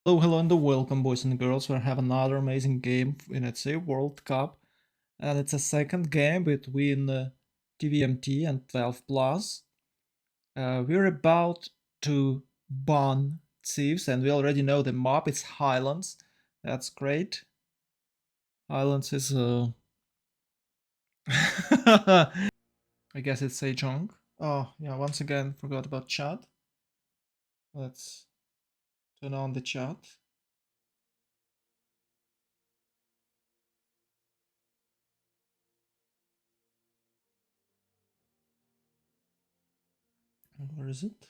Hello, and welcome, boys and girls. We have another amazing game in a Civ World Cup, and it's a second game between TVMT and 12 Plus. We're about to ban Civs, and we already know the map. It's Highlands. That's great. Highlands is I guess it's Sejong. Oh yeah, once again forgot about chat. Let's turn on the chat. Where is it?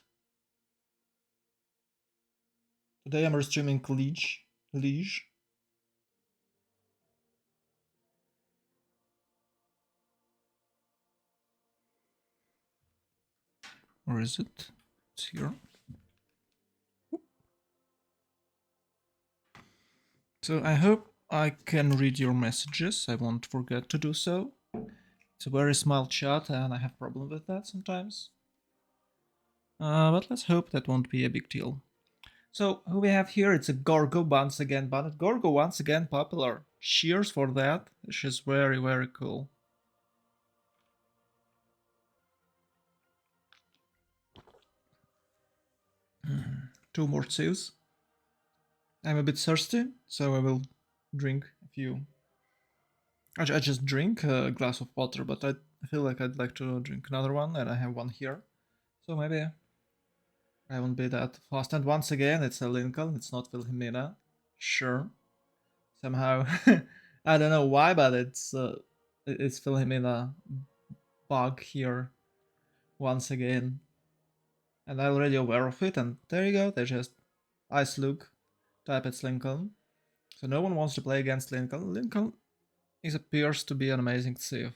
Today I'm streaming Liege. Where is it? It's here. So I hope I can read your messages. I won't forget to do so. It's a very small chat and I have problem with that sometimes. But let's hope that won't be a big deal. So who we have here? It's a Gorgo once again banned. Gorgo once again popular. Cheers for that. She's very cool. Two more saves. I'm a bit thirsty, so I will drink a few. I just drink a glass of water, but I feel like I'd like to drink another one, and I have one here. So maybe I won't be that fast. And once again, it's a Lincoln, it's not Wilhelmina. Sure. Somehow, I don't know why, but it's Wilhelmina bug here once again. And I'm already aware of it, and there you go, they just ice look, type it's Lincoln. So no one wants to play against Lincoln. Lincoln appears to be an amazing Civ.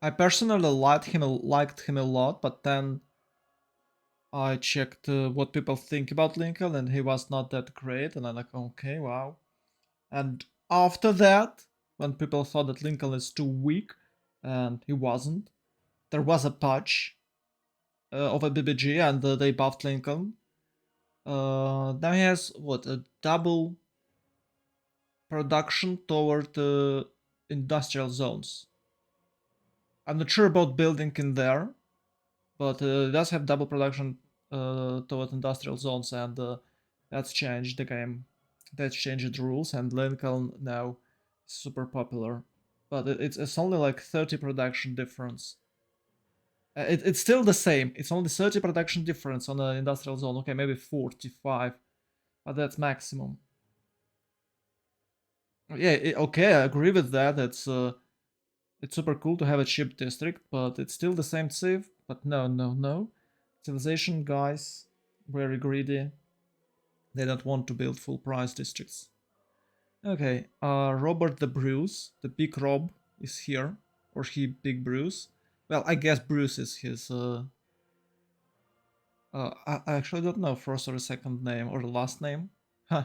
I personally liked him a lot, but then I checked what people think about Lincoln, and he was not that great. And I'm like, okay, wow. And after that, when people thought that Lincoln is too weak, and he wasn't, there was a patch of a BBG, and they buffed Lincoln. Now he has what, a double production toward industrial zones. I'm not sure about building in there, but it does have double production toward industrial zones, and that's changed the game. That's changed the rules, and Lincoln now is super popular. But it's only like 30 production difference. It's still the same. It's only 30 production difference on the industrial zone. Okay, maybe 45, but that's maximum. Yeah, okay, I agree with that. It's super cool to have a cheap district, but it's still the same civ. But no. Civilization guys, very greedy. They don't want to build full price districts. Okay, Robert the Bruce, the big Rob, is here. Or he big Bruce. Well, I guess Bruce is his I actually don't know first or second name or the last name. Huh.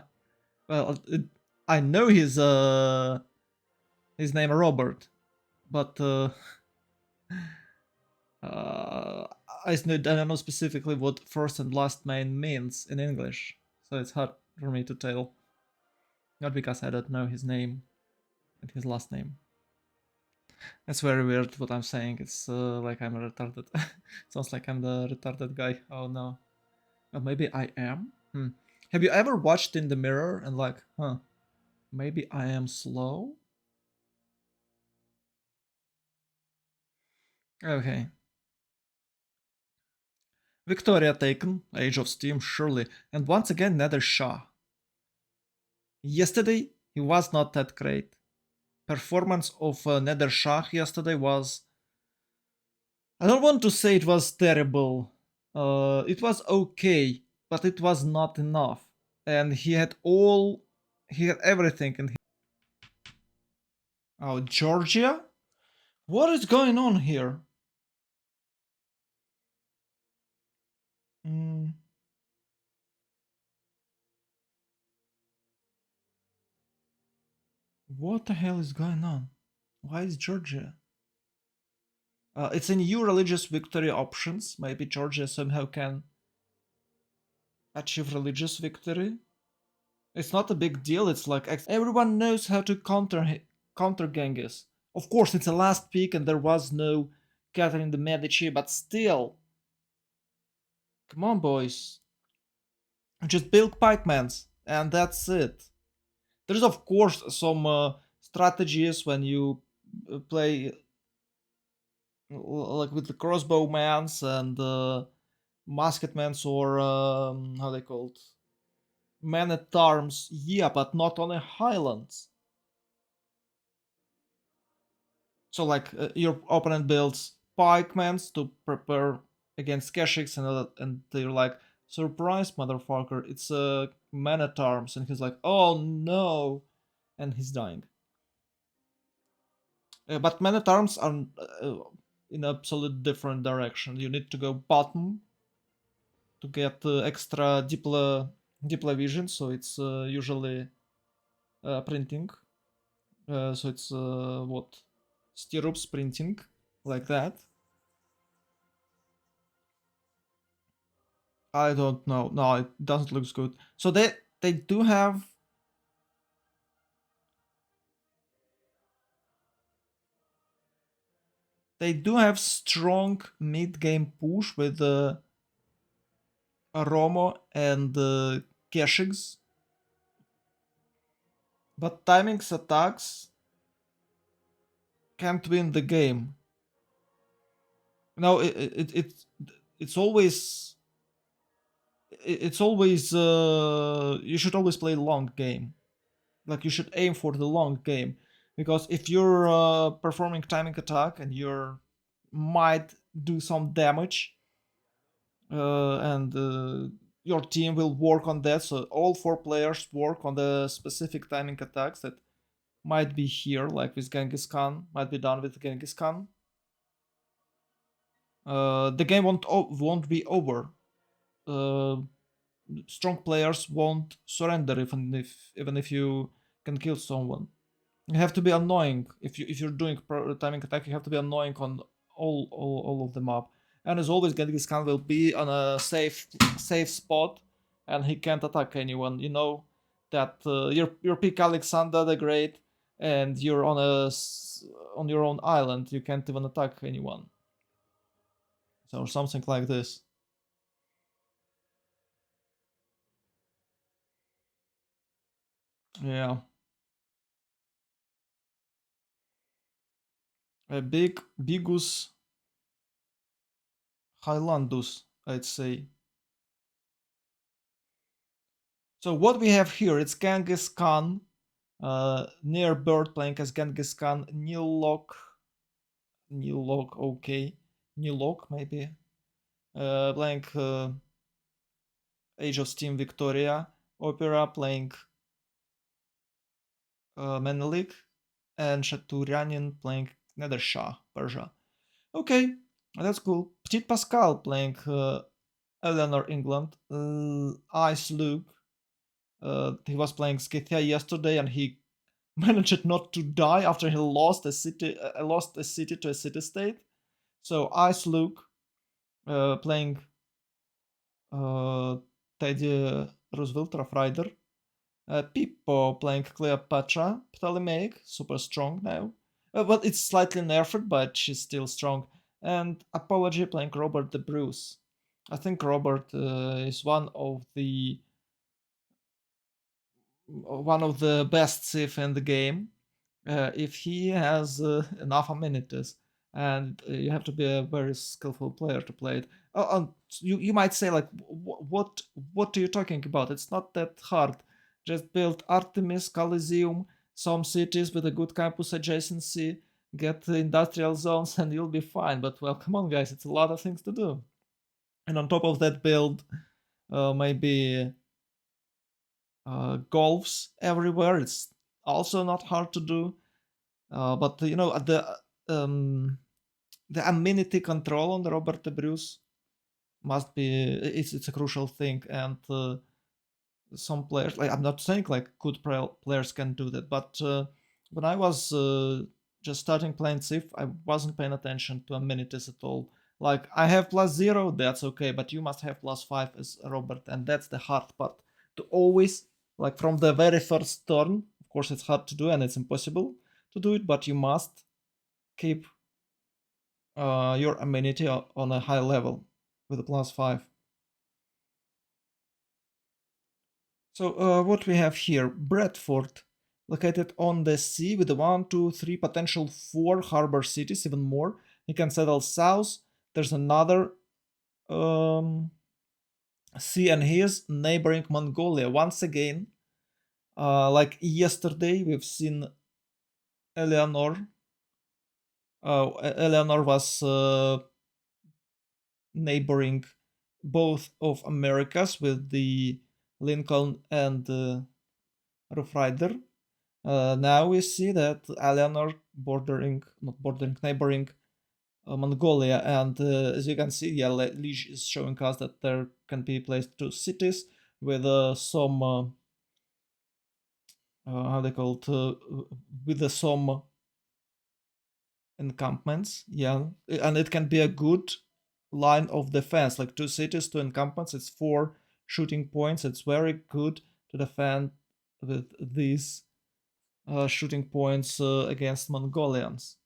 Well, I know his name Robert, but uh, I don't know specifically what first and last name means in English, so it's hard for me to tell. Not because I don't know his name and his last name. That's very weird what I'm saying. It's like I'm retarded. Sounds like I'm the retarded guy. Oh no. Maybe I am? Have you ever watched in the mirror and like, maybe I am slow? Okay. Victoria taken, Age of Steam, surely. And once again, Nether Shah. Yesterday, he was not that great. Performance of Nether Shah yesterday was... I don't want to say it was terrible. It was okay, but it was not enough. And he had all... He had everything. And oh, Georgia? What is going on here? Mm, what the hell is going on? Why is Georgia? It's a new religious victory options. Maybe Georgia somehow can achieve religious victory. It's not a big deal. It's like everyone knows how to counter Genghis. Of course, it's a last pick, and there was no Catherine de Medici, but still, come on, boys, just build pikemen, and that's it. There's of course some strategies when you play like with the crossbowmans and musketmans or how they called men at arms. Yeah, but not on a highlands. So like your opponent builds pikemen to prepare against Keshiks, and they're like, surprise, motherfucker! It's a man at arms, and he's like, oh no, and he's dying. But men at arms are in absolute different direction. You need to go bottom to get extra diplo vision, so it's usually printing. So it's what, stirrups printing like that. I don't know. No, it doesn't look good. So they do have strong mid game push with Romo and Keshigs, but timings attacks can't win the game. No, it's always you should always play long game. Like you should aim for the long game, because if you're performing timing attack and you might do some damage, and your team will work on that. So all four players work on the specific timing attacks that might be here, like with Genghis Khan, might be done with Genghis Khan. The game won't be over. Uh, Strong players won't surrender even if you can kill someone. You have to be annoying if you're doing timing attack. You have to be annoying on all of the map. And as always, Genghis Khan will be on a safe spot, and he can't attack anyone. You know that you're pick Alexander the Great, and you're on your own island. You can't even attack anyone. So something like this. Yeah, a bigus Highlandus, I'd say. So what we have here, it's Genghis Khan, near Bird playing as Genghis Khan, Nilok, okay, Nilok maybe, playing Age of Steam Victoria, Opera playing Menelik, and Shaturianin playing Nethershah, Persia. Okay, that's cool. Petit Pascal playing Eleanor England, Ice Luke. He was playing Scythia yesterday, and he managed not to die after he lost a city to a city state. So Ice Luke playing Teddy Roosevelt, Rough Rider. Pippo playing Cleopatra, Ptolemaic, super strong now. Well, it's slightly nerfed, but she's still strong. And Apology playing Robert the Bruce. I think Robert is one of the best Civ in the game. If he has enough amenities, and you have to be a very skillful player to play it. You might say like, what are you talking about? It's not that hard. Just build Artemis, Coliseum, some cities with a good campus adjacency, get the industrial zones, and you'll be fine. But well, come on, guys, it's a lot of things to do. And on top of that, build maybe golfs everywhere. It's also not hard to do. But you know, the amenity control on the Robert the Bruce must be, it's a crucial thing. And some players, like, I'm not saying like good players can do that, but when I was just starting playing Civ, I wasn't paying attention to amenities at all. Like, I have +0, that's okay, but you must have +5 as Robert, and that's the hard part. To always, like from the very first turn, of course it's hard to do and it's impossible to do it, but you must keep your amenity on a high level with a +5. So what we have here, Bradford, located on the sea with the 1, 2, 3, potential 4 harbor cities, even more. You can settle south. There's another sea, and here's neighboring Mongolia. Once again, like yesterday, we've seen Eleanor. Eleanor was neighboring both of Americas with the Lincoln and Rough Rider. Now we see that Eleanor not bordering, neighboring Mongolia, and as you can see, yeah, Liege is showing us that there can be placed 2 cities with some how they call it, with some encampments, yeah, and it can be a good line of defense, like 2 cities, 2 encampments. It's 4 shooting points. It's very good to defend with these shooting points against Mongolians.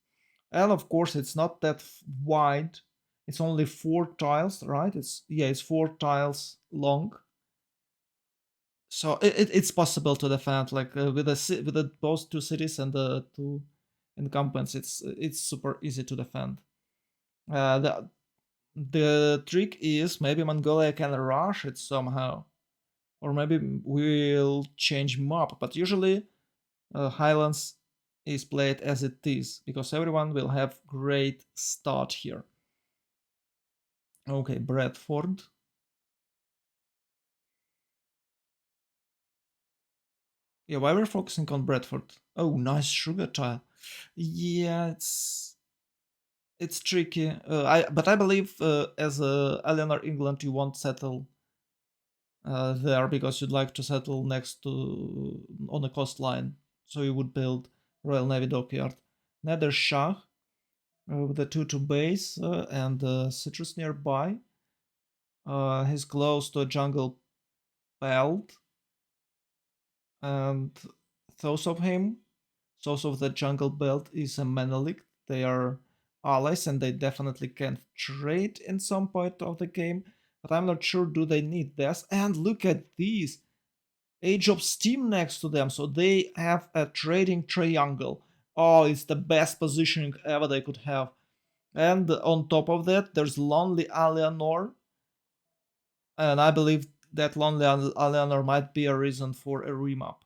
And of course, it's not that wide. It's only 4 tiles, right? It's 4 tiles long. So it's possible to defend like with both 2 cities and the 2 encampments. It's super easy to defend. The trick is maybe Mongolia can rush it somehow, or maybe we'll change map. But usually Highlands is played as it is because everyone will have great start here. Okay, Bradford. Yeah, why we're focusing on Bradford? Oh, nice sugar tile. Yeah, it's tricky. But I believe as Eleanor England, you won't settle there because you'd like to settle next to on the coastline. So you would build Royal Navy dockyard. Nether Shah with a 2-2 base and citrus nearby. He's close to a jungle belt, and thoughts of him. South of the jungle belt is a Menelik. They are allies and they definitely can trade in some point of the game, but I'm not sure do they need this. And look at these. Age of Steam next to them, so they have a trading triangle. Oh, it's the best positioning ever they could have. And on top of that, there's Lonely Eleanor, and I believe that Lonely Eleanor might be a reason for a remap.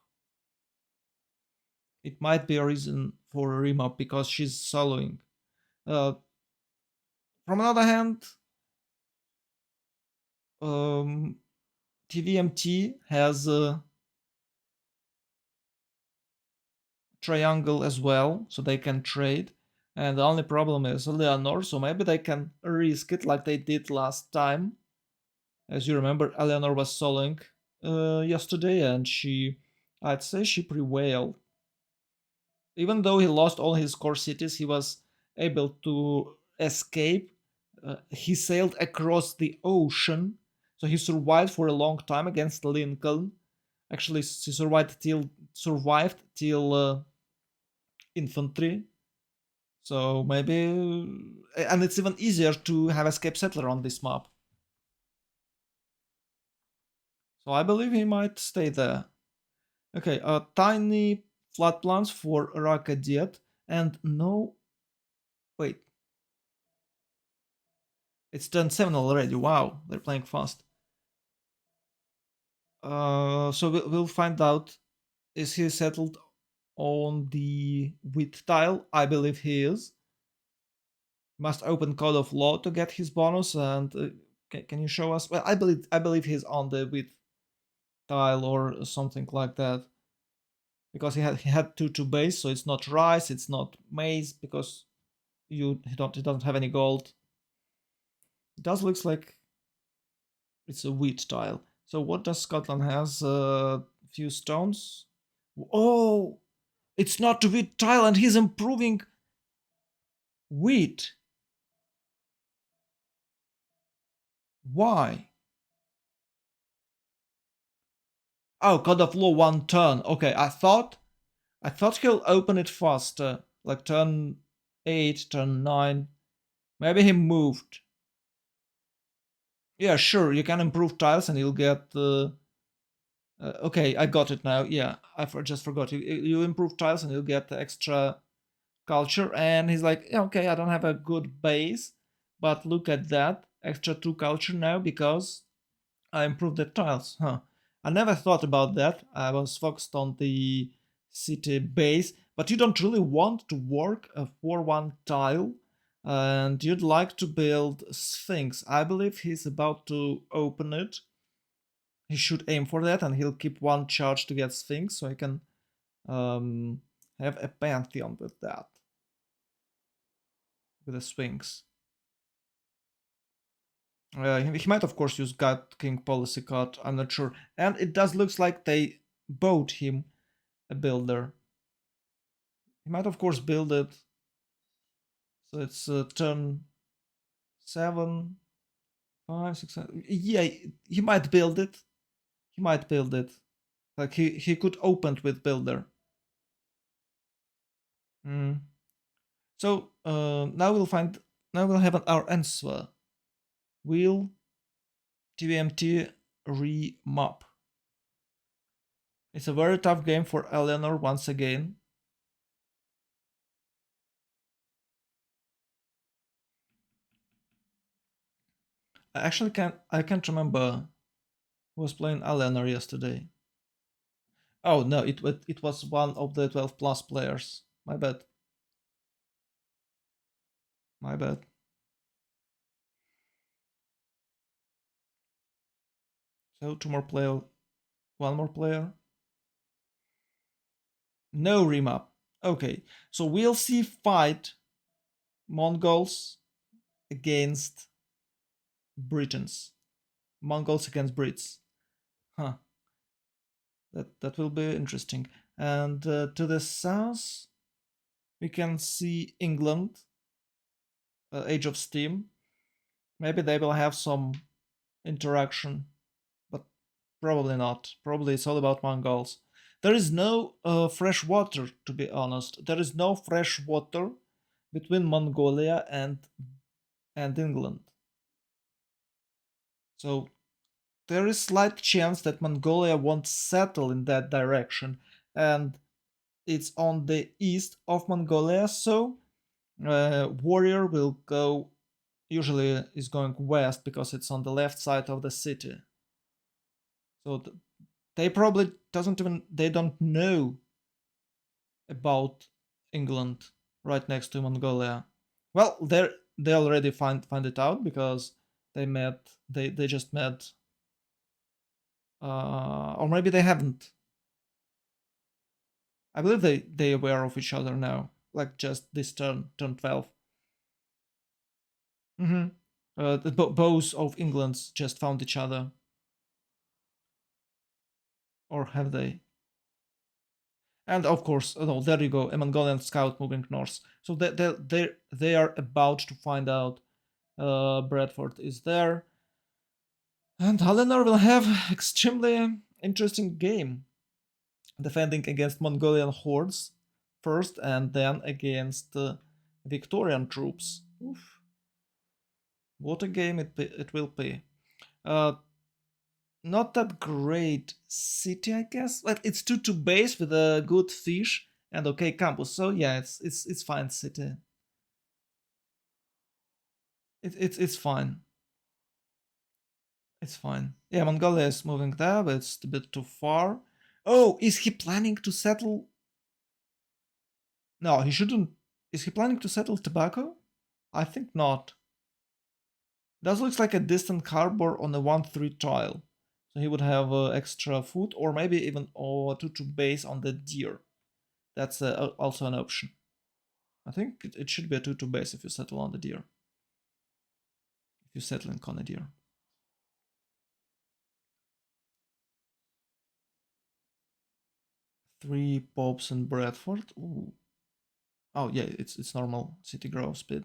It might be a reason for a remap because she's soloing. Uh, from another hand, TVMT has a triangle as well, so they can trade. And the only problem is Eleanor, so maybe they can risk it like they did last time. As you remember, Eleanor was soloing yesterday, and I'd say she prevailed. Even though he lost all his core cities, he was able to escape. He sailed across the ocean, so he survived for a long time against Lincoln. Actually, he survived till infantry. So maybe, and it's even easier to have escape settler on this map. So I believe he might stay there. Okay, tiny flat plans for Rakadiet, and no, wait, it's turn 7 already. Wow, they're playing fast. So we'll find out. Is he settled on the wheat tile? I believe he is. Must open Code of Law to get his bonus. And can you show us? Well, I believe he's on the wheat tile or something like that, because he had two base, so it's not rice, it's not maize, because he doesn't have any gold. It does looks like it's a wheat tile. So what does Scotland has? A few stones. Oh, it's not a wheat tile, and he's improving Wheat. Why? Oh, God of Law 1 turn. Okay, I thought he'll open it faster, like turn 8, turn 9. Maybe he moved. Yeah, sure, you can improve tiles and you'll get okay, I got it now. Yeah, just forgot. You improve tiles and you'll get the extra culture. And he's like, yeah, okay, I don't have a good base, but look at that. Extra 2 culture now because I improved the tiles. Huh. I never thought about that. I was focused on the city base, but you don't really want to work a 4-1 tile, and you'd like to build Sphinx. I believe he's about to open it. He should aim for that, and he'll keep 1 charge to get Sphinx, so he can um, have a Pantheon with that, with a Sphinx. He might, of course, use God King policy card. I'm not sure. And it does looks like they bought him a builder. He might, of course, build it. So it's turn 7, 5, 6, 7. Yeah, he might build it. He might build it. Like he could open it with builder. Mm. So now we'll find. Now we'll have our answer. Will TVMT remap? It's a very tough game for Eleanor once again. I can't remember who was playing Eleanor yesterday. Oh no, it was one of the 12 plus players. My bad. My bad. So 2 more player, 1 more player. No remap. Okay, so we'll see fight Mongols against Britons. Mongols against Brits. Huh. That will be interesting. And to the south, we can see England, Age of Steam. Maybe they will have some interaction, but probably not. Probably it's all about Mongols. There is no fresh water, to be honest. There is no fresh water between Mongolia and England. So there is slight chance that Mongolia won't settle in that direction, and it's on the east of Mongolia. So warrior will go. Usually is going west because it's on the left side of the city. So they probably doesn't even they don't know about England right next to Mongolia. Well, they already find it out because they just met, or maybe they haven't. I believe they aware of each other now, like just this turn 12. Mm-hmm. Both of England's just found each other, or have they? And of course, oh, there you go, a Mongolian scout moving north. So they are about to find out Bradford is there. And Halenar will have extremely interesting game, defending against Mongolian hordes first, and then against Victorian troops. Oof. What a game it will be. Uh, Not that great city, I guess. But it's 2-2 base with a good fish and okay campus. So yeah, it's fine city. It's fine. It's fine. Yeah, Mongolia is moving there, but it's a bit too far. Oh, is he planning to settle? No, he shouldn't. Is he planning to settle tobacco? I think not. That looks like a distant harbor on a 1-3 tile. So he would have extra food, or maybe even a 2-2 base on the deer. That's also an option. I think it should be a 2-2 base if you settle on the deer. If you settle in Conadeer. 3 popes in Bradford. Ooh. Oh yeah, it's normal city growth speed.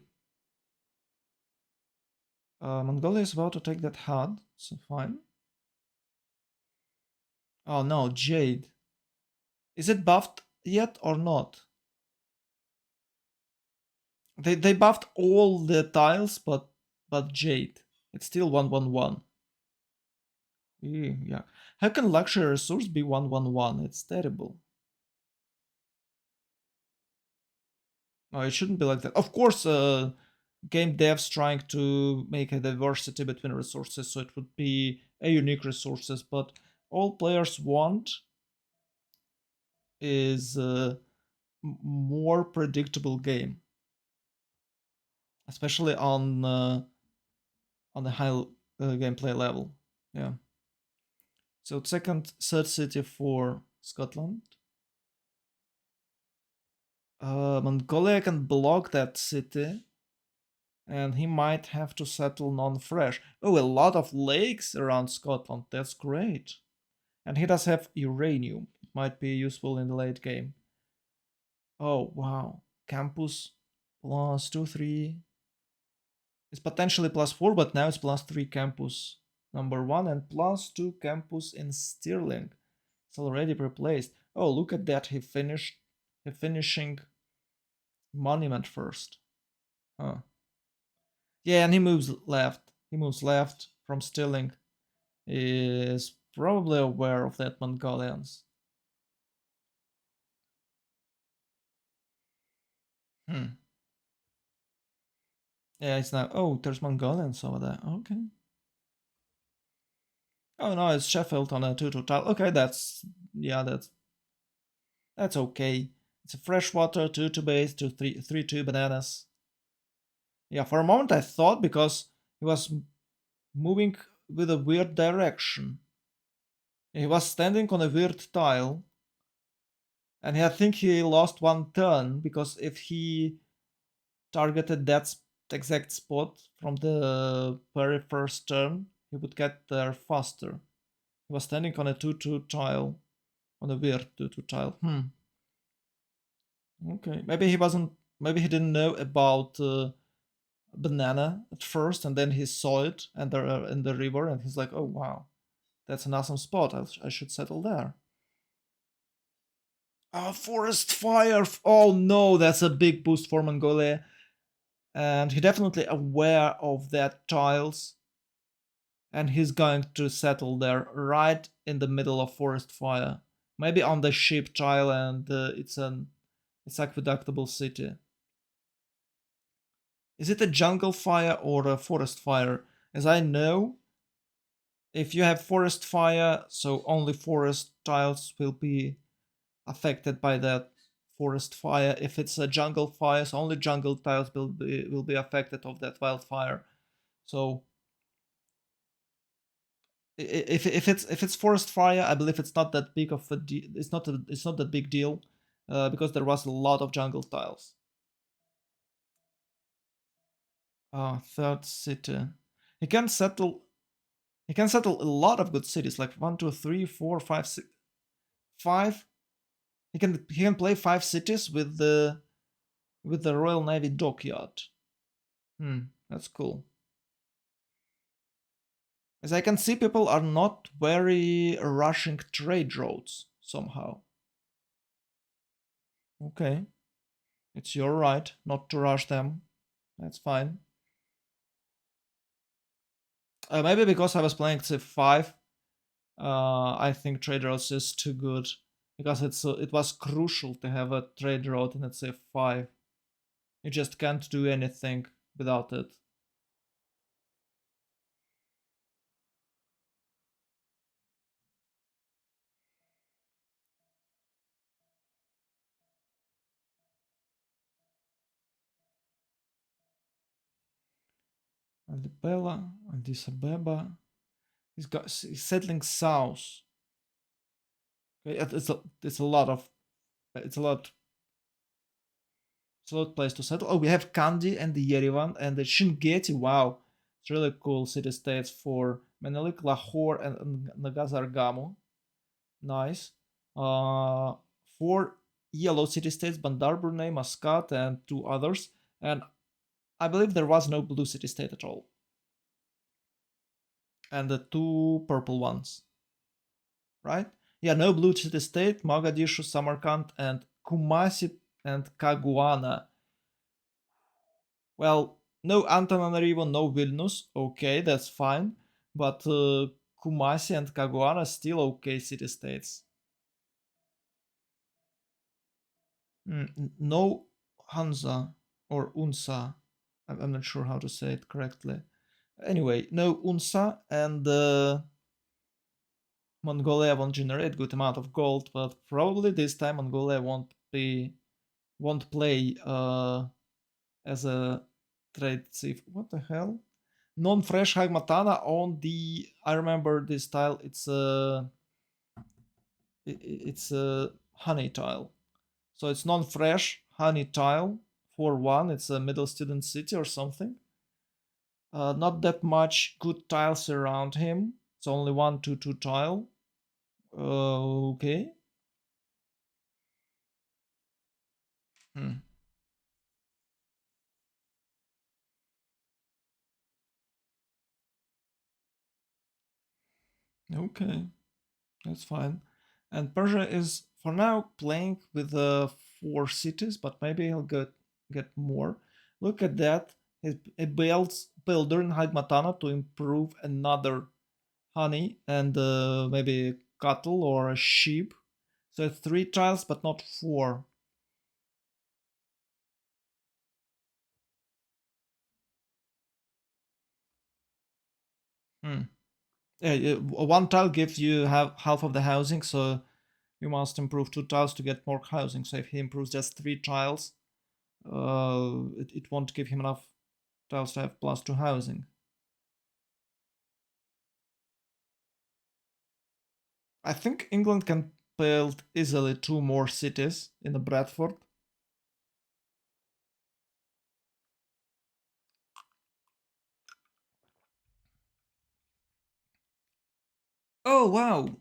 Mongolia is about to take that HUD, so fine. Oh no, Jade. Is it buffed yet or not? They buffed all the tiles, but Jade. It's still 111. Yeah. How can luxury resource be 111? It's terrible. No, it shouldn't be like that. Of course, game devs trying to make a diversity between resources, so it would be a unique resources. But all players want is more predictable game, especially on the high gameplay level. Yeah. So second, third city for Scotland. Mongolia can block that city, and he might have to settle non-fresh. Oh, a lot of lakes around Scotland. That's great. And he does have uranium. It might be useful in the late game. Oh, wow. Campus plus 2, 3. It's potentially plus 4, but now it's plus 3 campus number 1 and plus 2 campus in Stirling. It's already replaced. Oh, look at that. He finishing monument first. Huh. Yeah, and he moves left. He moves left from Stirling. He is probably aware of that Mongolians. Hmm. Yeah, it's now. Oh, there's Mongolians over there. Okay. Oh no, it's Sheffield on a 2-2 tile. Okay, yeah, that's okay. It's a freshwater 2-2 base to 3-2 bananas. Yeah, for a moment I thought because he was moving with a weird direction. He was standing on a weird tile, and I think he lost one turn because if he targeted that exact spot from the very first turn, he would get there faster. He was standing on a 2-2 tile, on a weird 2-2 tile. Okay, maybe he wasn't. Maybe he didn't know about banana at first, and then he saw it and in the river, and he's like, "Oh wow, that's an awesome spot. I should settle there." Oh, forest fire! Oh no, that's a big boost for Mongolia, and he's definitely aware of that tiles, and he's going to settle there right in the middle of forest fire, maybe on the ship tile, and it's aqueductable city. Is it a jungle fire or a forest fire? As I know, if you have forest fire, so only forest tiles will be affected by that forest fire. If it's a jungle fire, so only jungle tiles will be affected of that wildfire. So if it's forest fire, I believe it's not that big of a it's not that big deal, because there was a lot of jungle tiles. Third city. He can settle. He can settle a lot of good cities, like 1, 2, 3, 4, 5, 6, 5. He can play 5 cities with the Royal Navy dockyard. That's cool. As I can see, people are not very rushing trade roads somehow. Okay, it's your right not to rush them. That's fine. Maybe because I was playing Civ 5, I think trade roads is too good because it was crucial to have a trade road in a Civ 5. You just can't do anything without it. Alibela, Addis Ababa. He's settling south. Okay, it's a lot of it's a lot it's a lot place to settle. Oh, we have Kandy and the Yerevan and the Shingeti. Wow, it's really cool city states for Menelik, Lahore, and Nagasargamo. Nice. Uh, for yellow city-states, Bandar Brunei, Muscat, and two others. And I believe there was no blue city-state at all. And the two purple ones, right? Yeah, no blue city-state, Mogadishu, Samarkand, and Kumasi and Caguana. Well, no Antananarivo, no Vilnius. Okay, that's fine. But Kumasi and Caguana still okay city-states. No Hansa or Unsa. I'm not sure how to say it correctly. Anyway, no Unsa, and Mongolia won't generate good amount of gold, but probably this time Mongolia won't play as a trade chief. What the hell? Non-fresh Hagmatana on the. I remember this tile. It's a honey tile. So it's non-fresh honey tile for one. It's a middle student city or something. Not that much good tiles around him. It's only 1/2/2 tile. Okay. Hmm. Okay, that's fine. And Persia is for now playing with the 4 cities, but maybe he'll get more. Look at that. He builds Builder in Hagmatana to improve another honey and maybe cattle or a sheep. So it's 3 tiles, but not 4. Hmm. Yeah, 1 tile gives you half of the housing, so you must improve 2 tiles to get more housing. So if he improves just 3 tiles, it won't give him enough tiles to have +2 housing. I think England can build easily 2 more cities in the Bradford. Oh wow!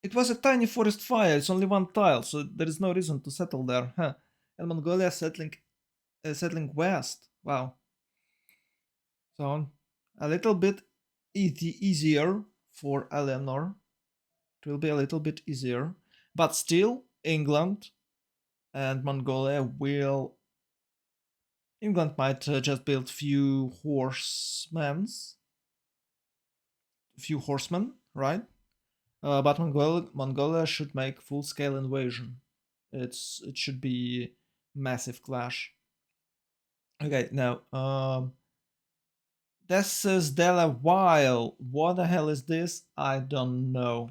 It was a tiny forest fire. It's only 1 tile, so there is no reason to settle there, huh? And Mongolia settling west. Wow. So a little bit easier for Eleanor. It will be a little bit easier, but still, England and Mongolia will. England might just build few horsemen, right? But Mongolia should make full-scale invasion. It should be massive clash. Okay, now this is Della Weil. What the hell is this? I don't know.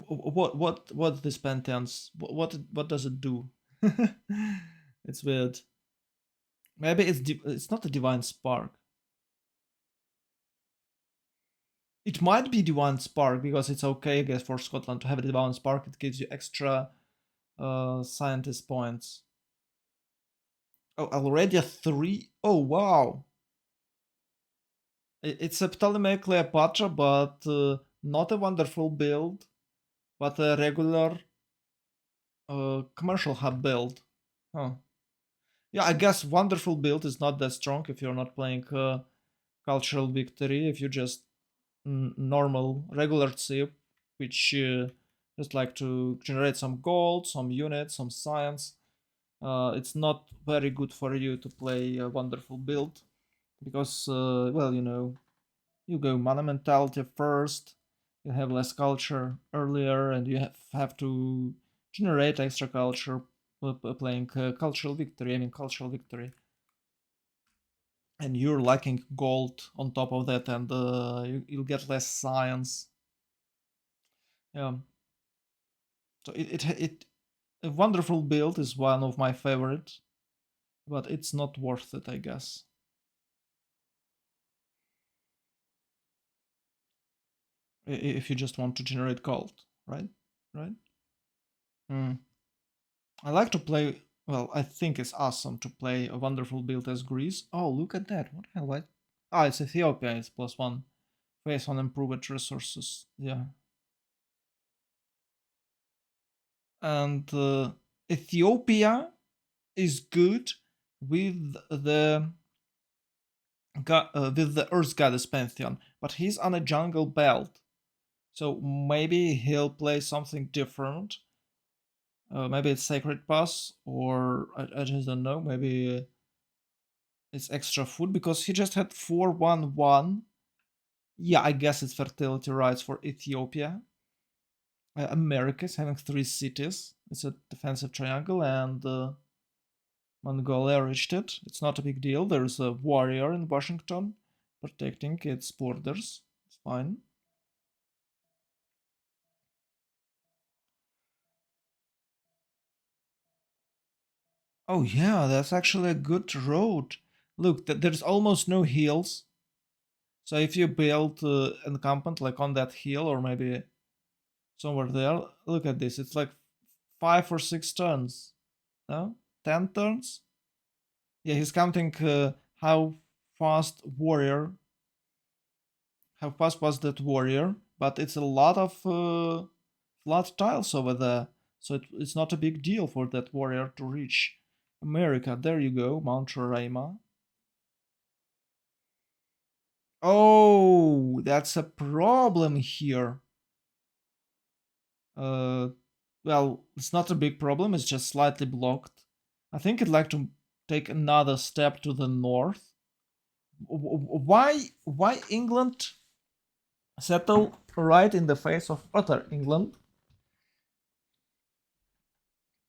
What this pantheons? What does it do? It's weird. Maybe it's not a divine spark. It might be divine spark because it's okay, I guess, for Scotland to have a divine spark. It gives you extra scientist points. Oh, already a 3. Oh wow! It's a Ptolemaic Cleopatra, but not a wonderful build, but a regular commercial hub build. Huh. Yeah, I guess wonderful build is not that strong if you're not playing cultural victory. If you just normal regular Civ, which just like to generate some gold, some units, some science. It's not very good for you to play a wonderful build because, well, you go mana mentality first, you have less culture earlier, and you have to generate extra culture playing cultural victory. I mean, cultural victory. And you're lacking gold on top of that, and you'll get less science. Yeah. So a wonderful build is one of my favorites, but it's not worth it, I guess. If you just want to generate gold, right? Right? Mm. I like to play. Well, I think it's awesome to play a wonderful build as Greece. Oh, look at that! What the hell? What? Ah, it's Ethiopia. It's +1. Face on improved resources. Yeah. And Ethiopia is good with the Earth Goddess Pantheon, but he's on a jungle belt, so maybe he'll play something different. Maybe it's Sacred Pass, or I just don't know. Maybe it's extra food because he just had 4-1-1. Yeah, I guess it's fertility rights for Ethiopia. America is having 3 cities. It's a defensive triangle, and Mongolia reached it. It's not a big deal. There's a warrior in Washington protecting its borders. It's fine. Oh yeah, that's actually a good road. Look, there's almost no hills. So if you build encampment like on that hill or maybe somewhere there, look at this. It's like 5 or 6 turns. No, 10 turns. Yeah, he's counting fast warrior, how fast was that warrior. But it's a lot of flat tiles over there, so it's not a big deal for that warrior to reach America. There you go, Mount Roraima. Oh, that's a problem here. Uh, well, it's not a big problem. It's just slightly blocked. I think I'd like to take another step to the north. Why England settle right in the face of other England?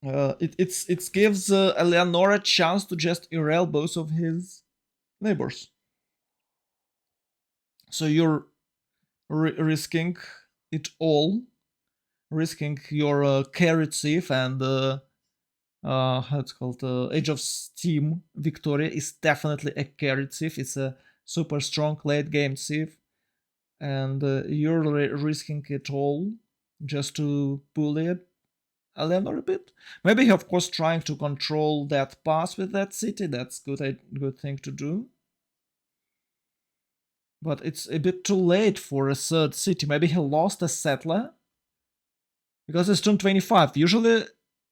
It gives Eleanor a chance to just derail both of his neighbors. So you're risking it all, risking your carrot thief and how it's called, Age of Steam Victoria is definitely a carrot thief. It's a super strong late game thief, and you're risking it all just to bully it Eleanor a bit. Maybe of course trying to control that pass with that city. That's good thing to do. But it's a bit too late for a third city. Maybe he lost a settler because it's turn 25. Usually,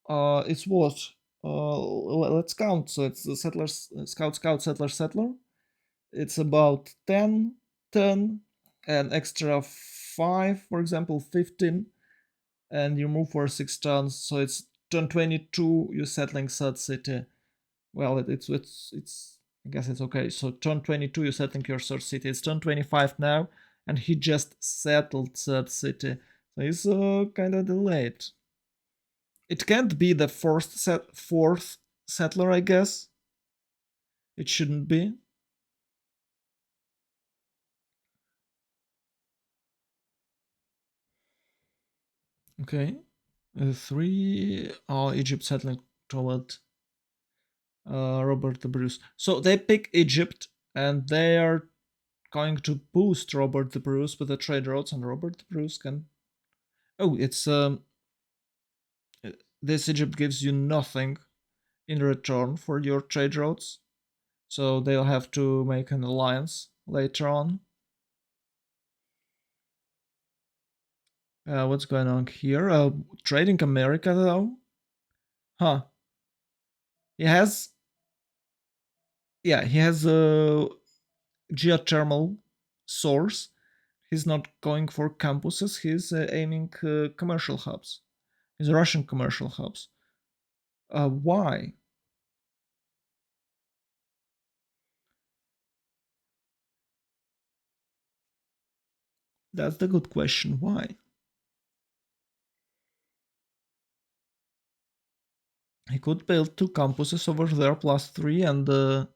it's what? Let's count. So it's the settlers, scout, settler, settler. It's about 10, 10, an extra 5, for example, 15, and you move for 6 turns. So it's turn 22. You're settling third city. Well, it's I guess it's okay. So turn 22, you're settling your third city. It's turn 25 now, and he just settled third city. So he's kind of delayed. It can't be the fourth settler, I guess. It shouldn't be. Okay. Three. Oh, Egypt settling toward Robert the Bruce. So they pick Egypt, and they are going to boost Robert the Bruce with the trade routes, and Robert the Bruce can. Oh, it's this Egypt gives you nothing in return for your trade routes, so they'll have to make an alliance later on. What's going on here? Trading America though? Huh. He has, yeah, he has a geothermal source. He's not going for campuses. He's aiming commercial hubs. He's Russian commercial hubs. Why? That's the good question. Why? He could build 2 campuses over there, +3, and the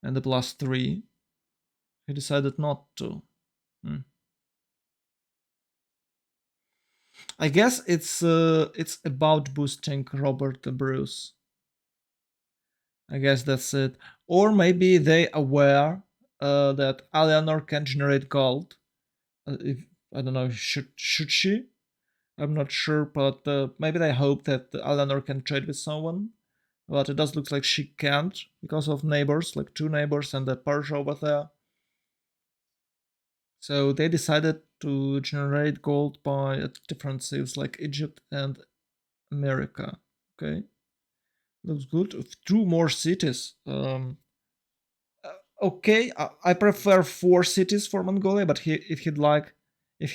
+3. He decided not to. Hmm. I guess it's about boosting Robert the Bruce. I guess that's it. Or maybe they aware that Eleanor can generate gold. If I don't know, should she? I'm not sure, but maybe they hope that Eleanor can trade with someone. But it does look like she can't because of neighbors, like 2 neighbors and the Persia over there. So they decided to generate gold by different cities like Egypt and America. Okay, looks good. Two more cities. Okay, I prefer four cities for Mongolia, but if he's like, if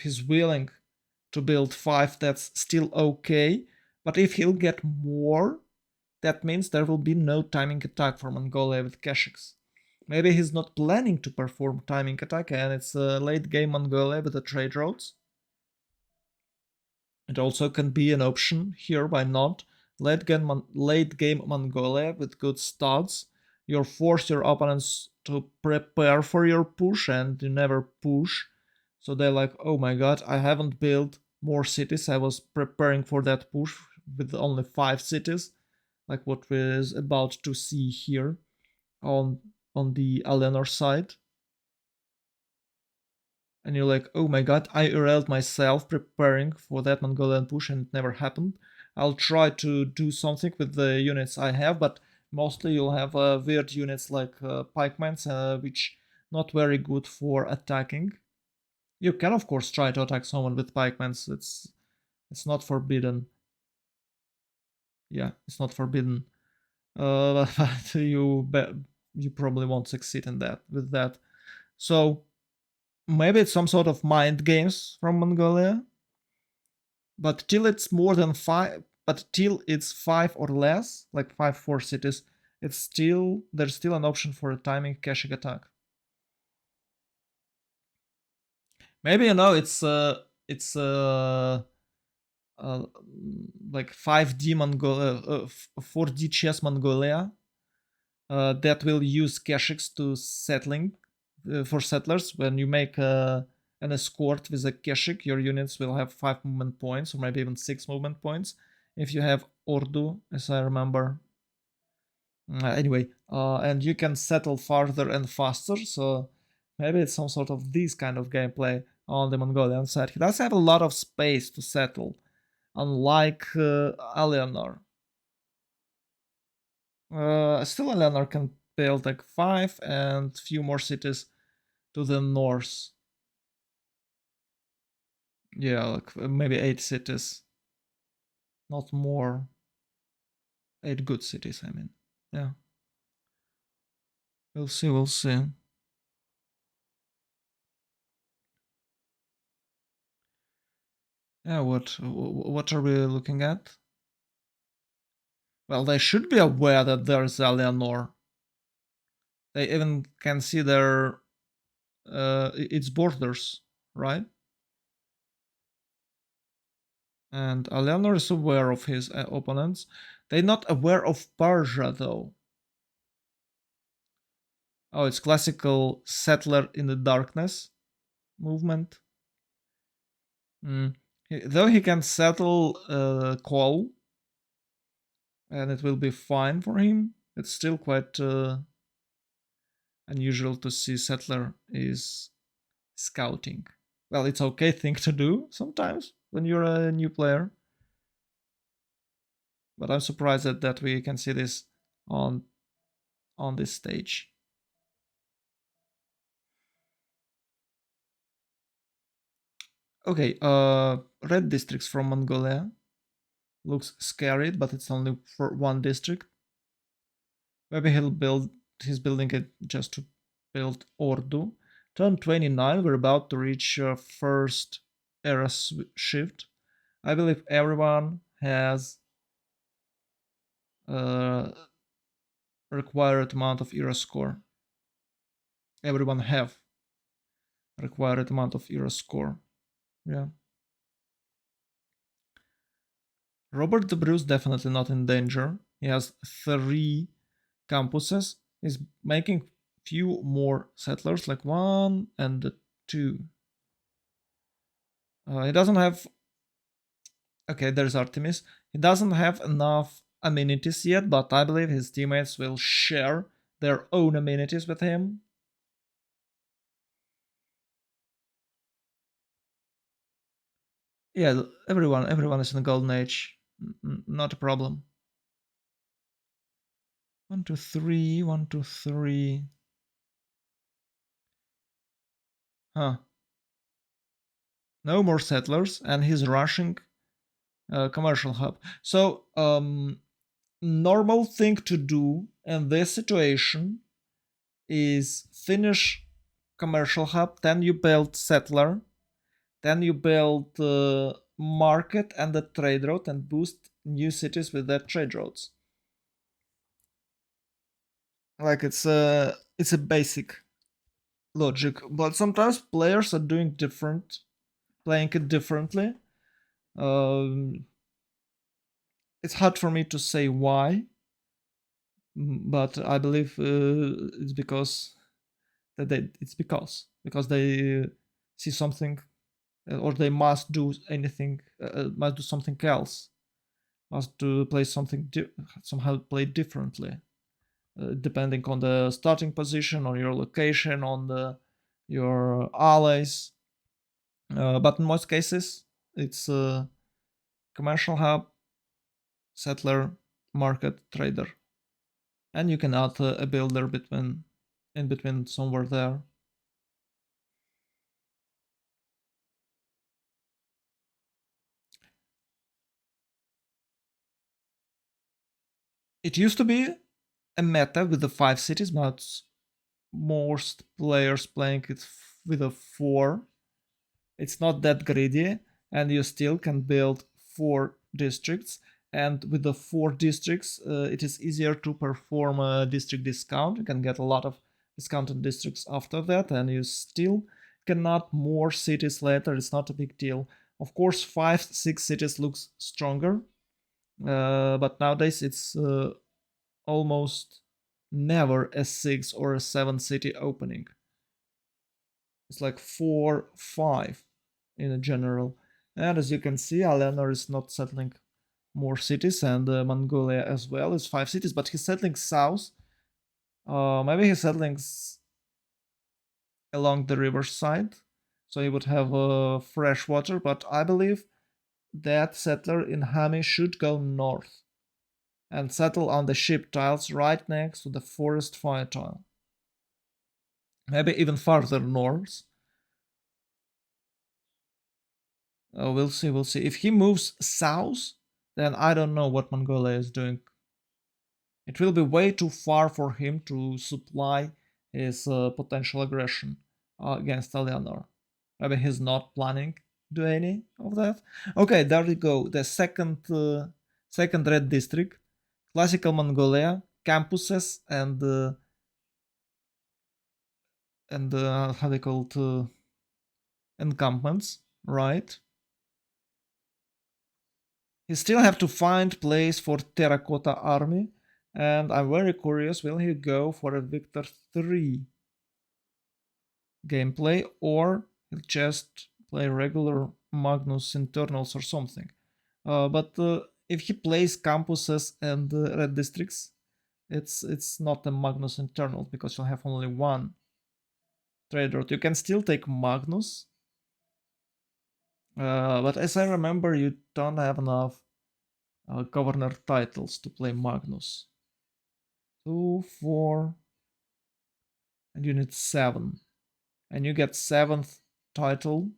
he's willing to build five, that's still okay. But if he'll get more, that means there will be no timing attack for Mongolia with Keshiks. Maybe he's not planning to perform timing attack and it's a late game Mongolia with the trade routes. It also can be an option here, why not? Late game Mongolia with good studs. You force your opponents to prepare for your push and you never push. So they're like, oh my god, I haven't built more cities. I was preparing for that push with only 5 cities, like what we're about to see here on the Alienor side. And you're like, oh my god, I erased myself preparing for that Mongolian push and it never happened. I'll try to do something with the units I have, but mostly you'll have weird units like pikemans, which not very good for attacking. You can of course try to attack someone with pikemans. It's not forbidden. Yeah, it's not forbidden. But you probably won't succeed in that with that. So maybe it's some sort of mind games from Mongolia, but till it's more than five, but till it's five or less, like 5 4 cities, there's still an option for a timing caching attack. Maybe it's uh like 5D Mongolia, 4D chess Mongolia, that will use Keshiks to settling for settlers. When you make an escort with a Keshik, your units will have 5 movement points, or maybe even 6 movement points. If you have Ordu, as I remember. Anyway, and you can settle farther and faster, so maybe it's some sort of this kind of gameplay on the Mongolian side. He does have a lot of space to settle, unlike Alienor. Still, Eleanor can build like 5 and few more cities to the north. Yeah, like maybe 8 cities, not more. 8 good cities, I mean. Yeah, we'll see, we'll see. Yeah, what are we looking at? Well, they should be aware that there's Eleanor. They even can see their its borders, right? And Eleanor is aware of his opponents. They're not aware of Persia, though. Oh, it's classical settler in the darkness movement. Mm. Though he can settle Call, and it will be fine for him, it's still quite unusual to see settler is scouting. Well, it's okay thing to do sometimes when you're a new player, but I'm surprised that we can see this on on this stage. Okay, red districts from Mongolia. Looks scary, but it's only for one district. Maybe he's building it just to build Ordu. Turn 29, we're about to reach first era shift. I believe everyone has required amount of era score. Everyone have required amount of era score. Yeah. Robert the Bruce definitely not in danger. He has 3 campuses. He's making few more settlers, like 1 and 2. He doesn't have. Okay, there's Artemis. He doesn't have enough amenities yet, but I believe his teammates will share their own amenities with him. Yeah, everyone is in the golden age. Not a problem. 1 2 3, 1 2 3. Huh. No more settlers, and he's rushing commercial hub. So normal thing to do in this situation is finish commercial hub, then you build settler, then you build market and the trade route and boost new cities with that trade routes. Like it's a basic logic, but sometimes players are playing it differently. Um, it's hard for me to say why, but I believe it's because because they see something or they must do anything, must do something else, must to play something somehow play differently, depending on the starting position, on your location, on your allies. But in most cases, it's commercial hub, settler, market, trader, and you can add a builder in between somewhere there. It used to be a meta with the 5 cities, but most players playing it with a 4. It's not that greedy, and you still can build 4 districts. And with the 4 districts, it is easier to perform a district discount. You can get a lot of discounted districts after that, and you still can add more cities later. It's not a big deal. Of course, 5, 6 cities looks stronger, but nowadays it's almost never a 6 or a 7 city opening. It's like 4, 5 in a general. And as you can see, Alianor is not settling more cities, and Mongolia as well is 5 cities, but he's settling south. Maybe he's settling along the riverside, so he would have fresh water, but I believe that settler in Hami should go north and settle on the ship tiles right next to the forest fire tile. Maybe even farther north. We'll see, we'll see. If he moves south, then I don't know what Mongolia is doing. It will be way too far for him to supply his potential aggression against Eleanor. Maybe he's not planning to do any of that. Okay, there we go. The second red district, classical Mongolia, campuses and how they call it, encampments, right? He still have to find place for terracotta army, and I'm very curious, will he go for a Victor 3 gameplay, or he'll just play regular Magnus internals or something? But if he plays campuses and red districts, it's not a Magnus internal because you'll have only one trade route. You can still take Magnus, but as I remember, you don't have enough governor titles to play Magnus. 2, 4, and you need 7, and you get 7th title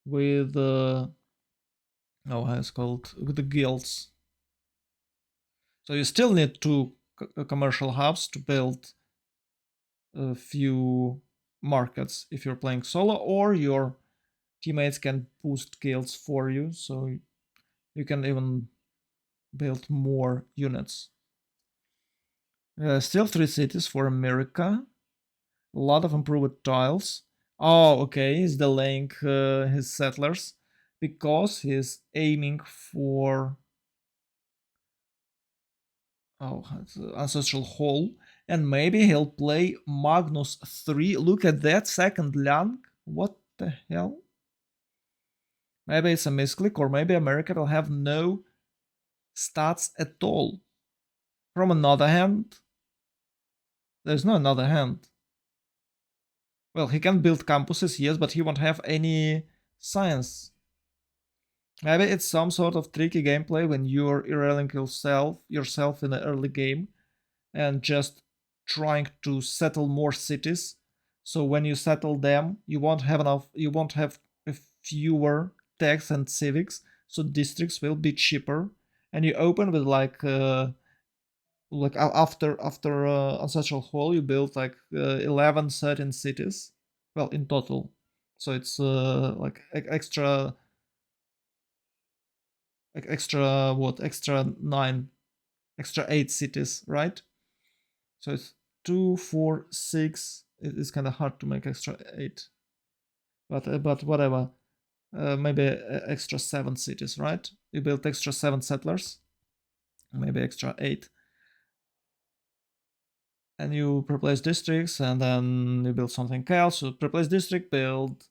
with oh, how it's called, with the guilds. So you still need 2 commercial hubs to build a few markets if you're playing solo, or your teammates can boost guilds for you, so you can even build more units. Still 3 cities for America. A lot of improved tiles. Oh, okay, he's delaying his settlers because he's aiming for Ancestral Hall, and maybe he'll play Magnus 3. Look at that, second Lang. What the hell? Maybe it's a misclick, or maybe America will have no stats at all. From another hand, there's no another hand. Well, he can build campuses, yes, but he won't have any science. Maybe it's some sort of tricky gameplay when you're irreling yourself in the early game and just trying to settle more cities. So when you settle them, you won't have fewer tax and civics, so districts will be cheaper. And you open with after ancestral hall, you build like 11 13 cities, well, in total. So it's like extra 9, extra 8 cities, right? So it's 2 4 6. It's kind of hard to make extra 8, but whatever. Maybe extra 7 cities, right? You build extra 7 settlers, maybe extra 8, and you replace districts, and then you build something else. So replace district, build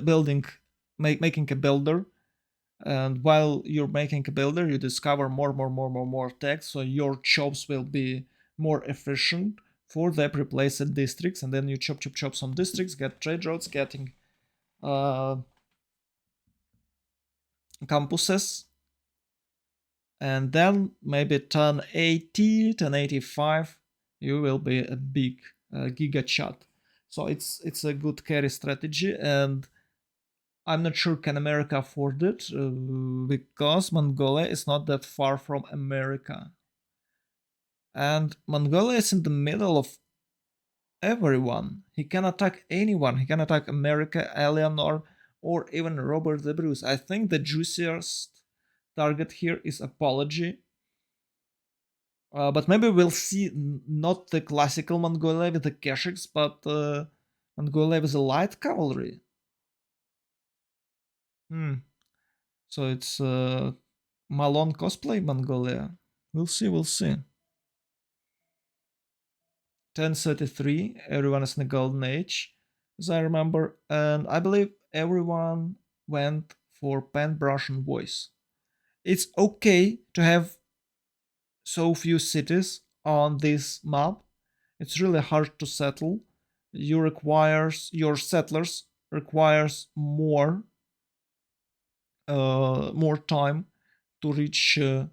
building, making a builder. And while you're making a builder, you discover more text, so your jobs will be more efficient for the replaced districts. And then you chop some districts, get trade routes, getting campuses, and then maybe 1080 1085 you will be a big giga chat. So it's a good carry strategy, and I'm not sure can America afford it, because Mongolia is not that far from America, and Mongolia is in the middle of everyone. He can attack anyone. He can attack America, Eleanor, or even Robert the Bruce. I think the juiciest target here is Apology. But maybe we'll see not the classical Mongolia with the Keshiks, but Mongolia with the light cavalry. So it's Malone cosplay Mongolia. We'll see, we'll see. 1033, everyone is in the golden age, as I remember, and I believe everyone went for paintbrush and voice. It's okay to have so few cities on this map. It's really hard to settle. Your settlers requires more time to reach a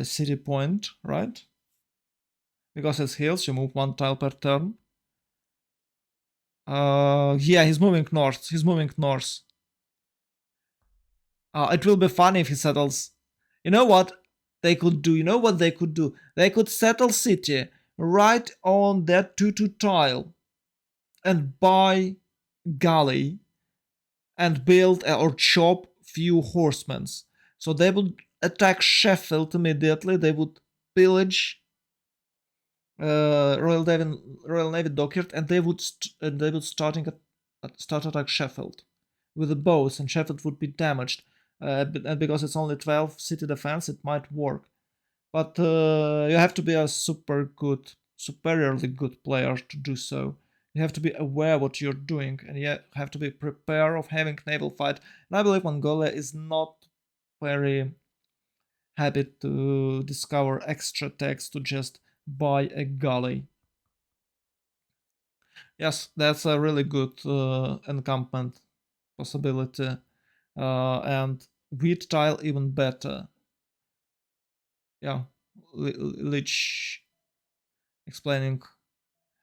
city point, right? Because it's hills, you move 1 tile per turn. Yeah, he's moving north. He's moving north. It will be funny if he settles. You know what they could do? You know what they could do? They could settle city right on that 2-2 tile and buy galley and build or chop few horsemen. So they would attack Sheffield immediately. They would pillage Royal Navy dockyard, and they would start attack Sheffield with the bows, and Sheffield would be damaged. And because it's only 12 city defense, it might work. But you have to be a superiorly good player to do so. You have to be aware what you're doing, and you have to be prepared of having naval fight. And I believe Mongolia is not very happy to discover extra text to just buy a galley. Yes, that's a really good encampment possibility, and wheat tile even better. Yeah, Lich explaining.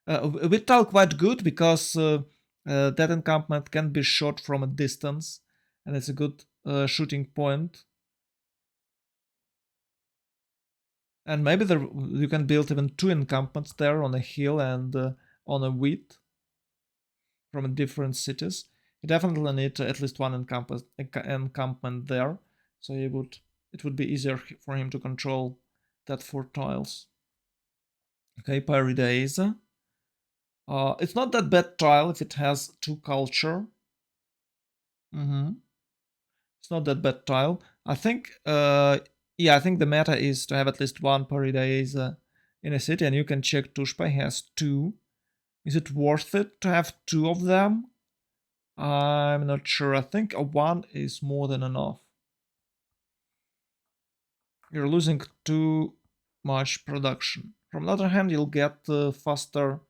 Wheat tile quite good because that encampment can be shot from a distance, and it's a good shooting point. And maybe you can build even 2 encampments there on a hill and on a wheat from different cities. You definitely need at least 1 encampment there, so it would be easier for him to control that 4 tiles. Okay, Pyridaise. It's not that bad tile if it has 2 culture. It's not that bad tile. I think, I think the meta is to have at least 1 Pyridaise in a city, and you can check Tushpa has 2. Is it worth it to have 2 of them? I'm not sure. I think a 1 is more than enough. You're losing too much production. From the other hand, you'll get faster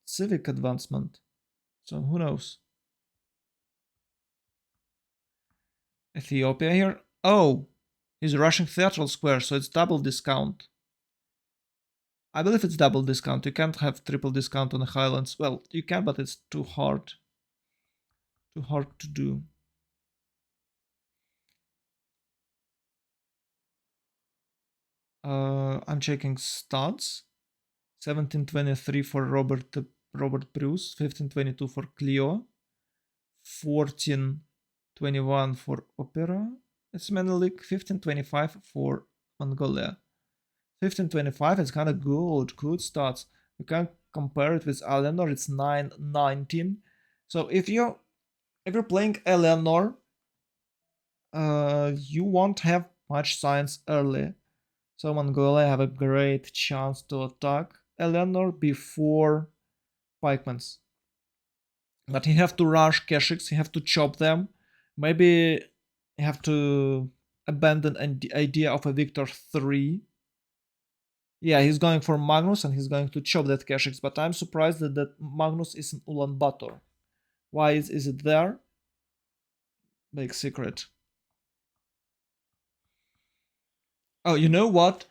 civic advancement. So who knows? Ethiopia here. Oh, he's rushing Theatral Square, so it's double discount. I believe it's double discount. You can't have triple discount on the Highlands. Well, you can, but it's too hard. Too hard to do. I'm checking stats. 1723 for Robert Bruce, 1522 for Clio, 1421 for Opera. It's Menelik, 1525 for Mongolia. 1525 is kind of good stats. You can compare it with Eleanor, it's 919. So if you're playing Eleanor, you won't have much science early. So Mongolia have a great chance to attack Eleanor before pikemen's. But you have to rush Keshiks, you have to chop them. Maybe you have to abandon the idea of a Victor 3. Yeah, he's going for Magnus and he's going to chop that Keshiks, but I'm surprised that Magnus is in Ulaanbaatar. Why is it there? Big secret. Oh, you know what?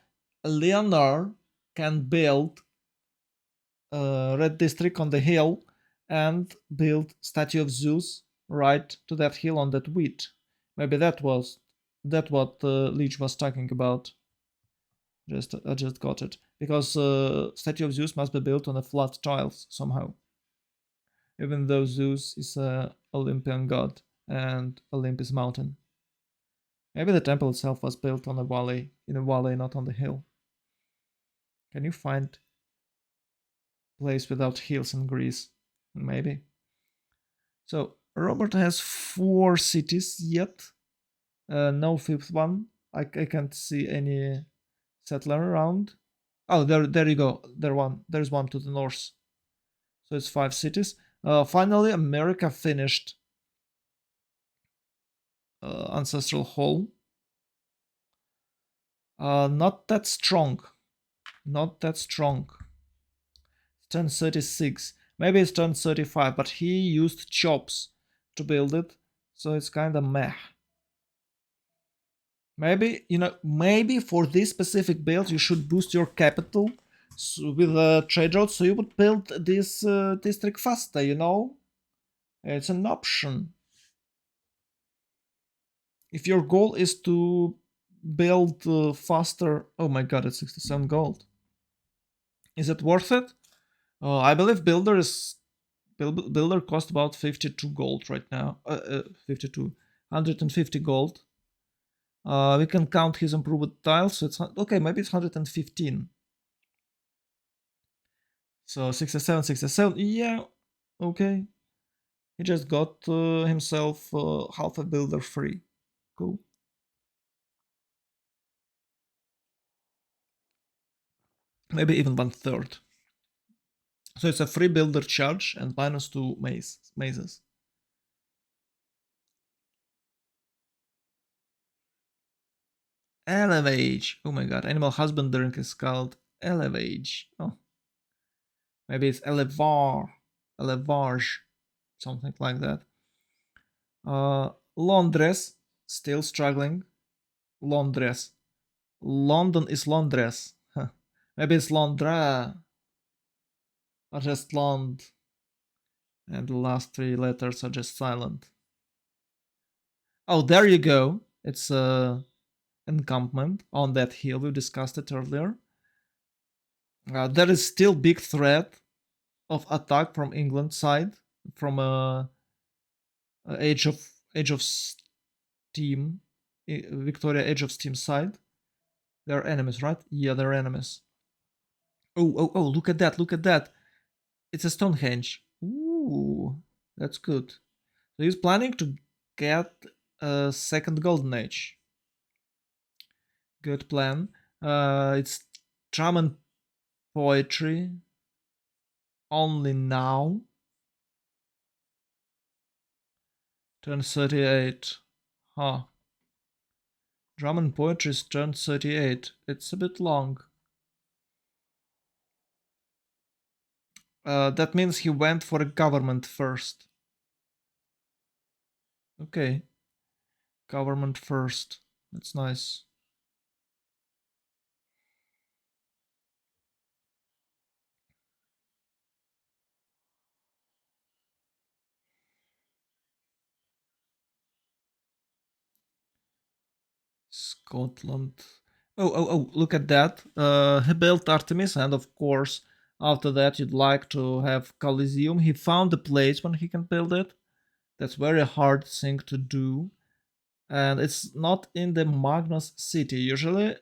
Leonard can build Red District on the hill and build Statue of Zeus right to that hill on that wheat. Maybe that what Leech was talking about. I just got it because Statue of Zeus must be built on a flat tiles somehow. Even though Zeus is a Olympian god and Olympus mountain. Maybe the temple itself was built on a valley, in a valley, not on the hill. Can you find place without hills in Greece? Maybe. So Robert has 4 cities yet. No fifth one. I can't see any settler around. Oh, there you go. There's one to the north. So it's 5 cities. Finally, America finished Ancestral Hall. Not that strong. Not that strong. Turn 36. Maybe it's turn 35, but he used chops to build it, so it's kind of meh. Maybe for this specific build you should boost your capital with a trade route, so you would build this district faster, It's an option. If your goal is to build faster... Oh my god, it's 67 gold. Is it worth it? I believe builder cost about 52 gold right now. 52. 150 gold. We can count his improved tiles, so it's... Okay, maybe it's 115. So 67, 67. Yeah, okay. He just got himself half a builder free. Cool. Maybe even 1/3. So it's a free builder charge and -2 mazes. Elevage. Oh my god, animal husbandry is called Elevage. Oh. Maybe it's Elevage. Something like that. Londres. Still struggling. Londres. London is Londres. Maybe it's Londra. Or just Lond. And the last 3 letters are just silent. Oh, there you go. It's a encampment on that hill. We discussed it earlier. There is still big threat of attack from England side, from Age of Steam, Victoria Age of Steam side. They're enemies, right? Yeah, they're enemies. Oh! Look at that! Look at that! It's a Stonehenge. Ooh, that's good. So he's planning to get a second Golden Age. Good plan. It's German poetry only now. Turn 38. Huh. German poetry is turn 38. It's a bit long. That means he went for a government first. Okay. Government first. That's nice. Scotland. Oh, look at that. He built Artemis, and of course, after that, you'd like to have Coliseum. He found a place when he can build it. That's very hard thing to do. And it's not in the Magnus City. Usually,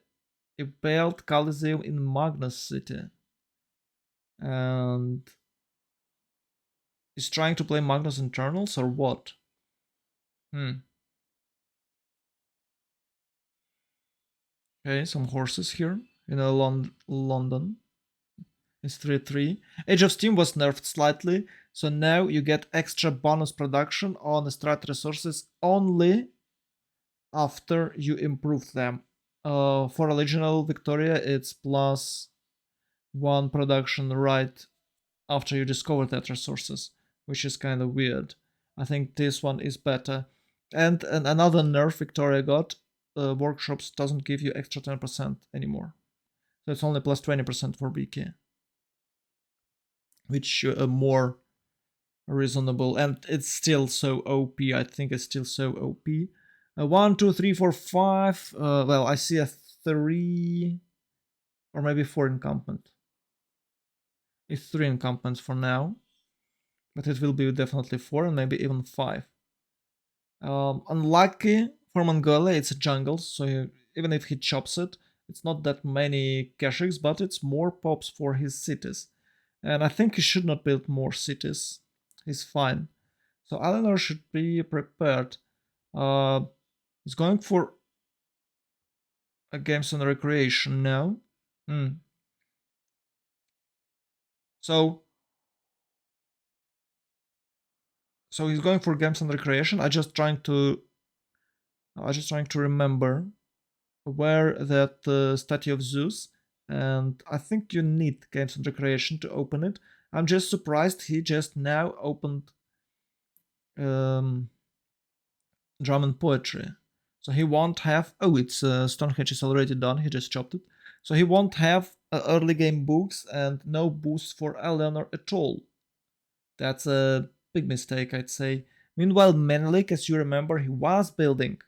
you build Coliseum in Magnus City. And he's trying to play Magnus Internals or what? Okay, some horses here in London. It's 3-3. Age of Steam was nerfed slightly, so now you get extra bonus production on strat resources only after you improve them. For original Victoria, it's +1 production right after you discover that resources, which is kind of weird. I think this one is better. And another nerf Victoria got, workshops doesn't give you extra 10% anymore. So it's only +20% for BK, which more reasonable, and it's still so OP. I think it's still so OP. 1, 2, 3, 4, 5. Well, I see a 3 or maybe 4 encampment. It's 3 encampments for now, but it will be definitely 4 and maybe even 5. Unlucky for Mongolia, it's a jungle, so even if he chops it, it's not that many caches, but it's more pops for his cities. And I think he should not build more cities. He's fine. So Eleanor should be prepared. He's going for a games and recreation now. So he's going for games and recreation. I just trying to remember where that statue of Zeus, and I think you need games and recreation to open it. I'm just surprised he just now opened drum and poetry. So he won't have. Oh, it's Stonehenge is already done. He just chopped it. So he won't have early game books and no boost for Eleanor at all. That's a big mistake, I'd say. Meanwhile, Menelik, as you remember, he was building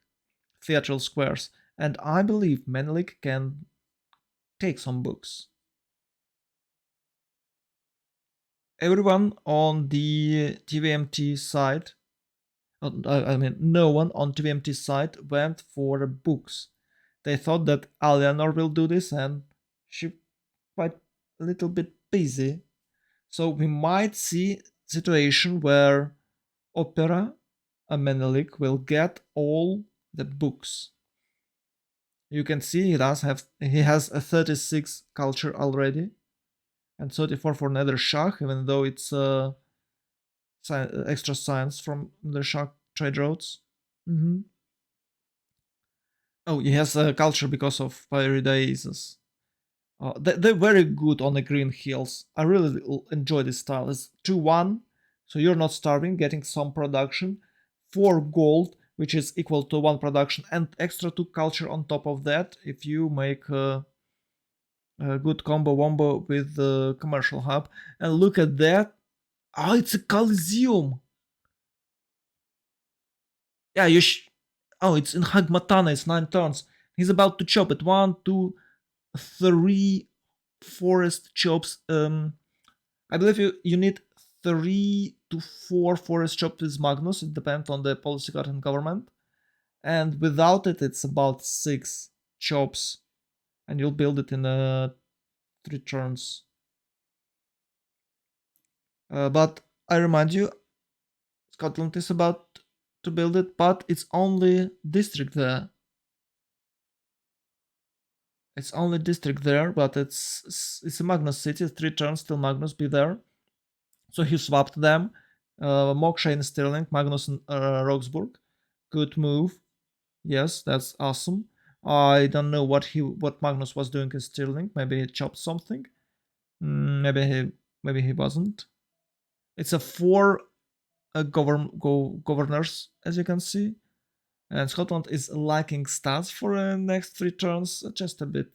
theatrical squares, and I believe Menelik can take some books. Everyone on the TVMT side, I mean, no one on TVMT side went for books. They thought that Eleanor will do this, and she quite a little bit busy. So we might see situation where Opera and Menelik will get all the books. You can see he has a 36 culture already, and 34 for Nether Shah, even though it's extra science from the Shah trade routes. Oh, he has a culture because of Pyridaeus. They're very good on the green hills. I really enjoy this style. It's 2-1, so you're not starving, getting some production. 4 gold, which is equal to 1 production, and extra 2 culture on top of that if you make a good combo wombo with the commercial hub. And look at that. Oh, it's a Coliseum. Yeah, oh, it's in Hagmatana. It's 9 turns. He's about to chop it. 1, 2, 3 forest chops. I believe you need 3 to 4 forest chops with Magnus. It depends on the policy card and government. And without it, it's about 6 chops. And you'll build it in 3 turns. But I remind you, Scotland is about to build it, but it's only district there. It's only district there, but it's a Magnus city. 3 turns till Magnus be there. So he swapped them. Moksha in Stirling, Magnus in Roxburgh. Good move. Yes, that's awesome. I don't know what Magnus was doing in Stirling. Maybe he chopped something. Maybe he wasn't. It's a 4 governors, as you can see. And Scotland is lacking stats for the next 3 turns. Just a bit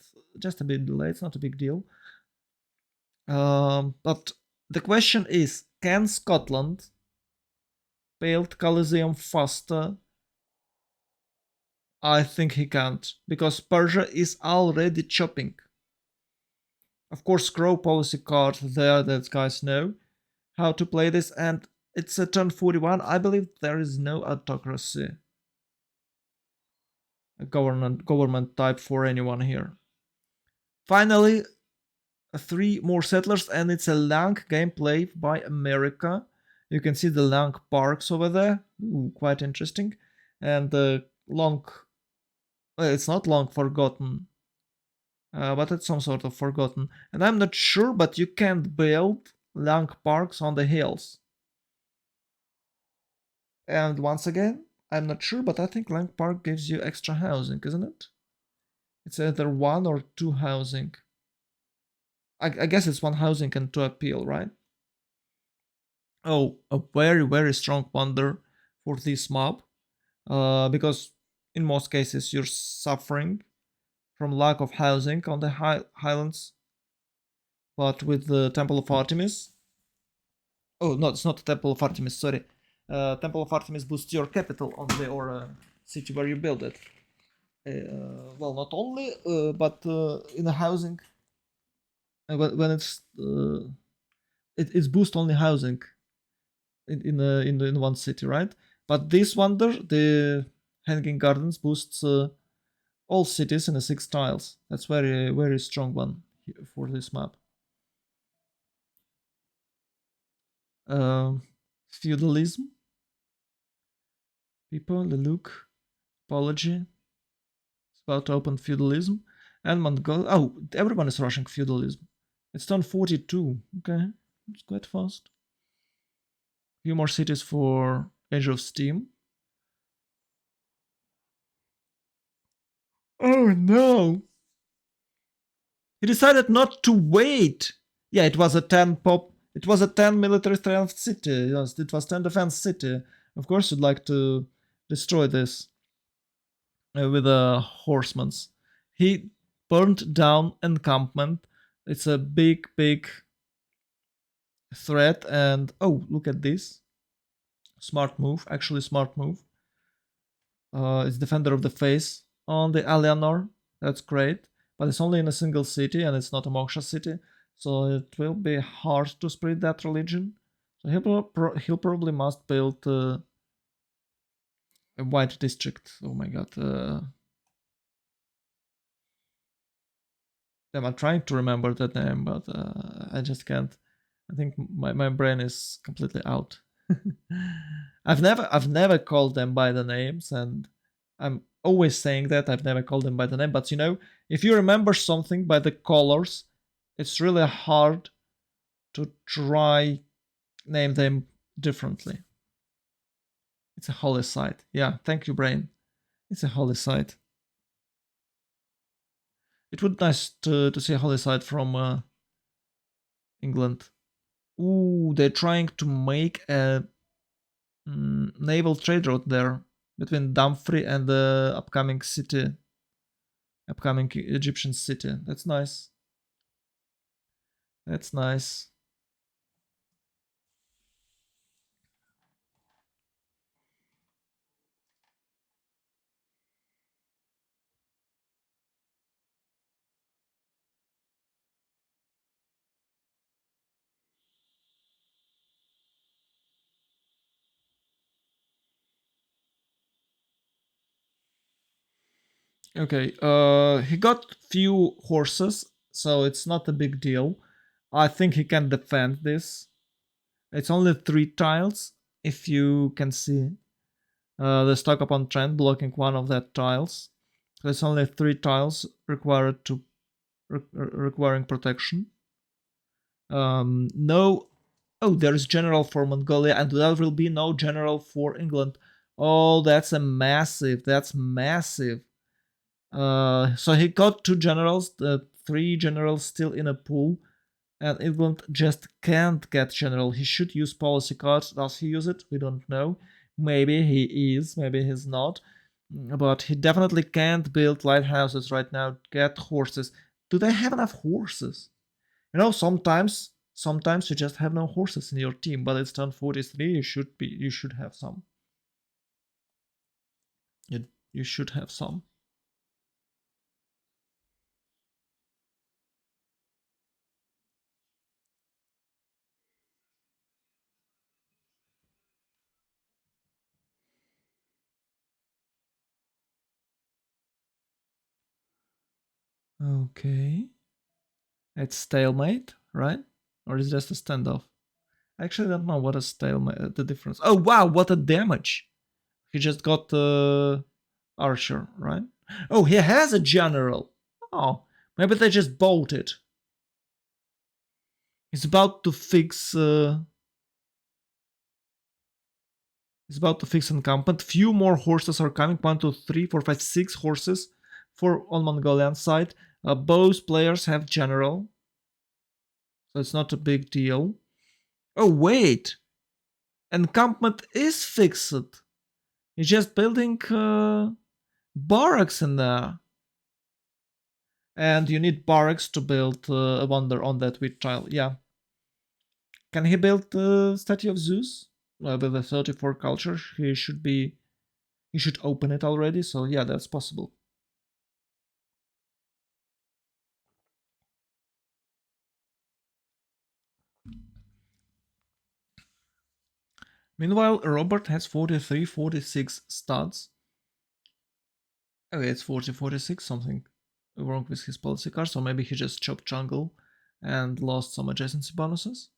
delayed. It's not a big deal. But the question is, can Scotland build Coliseum faster I think he can't, because Persia is already chopping. Of course, scroll policy card there that guys know how to play this, and it's a turn 41. I believe there is no autocracy, a government type for anyone here. Finally, three more settlers, and it's a long gameplay by America. You can see the long parks over there. Ooh, quite interesting. And the long, well, it's not long forgotten, but it's some sort of forgotten. And I'm not sure, but you can't build long parks on the hills. And once again, I'm not sure, but I think Lang Park gives you extra housing, isn't it? It's either one or two housing. I guess it's one housing and two appeal, right? Oh, a very, very strong wonder for this mob. Because in most cases you're suffering from lack of housing on the highlands. But with the Temple of Artemis, oh no, it's not the Temple of Artemis. Sorry, Temple of Artemis boosts your capital on the or city where you build it. Well, not only, but in the housing, when it's boost only housing in one city, right? But this wonder, the Hanging Gardens, boosts all cities in the 6 tiles. That's very strong one for this map. Um, Feudalism, people, the look, apology. It's about to open feudalism. And Mongol. Oh, everyone is rushing feudalism. It's done 42. Okay, it's quite fast. Few more cities for Age of Steam. Oh no! He decided not to wait. Yeah, it was a 10 pop. It was a 10 military strength city. Yes, it was 10 defense city. Of course, you'd like to destroy this with a horseman's. He burned down encampment. It's a big threat. And oh, look at this. Smart move. Actually, smart move. It's Defender of the Face on the Alienor. That's great. But it's only in a single city and it's not a Moksha city. So it will be hard to spread that religion. So he'll probably must build a white district. Oh my god. I'm trying to remember that name, but I just can't. I think my brain is completely out. I've never called them by the names, and I'm always saying that I've never called them by the name. But you know, if you remember something by the colors, it's really hard to try name them differently. It's a holy site. Yeah, thank you, brain. It's a holy site. It would be nice to see a holy site from England. Ooh, they're trying to make a naval trade route there between Dumfries and the upcoming Egyptian city. That's nice. That's nice. Okay, he got few horses, so it's not a big deal. I think he can defend this. It's only 3 tiles, if you can see. The stock upon trend blocking one of that tiles. So it's only 3 tiles required to requiring protection. No. Oh, there is general for Mongolia, and there will be no general for England. Oh, that's a massive. That's massive. So he got 2 generals, the 3 generals still in a pool, and England just can't get general. He should use policy cards. Does he use it? We don't know. Maybe he is, maybe he's not. But he definitely can't build lighthouses right now. Get horses. Do they have enough horses? You know, sometimes you just have no horses in your team, but it's turn 43. You should have some. You You should have some. Okay. It's stalemate, right? Or is it just a standoff? I actually don't know what a stalemate, the difference. Oh wow, what a damage! He just got Archer, right? Oh, he has a general. Oh, maybe they just bought it. He's about to fix. He's about to fix encampment. Few more horses are coming. 1, 2, 3, 4, 5, 6 horses for on Mongolian side. Both players have general, so it's not a big deal. Oh wait, encampment is fixed. He's just building barracks in there. And you need barracks to build a wonder on that wheat tile. Yeah. Can he build the statue of Zeus? With the 34 culture, he should be. He should open it already. So yeah, that's possible. Meanwhile, Robert has 43, 46 studs. Okay, it's 40, 46, something wrong with his policy card, so maybe he just chopped jungle and lost some adjacency bonuses.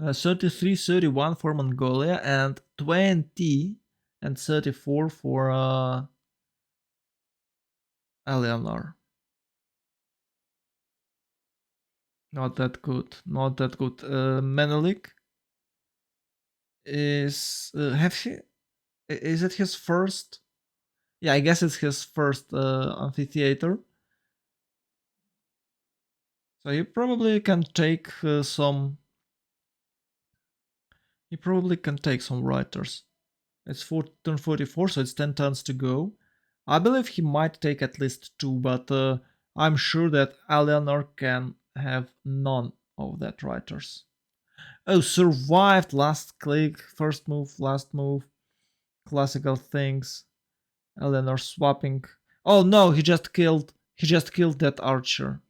33, 31 for Mongolia, and 20 and 34 for Eleanor. Not that good. Not that good. Menelik is have he? Is it his first? Yeah, I guess it's his first amphitheater. So he probably can take some. He probably can take some writers. It's turn 44, so it's 10 turns to go. I believe he might take at least 2, but I'm sure that Eleanor can have none of that writers. Oh, survived last click, first move, last move, classical things. Eleanor swapping. Oh no, he just killed that archer.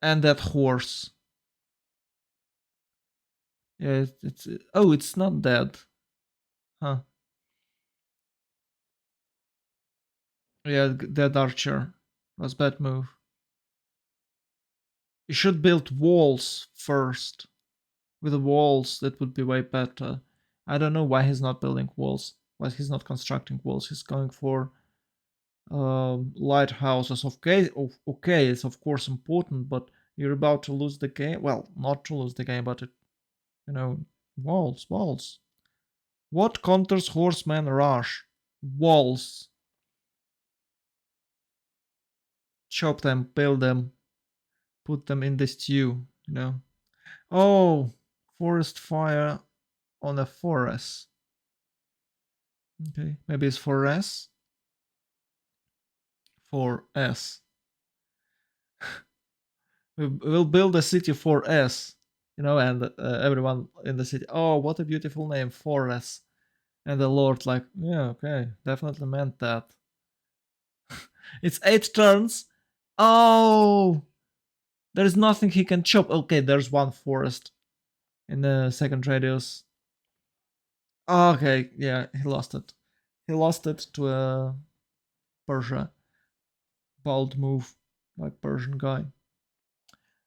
And that horse. Yeah, it's oh, it's not dead. Huh. Yeah, that archer was bad move. You should build walls first. With the walls, that would be way better. I don't know why he's not building walls. Why he's not constructing walls. He's going for lighthouses. Okay, it's of course important, but you're about to lose the game. Well, not to lose the game, but walls, walls. What counters horseman rush? Walls. Chop them, build them, put them in the stew. Oh, forest fire on a forest. Okay, maybe it's for S. For S. We'll build a city for S. And everyone in the city. Oh, what a beautiful name, Forest. And the Lord, like, yeah, okay, definitely meant that. It's 8 turns. Oh, there's nothing he can chop. Okay, there's one forest in the second radius. Okay, yeah, he lost it. He lost it to a Persia. Bold move by Persian guy.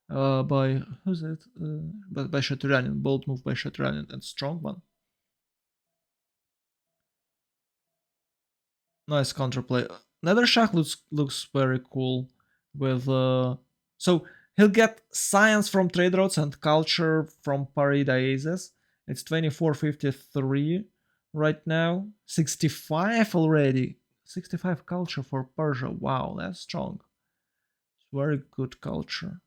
By who's it? By Shaturanian. Bold move by Shaturanian and strong one. Nice counterplay. Nethershach looks very cool with so he'll get science from trade routes and culture from Paridiasis. It's 2453 right now. 65 already. 65 culture for Persia. Wow, that's strong. It's very good culture.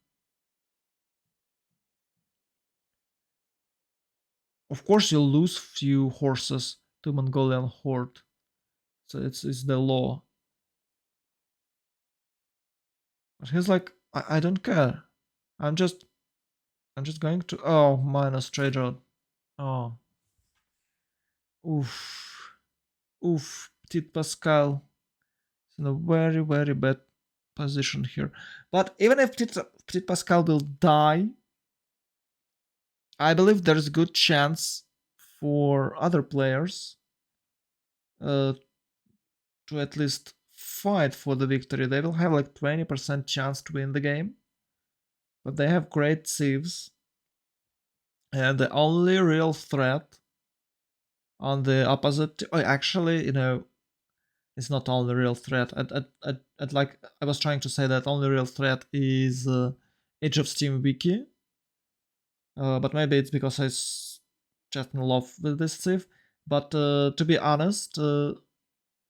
Of course you'll lose few horses to Mongolian horde. So it's the law. But he's like, I don't care. I'm just going to minus trade route. Oh. Oof. Oof. Petit Pascal is in a very, very bad position here. But even if Petit Pascal will die, I believe there's a good chance for other players uh, to at least fight for the victory. They will have like 20% chance to win the game, but they have great civs, and the only real threat on the opposite, oh, actually, it's not only real threat. I'd like, I was trying to say that only real threat is Age of Steam wiki, but maybe it's because I just in love with this civ. But to be honest,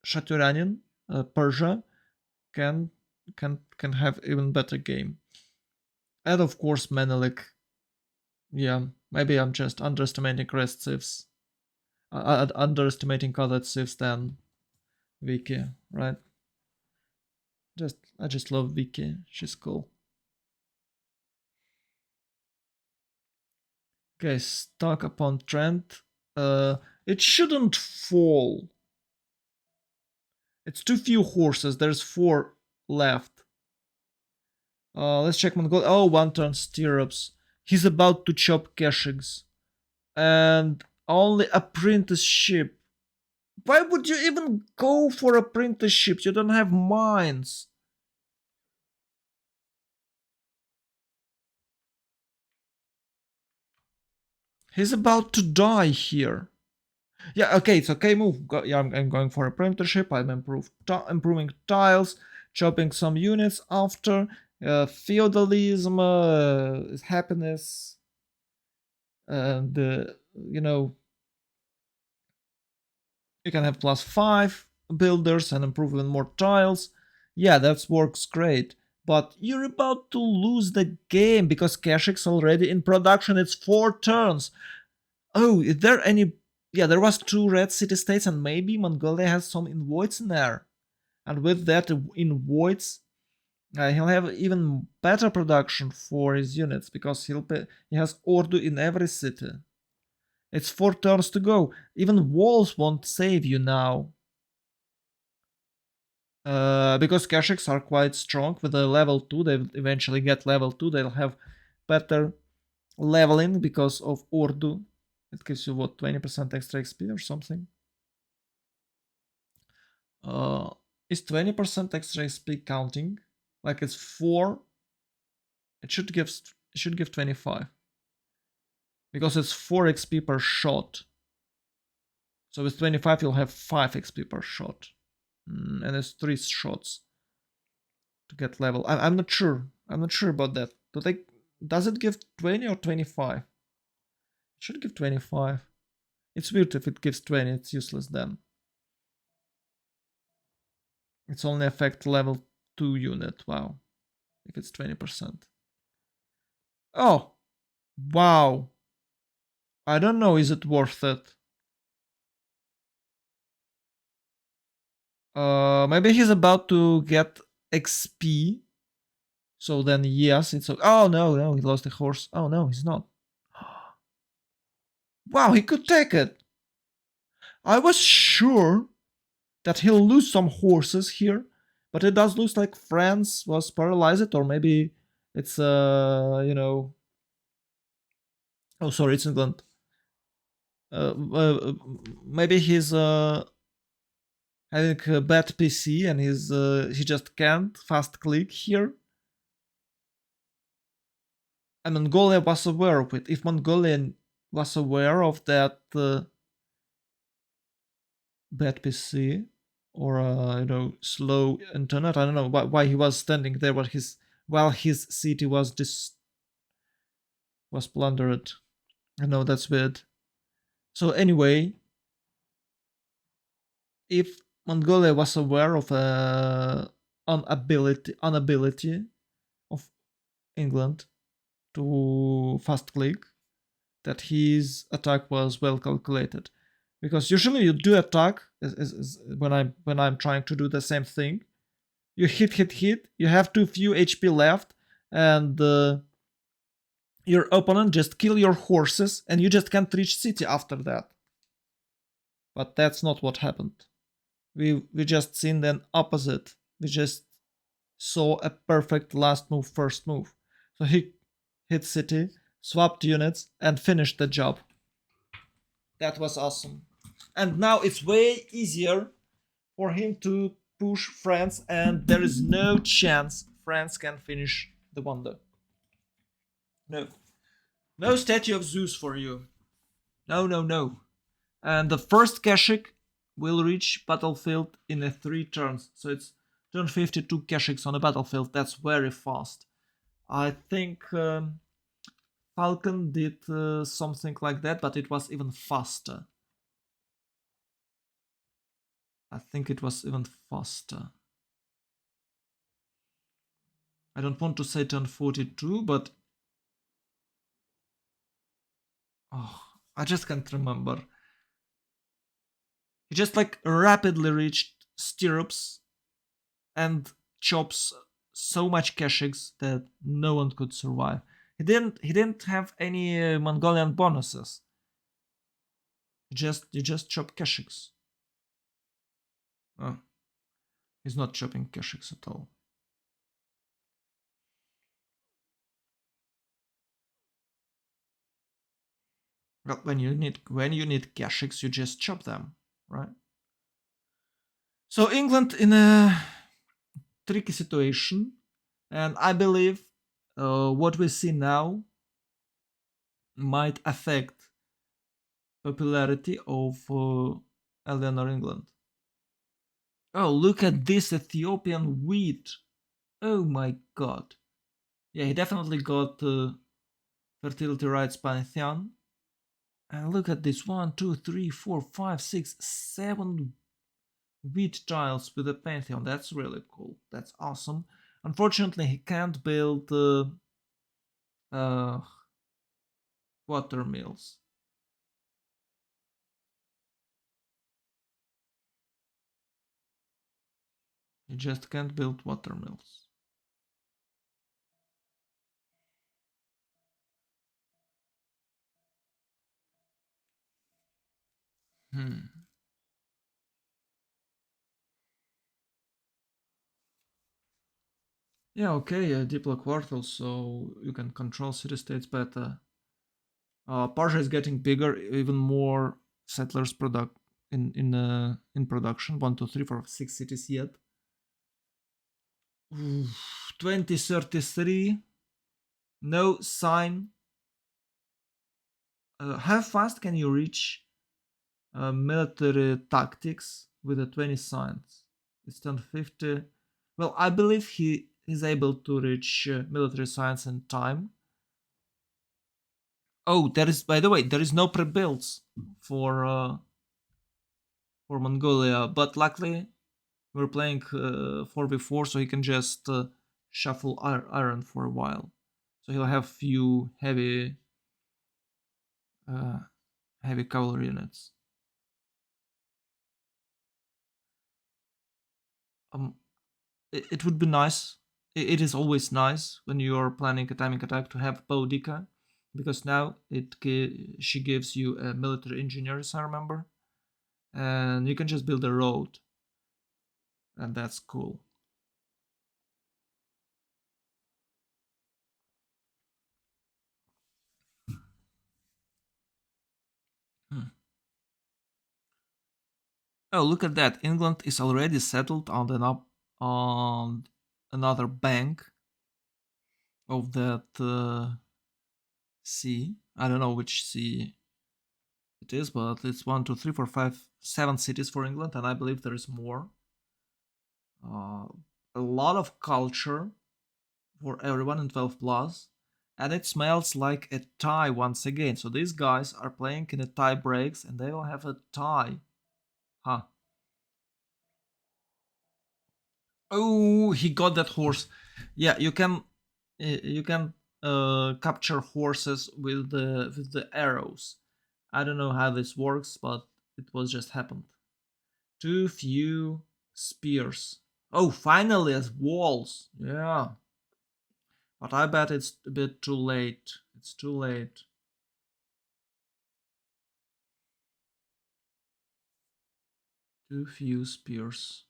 Shaturanin, Persia, can can have even better game. And of course Menelik. Yeah, maybe I'm just underestimating rest civs. Underestimating other civs than Vicky, right? I just love Vicky. She's cool. Okay, stock upon trend. It shouldn't fall. It's too few horses. There's 4 left. Let's check Mongol. Oh, 1 turn stirrups. He's about to chop Keshigs. And only apprenticeship. Why would you even go for apprenticeship? You don't have mines. He's about to die here. Yeah, okay, it's okay move. Yeah, I'm going for apprenticeship. I'm improving tiles, chopping some units after. Feudalism, happiness, and you know, you can have +5 builders and improve even more tiles. Yeah, that works great. But you're about to lose the game because Kashik's already in production. It's 4 turns. Oh, is there any... Yeah, there was 2 red city-states and maybe Mongolia has some invoids in there. And with that invoids, he'll have even better production for his units because he has Ordu in every city. It's 4 turns to go. Even walls won't save you now. Because Kashyyyks are quite strong with a level 2, they eventually get level 2, they'll have better leveling because of Ordu. It gives you what, 20% extra XP or something? Is 20% extra XP counting? Like it's 4? It should give 25. Because it's 4 XP per shot. So with 25 you'll have 5 XP per shot. And it's 3 shots to get level. I'm not sure. I'm not sure about that. Does it give 20 or 25? It should give 25. It's weird if it gives 20, it's useless then. It's only affect level 2 unit, wow. If it's 20%. Oh! Wow! I don't know, is it worth it? Maybe he's about to get XP. So then yes, it's... Oh no, he lost the horse. Oh no, he's not. Wow, he could take it! I was sure that he'll lose some horses here, but it does look like France was paralyzed, or maybe it's oh sorry, it's England. Maybe he's having a bad PC and he just can't fast click here. And Mongolia was aware of it. If Mongolia was aware of that bad PC or slow internet, I don't know why he was standing there, but while his city was plundered. I know that's weird. So anyway, if Mongolia was aware of inability of England to fast click, that his attack was well calculated, because usually you do attack when I'm trying to do the same thing. You hit. You have too few HP left, and your opponent just kill your horses, and you just can't reach city after that. But that's not what happened. We just seen the opposite. We just saw a perfect last move, first move. So he hit city, swapped units, and finished the job. That was awesome. And now it's way easier for him to push France, and there is no chance France can finish the wonder. No. No statue of Zeus for you. No, no, no. And the first Kashik will reach battlefield in 3 turns. So it's 252 Kashiks on the battlefield. That's very fast. I think Falcon did something like that, but it was even faster. I think it was even faster. I don't want to say 1042, but oh, I just can't remember. He just like rapidly reached stirrups and chops so much Kashyyyks that no one could survive. He didn't have any Mongolian bonuses. He just chopped Kashyyyks. Oh, he's not chopping Kashyyyks at all. Well, when you need Kashyyyks, you just chop them, right? So England in a tricky situation, and I believe what we see now might affect popularity of Eleanor England. Oh, look at this Ethiopian wheat. Oh my god. Yeah, he definitely got fertility rights pantheon. And look at this 1, 2, 3, 4, 5, 6, 7 wheat tiles with a pantheon. That's really cool. That's awesome. Unfortunately, he can't build uh, water mills. He just can't build water mills. Hmm. Yeah, okay, Diplo Quartal, so you can control city-states better. Persia is getting bigger, even more settlers product in production. 1, 2, 3, 4, 6 cities yet. 2033, no sign. How fast can you reach military tactics with the 20 signs? It's 1050. Well, I believe he is able to reach military science in time. Oh, there is, by the way, there is no pre-builds for Mongolia, but luckily we're playing 4v4, so he can just shuffle iron for a while. So he'll have few uh, heavy cavalry units. Um, it would be nice. It is always nice when you are planning a timing attack to have Boudica, because now she gives you a military engineer, as I remember, and you can just build a road, and that's cool. Hmm. Oh, look at that! England is already settled on another bank of that sea. I don't know which sea it is, but it's 1, 2, 3, 4, 5, 7 cities for England, and I believe there is more. Uh, a lot of culture for everyone in 12 plus, and it smells like a tie once again. So these guys are playing in a tie breaks, and they will have a tie. Huh. Oh, he got that horse. Yeah, you can capture horses with the arrows. I don't know how this works, but it was just happened. Too few spears. Oh, finally, as walls. Yeah. But I bet it's a bit too late. It's too late. Too few spears.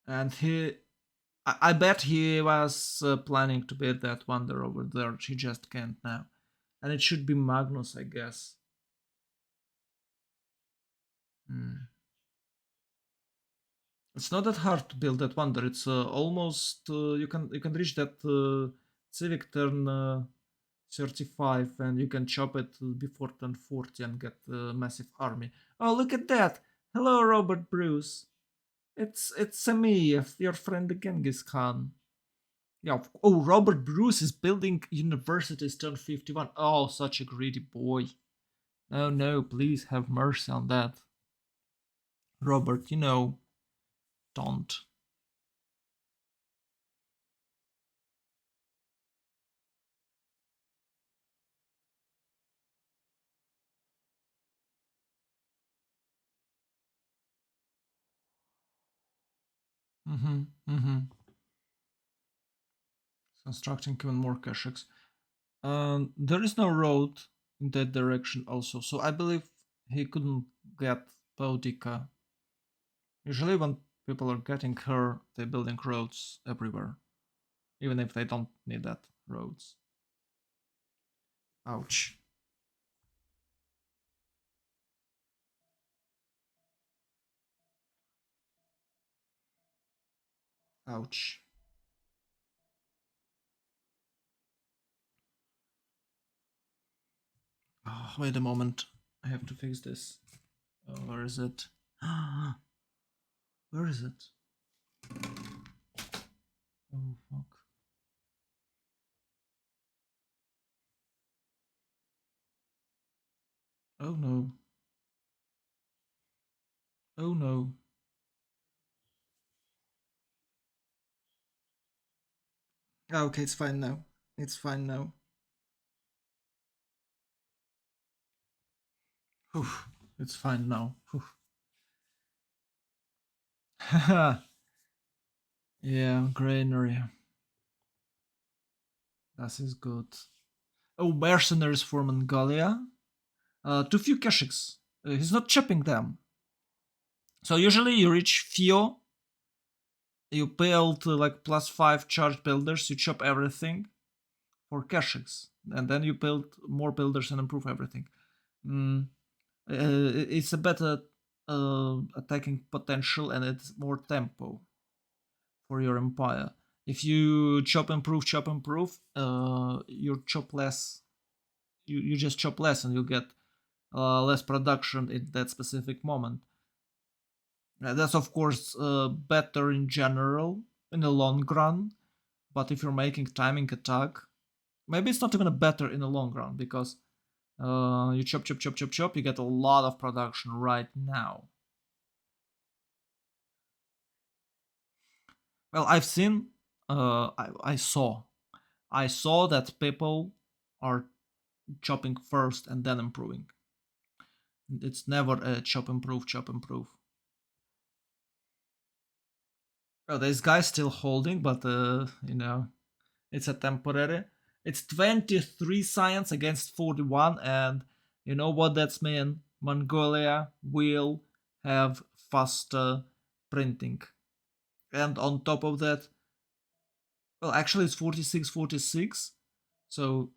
And I bet he was planning to build that wonder over there. He just can't now. And it should be Magnus, I guess. Hmm. It's not that hard to build that wonder. It's almost you can reach that civic turn 35, and you can chop it before turn 40 and get a massive army. Oh, look at that! Hello, Robert Bruce. It's me, your friend Genghis Khan. Yeah. Oh, Robert Bruce is building universities turn 51. Oh, such a greedy boy. No, no, please have mercy on that. Robert, don't. Mm-hmm. Mm-hmm. Constructing even more caches. There is no road in that direction also, so I believe he couldn't get Boudica. Usually when people are getting her, they're building roads everywhere, even if they don't need that roads. Ouch. Ouch. Oh, wait a moment. I have to fix this. Where is it? Where is it? Oh, fuck. Oh no. Oh no. Oh, okay, it's fine now. It's fine now. Whew. It's fine now. Yeah, granary. That is good. Oh, mercenaries for Mongolia. Too few caches. He's not chopping them. So usually you reach Fio, you build like +5 charge builders, you chop everything for caches, and then you build more builders and improve everything. Mm, it's a better attacking potential and it's more tempo for your empire. If you chop improve, you chop less. You just chop less and you get less production in that specific moment. That's of course better in general in the long run, but if you're making timing attack, maybe it's not even a better in the long run because you chop, chop, chop, chop, chop, you get a lot of production right now. Well, I've seen, I saw that people are chopping first and then improving. It's never a chop improve, chop improve. Oh, this guy's still holding, but it's a temporary. It's 23 science against 41, and you know what that's mean? Mongolia will have faster printing. And on top of that, well, actually it's 46, 46. So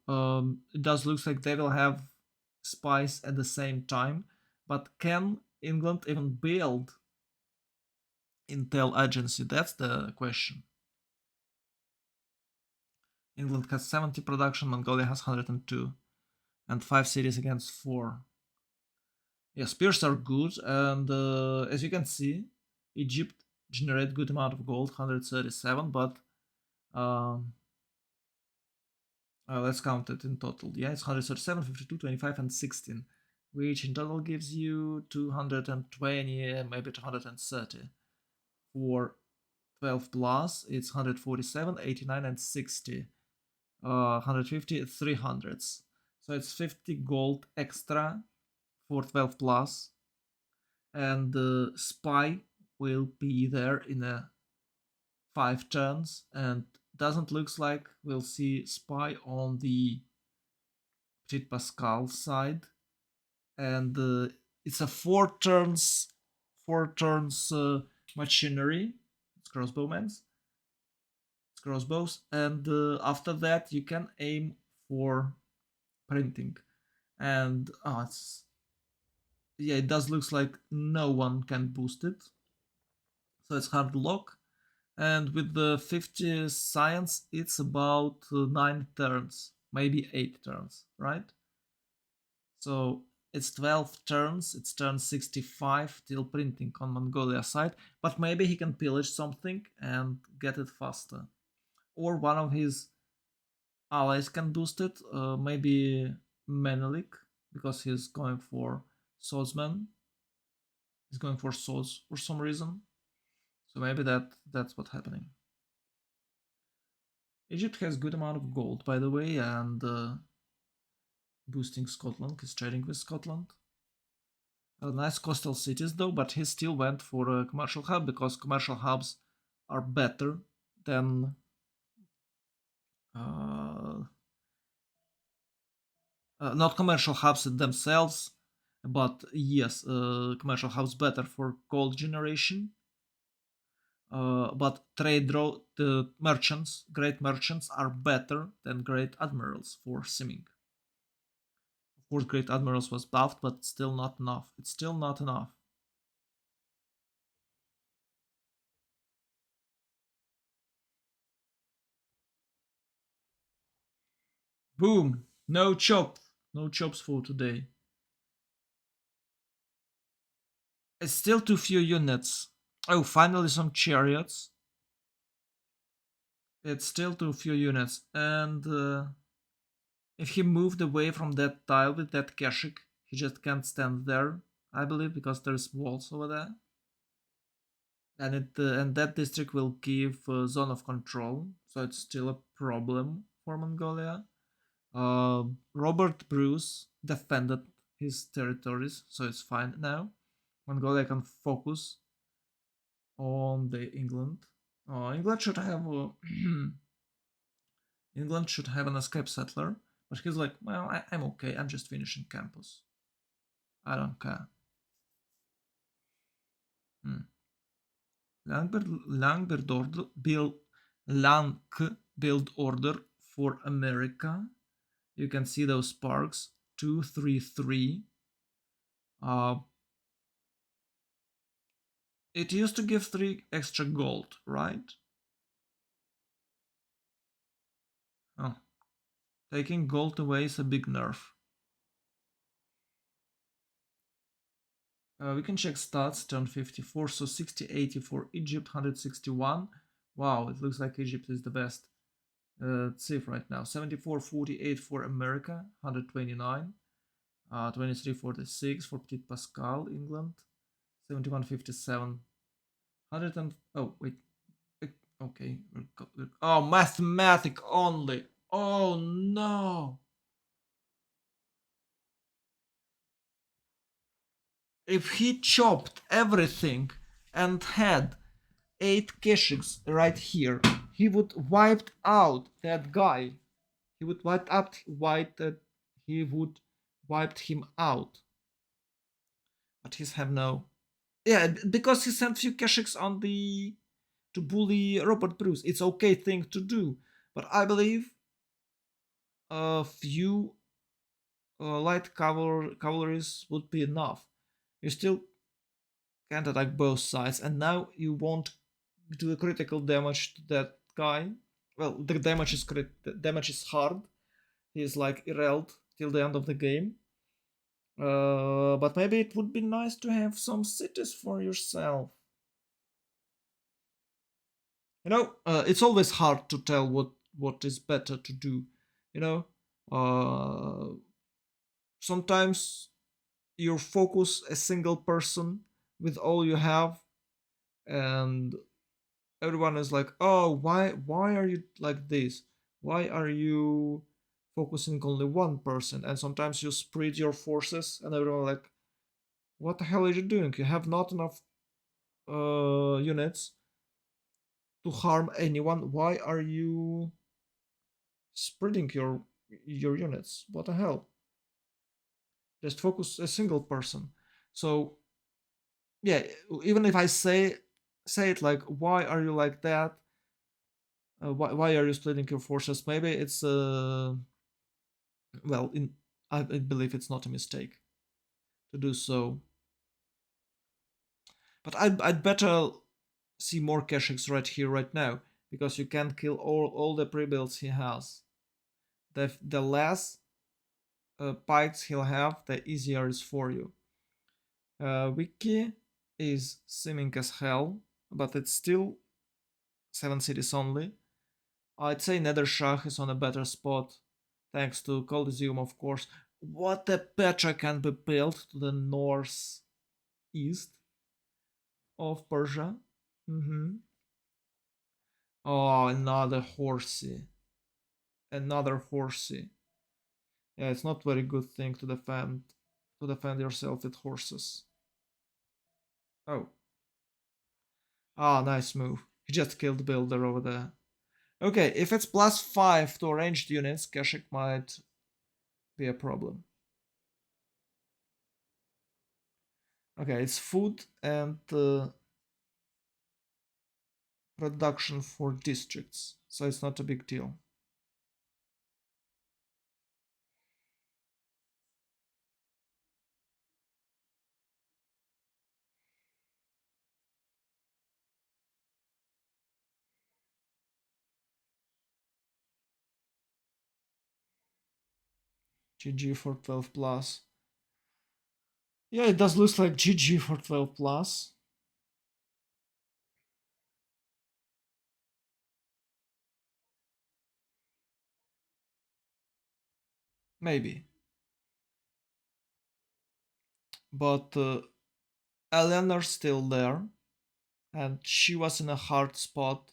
it does look like they will have spies at the same time. But can England even build Intel agency? That's the question. England has 70 production, Mongolia has 102, and 5 cities against 4. Yeah, spears are good, and as you can see, Egypt generate good amount of gold, 137, but um, let's count it in total. Yeah, it's 137, 52, 25, and 16, which in total gives you 220, maybe 230. For 12 plus, it's 147, 89, and 60. 150, 300s. So it's 50 gold extra for 12 plus, and the spy will be there in a 5 turns, and doesn't looks like we'll see spy on the Petit Pascal side, and it's a four turns machinery. It's crossbows, and after that you can aim for printing, and it's yeah, it does looks like no one can boost it, so it's hard luck. And with the 50 science, it's about 9 turns, maybe 8 turns, right? So it's 12 turns, it's turn 65 till printing on Mongolia side, but maybe he can pillage something and get it faster. Or one of his allies can boost it, maybe Menelik, because he's going for swordsman. He's going for swords for some reason. So maybe that's what's happening. Egypt has good amount of gold, by the way, and boosting Scotland. He's trading with Scotland. Nice coastal cities though, but he still went for a commercial hub because commercial hubs are better than uh, not commercial hubs themselves, but yes, commercial hubs better for gold generation. But the merchants, great merchants, are better than great admirals for simming. Of course, great admirals was buffed, but still not enough. It's still not enough. Boom! No chop, no chops for today. It's still too few units. Oh, finally some chariots. It's still too few units, and if he moved away from that tile with that Keshik, he just can't stand there, I believe, because there's walls over there. And that district will give zone of control, so it's still a problem for Mongolia. Robert Bruce defended his territories, so it's fine now. Mongolia can focus on the England. England should have England should have an escape settler, but he's like, well, I'm okay. I'm just finishing campus. I don't care. Hmm. Lang build order for America. You can see those sparks. 233. Uh, it used to give 3 extra gold, right? Oh, taking gold away is a big nerf. We can check stats, turn 54, so 60, 80 for Egypt, 161. Wow, it looks like Egypt is the best Civ right now. 74, 48 for America, 129. 23, 46 for Petit Pascal, England. 71, 57. 100 and... Oh, wait. Okay. Oh, mathematic only. Oh, no. If he chopped everything and had 8 keshiks right here, he would wiped out that guy. He would he would wiped him out. But he's have no. Yeah, because he sent few keshiks on the to bully Robert Bruce. It's okay thing to do, but I believe a few light cavalries would be enough. You still can't attack both sides, and now you won't do a critical damage to that guy. Well, the damage is hard. He is like irrelevant till the end of the game. But maybe it would be nice to have some cities for yourself. It's always hard to tell what is better to do. You know, sometimes you focus a single person with all you have, and everyone is like, oh, why are you like this, why are you focusing only one person? And sometimes you spread your forces and everyone like, what the hell are you doing? You have not enough units to harm anyone. Why are you spreading your units? What the hell? Just focus a single person. So yeah, even if I say it like, why are you like that? Why are you splitting your forces? Maybe it's well, I believe it's not a mistake to do so. But I'd better see more Keshiks right here, right now, because you can't kill all the pre-builds he has. The less pikes he'll have, the easier it's for you. Wiki is seeming as hell, but it's still 7 cities only. I'd say Nether Shah is on a better spot, thanks to Coliseum, of course. What a Petra can be built to the northeast of Persia. Mm-hmm. Oh, another horsey. Another horsey. Yeah, it's not very good thing to defend yourself with horses. Oh. Ah, nice move. He just killed the builder over there. Okay, if it's +5 to ranged units, Keshik might be a problem. Okay, it's food and production for districts, so it's not a big deal. GG for 12 plus. Yeah, it does look like GG for 12 plus. Maybe. But Eleanor's still there, and she was in a hard spot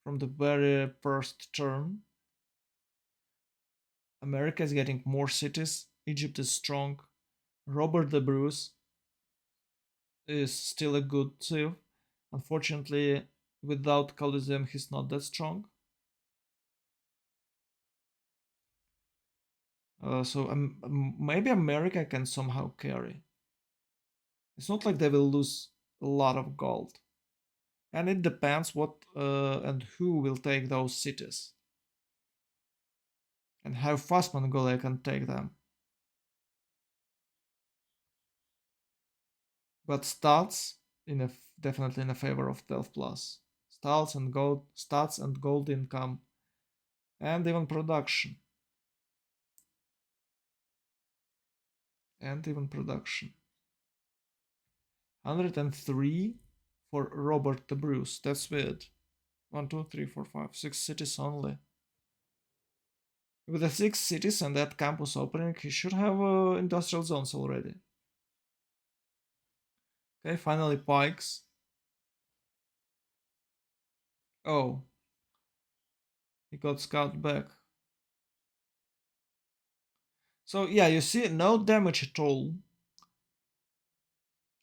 from the very first turn. America is getting more cities. Egypt is strong. Robert the Bruce is still a good civ. Unfortunately, without Coliseum, he's not that strong. So maybe America can somehow carry. It's not like they will lose a lot of gold. And it depends what and who will take those cities. And how fast Mongolia can take them. But stats definitely in a favor of 12 plus. Stats and gold income, and even production. And even production. 103 for Robert the Bruce. That's weird. 1, 2, 3, 4, 5, 6 cities only. With the 6 cities and that campus opening, he should have industrial zones already. Okay, finally pikes. Oh, he got scout back. So yeah, you see, no damage at all.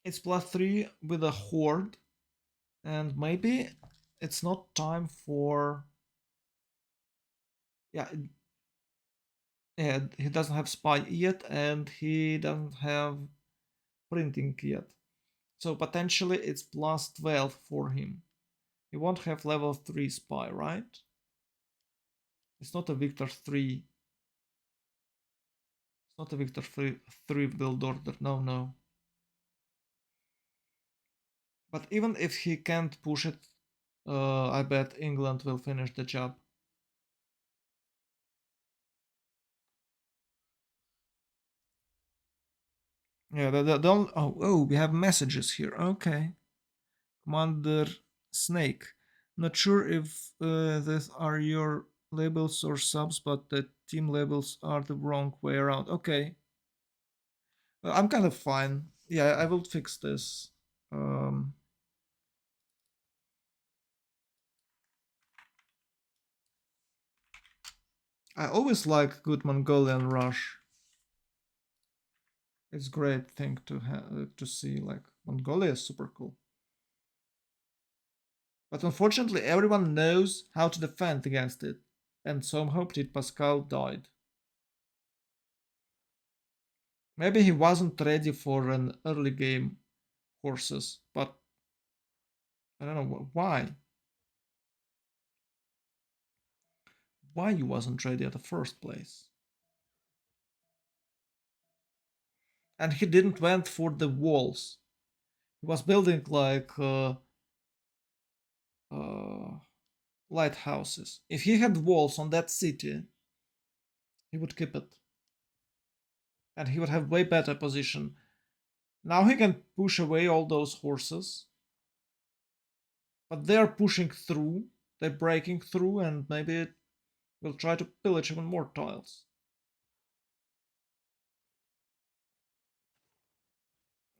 It's +3 with a horde, and maybe it's not time for. Yeah, yeah, he doesn't have spy yet, and he doesn't have printing yet. So potentially it's +12 for him. He won't have level 3 spy, right? It's not a Victor 3. It's not a Victor 3 build order. No, no. But even if he can't push it, I bet England will finish the job. Yeah, oh, we have messages here. Okay. Commander Snake. Not sure if these are your labels or subs, but the team labels are the wrong way around. Okay. I'm kind of fine. Yeah, I will fix this. Um, I always like good Mongolian Rush. It's great thing to see. Like Mongolia is super cool. But unfortunately, everyone knows how to defend against it, and somehow Petit Pascal died. Maybe he wasn't ready for an early game horses, but I don't know why. Why he wasn't ready at the first place? And he didn't went for the walls. He was building like uh, lighthouses. If he had walls on that city, he would keep it, and he would have way better position. Now he can push away all those horses, but they're pushing through, they're breaking through, and maybe will try to pillage even more tiles.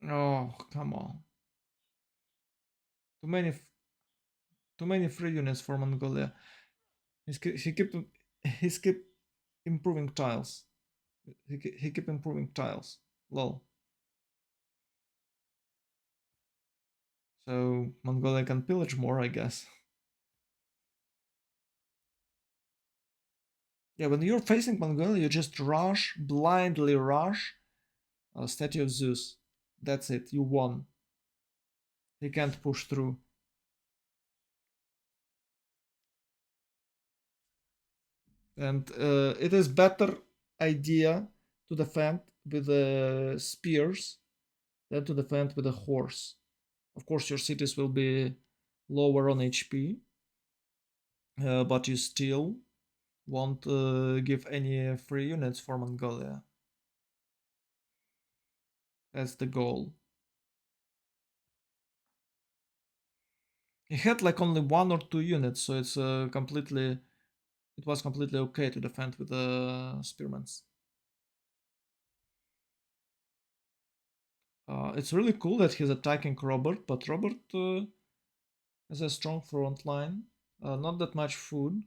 Oh, come on. Too many, too many free units for Mongolia. He keep improving tiles. He keep improving tiles. Lol. So Mongolia can pillage more, I guess. Yeah, when you're facing Mongolia, you just rush, blindly rush a statue of Zeus. That's it, you won. He can't push through. And it is better idea to defend with the spears than to defend with a horse. Of course, your cities will be lower on HP, but you still won't give any free units for Mongolia. That's the goal. He had like only 1 or 2 units, so it's completely. It was completely okay to defend with the spearmans. It's really cool that he's attacking Robert, but Robert has a strong front line. Not that much food.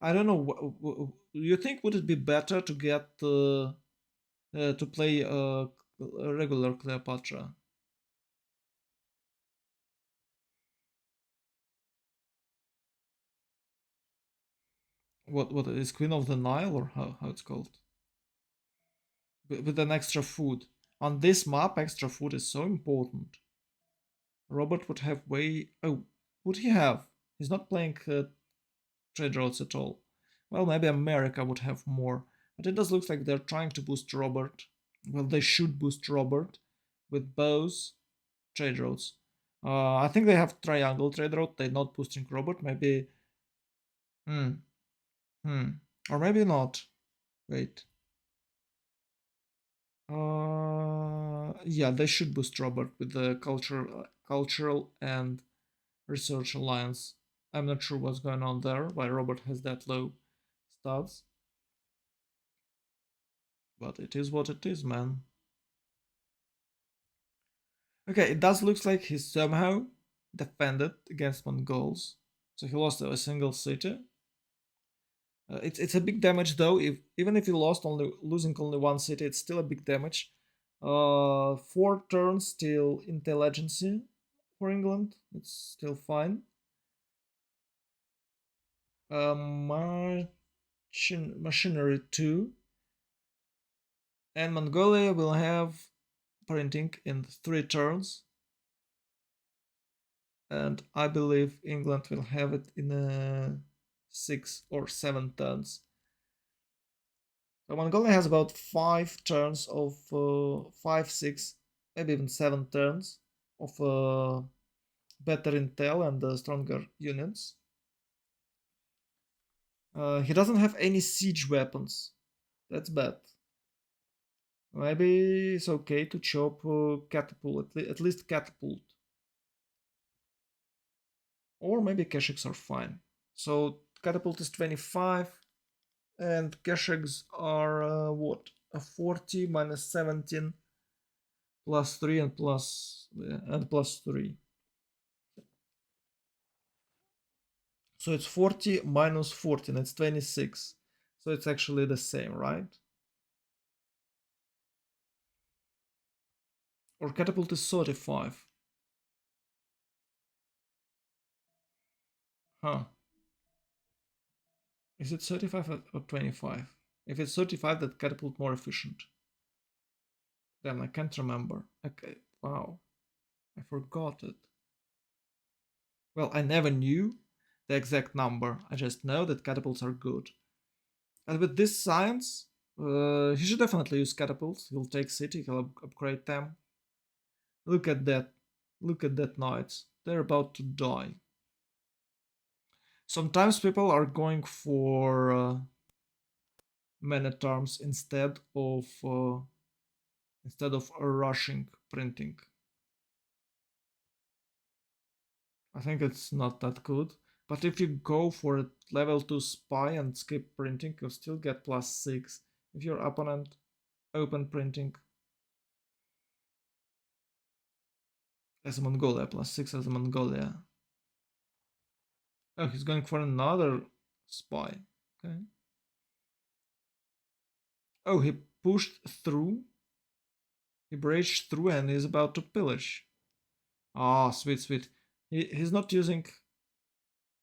I don't know. You think would it be better to get to play a regular Cleopatra? What is Queen of the Nile or how it's called? With an extra food. On this map, extra food is so important. Robert would have way. Oh, would he have? He's not playing trade routes at all. Well, maybe America would have more, but it does look like they're trying to boost Robert. Well, they should boost Robert with bows, trade routes. I think they have triangle trade route. They're not boosting Robert. Maybe. Hmm. Hmm. Or maybe not. Wait. Yeah, they should boost Robert with the cultural and research alliance. I'm not sure what's going on there. Why Robert has that low stats, but it is what it is, man. Okay, it does looks like he somehow defended against Mongols, so he lost a single city. It's a big damage though. If even if he lost only losing only 1 city, it's still a big damage. 4 turns still intelligence for England. It's still fine. Machinery 2, and Mongolia will have printing in 3 turns, and I believe England will have it in 6 or 7 turns. So Mongolia has about 5 turns of 5, 6, maybe even 7 turns of better intel and stronger units. He doesn't have any siege weapons. That's bad. Maybe it's okay to chop catapult, at least catapult. Or maybe Keshiks are fine. So catapult is 25, and Keshiks are what? A 40 minus 17 plus 3 and plus 3. So it's 40 minus 14, it's 26. So it's actually the same, right? Or catapult is 35. Huh. Is it 35 or 25? If it's 35, that catapult more efficient. Damn, I can't remember. Okay, wow. I forgot it. Well, I never knew the exact number. I just know that catapults are good. And with this science, he should definitely use catapults. He'll take city, he'll upgrade them. Look at that. Look at that knights. They're about to die. Sometimes people are going for men-at-arms instead of rushing printing. I think it's not that good. But if you go for a level 2 spy and skip printing, you'll still get +6. If your opponent open printing as a Mongolia, +6 as a Mongolia. Oh, he's going for another spy. Okay. Oh, he pushed through. He breached through and is about to pillage. Ah, sweet, sweet. He's not using.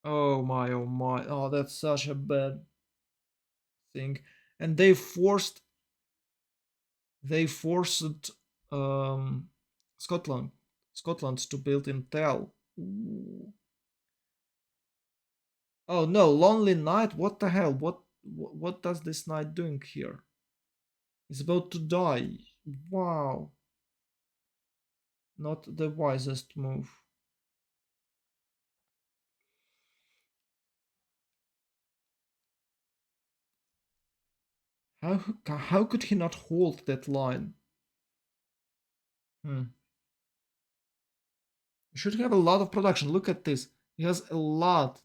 Oh my, oh my. Oh, that's such a bad thing. And they forced um, Scotland Scotland to build Intel. Ooh. Oh no, Lonely Knight. What the hell? What does this knight doing here? He's about to die. Wow. Not the wisest move. How could he not hold that line? Hmm. He should have a lot of production. Look at this. He has a lot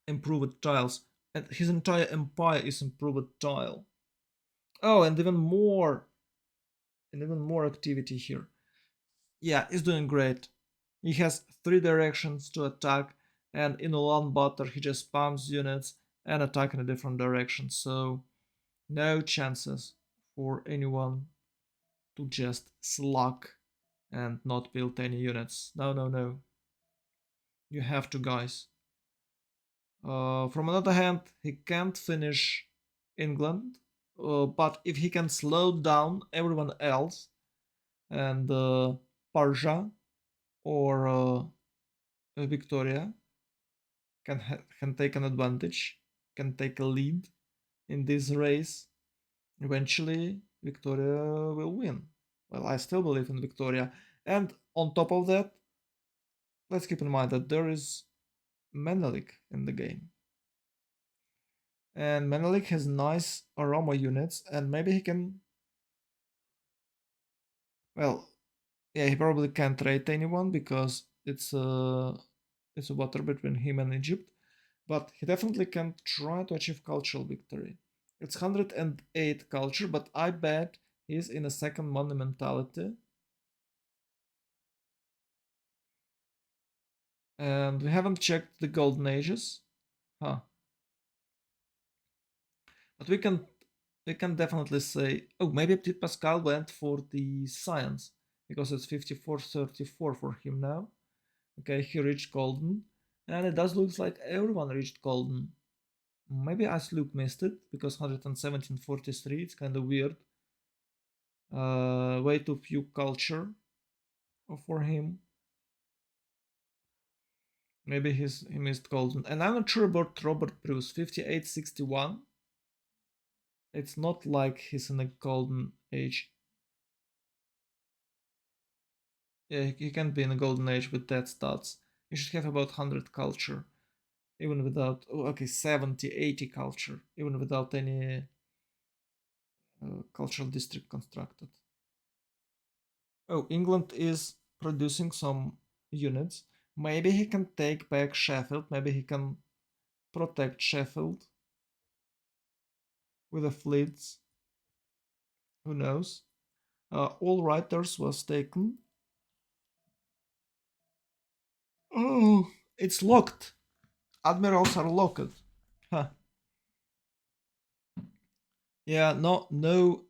improved tiles, and his entire empire is improved tile. Oh, and even more activity here. Yeah, he's doing great. He has 3 directions to attack, and in Ulaanbaatar he just spams units and attack in a different direction. So no chances for anyone to just slack and not build any units. No, no, no. You have to, guys. From another hand, he can't finish England, but if he can slow down everyone else and Persia or Victoria can take an advantage, can take a lead in this race, eventually Victoria will win. Well, I still believe in Victoria. And on top of that, let's keep in mind that there is Menelik in the game. And Menelik has nice aroma units, and maybe he can. Well, yeah, he probably can't trade anyone because it's a battle between him and Egypt, but he definitely can try to achieve cultural victory. It's 108 culture, but I bet he's in a second money mentality. And we haven't checked the golden ages. Huh. But we can definitely say, oh, maybe Petit Pascal went for the science because it's 54-34 for him now. Okay, he reached golden, and it does look like everyone reached golden. Maybe Asluke missed it because 117-43. It's kind of weird. Way too few culture for him. Maybe he missed golden, and I'm not sure about Robert Bruce. 58-61. It's not like he's in a golden age. Yeah, he can't be in a golden age with that stats. He should have about 100 culture, even without. Oh, okay, 70-80 culture, even without any cultural district constructed. Oh, England is producing some units. Maybe he can take back Sheffield. Maybe he can protect Sheffield with the fleets. Who knows? All writers was taken. Oh, it's locked. Admirals are locked. Huh. Yeah, no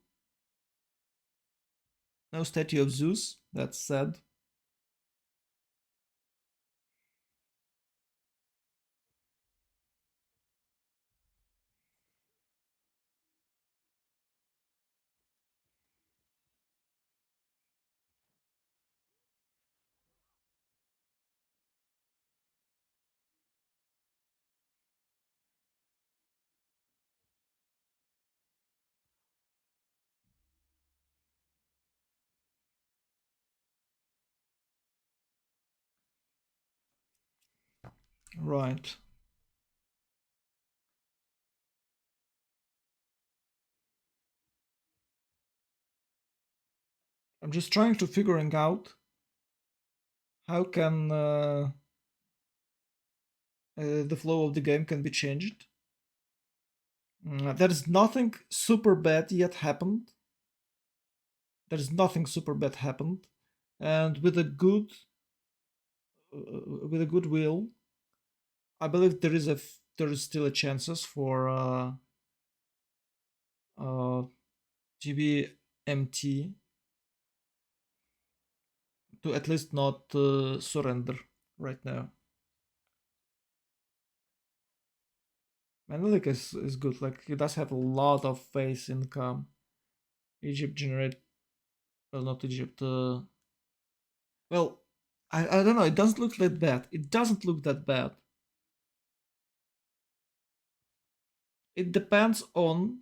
statue of Zeus. That's sad. Right. I'm just trying to figuring out how can the flow of the game can be changed. There is nothing super bad yet happened. There is nothing super bad happened, and with a good will, I believe there is still a chances for uh, TVMT to at least not surrender right now. Menelik is good. Like he does have a lot of face income. Egypt generate well, not Egypt. Well, I don't know. It doesn't look that bad. It doesn't look that bad. It depends on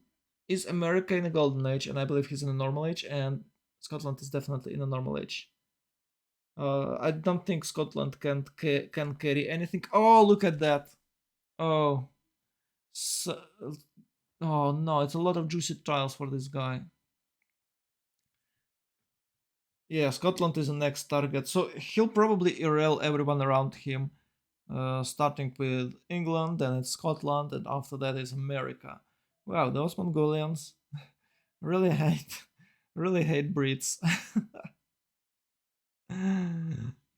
is America in a golden age, and I believe he's in a normal age, and Scotland is definitely in a normal age. I don't think Scotland can carry anything. Oh, look at that! Oh, so, oh no, it's a lot of juicy trials for this guy. Yeah, Scotland is the next target, so he'll probably erel everyone around him, starting with England, then it's Scotland, and after that is America. Wow, those Mongolians really hate, really hate Brits.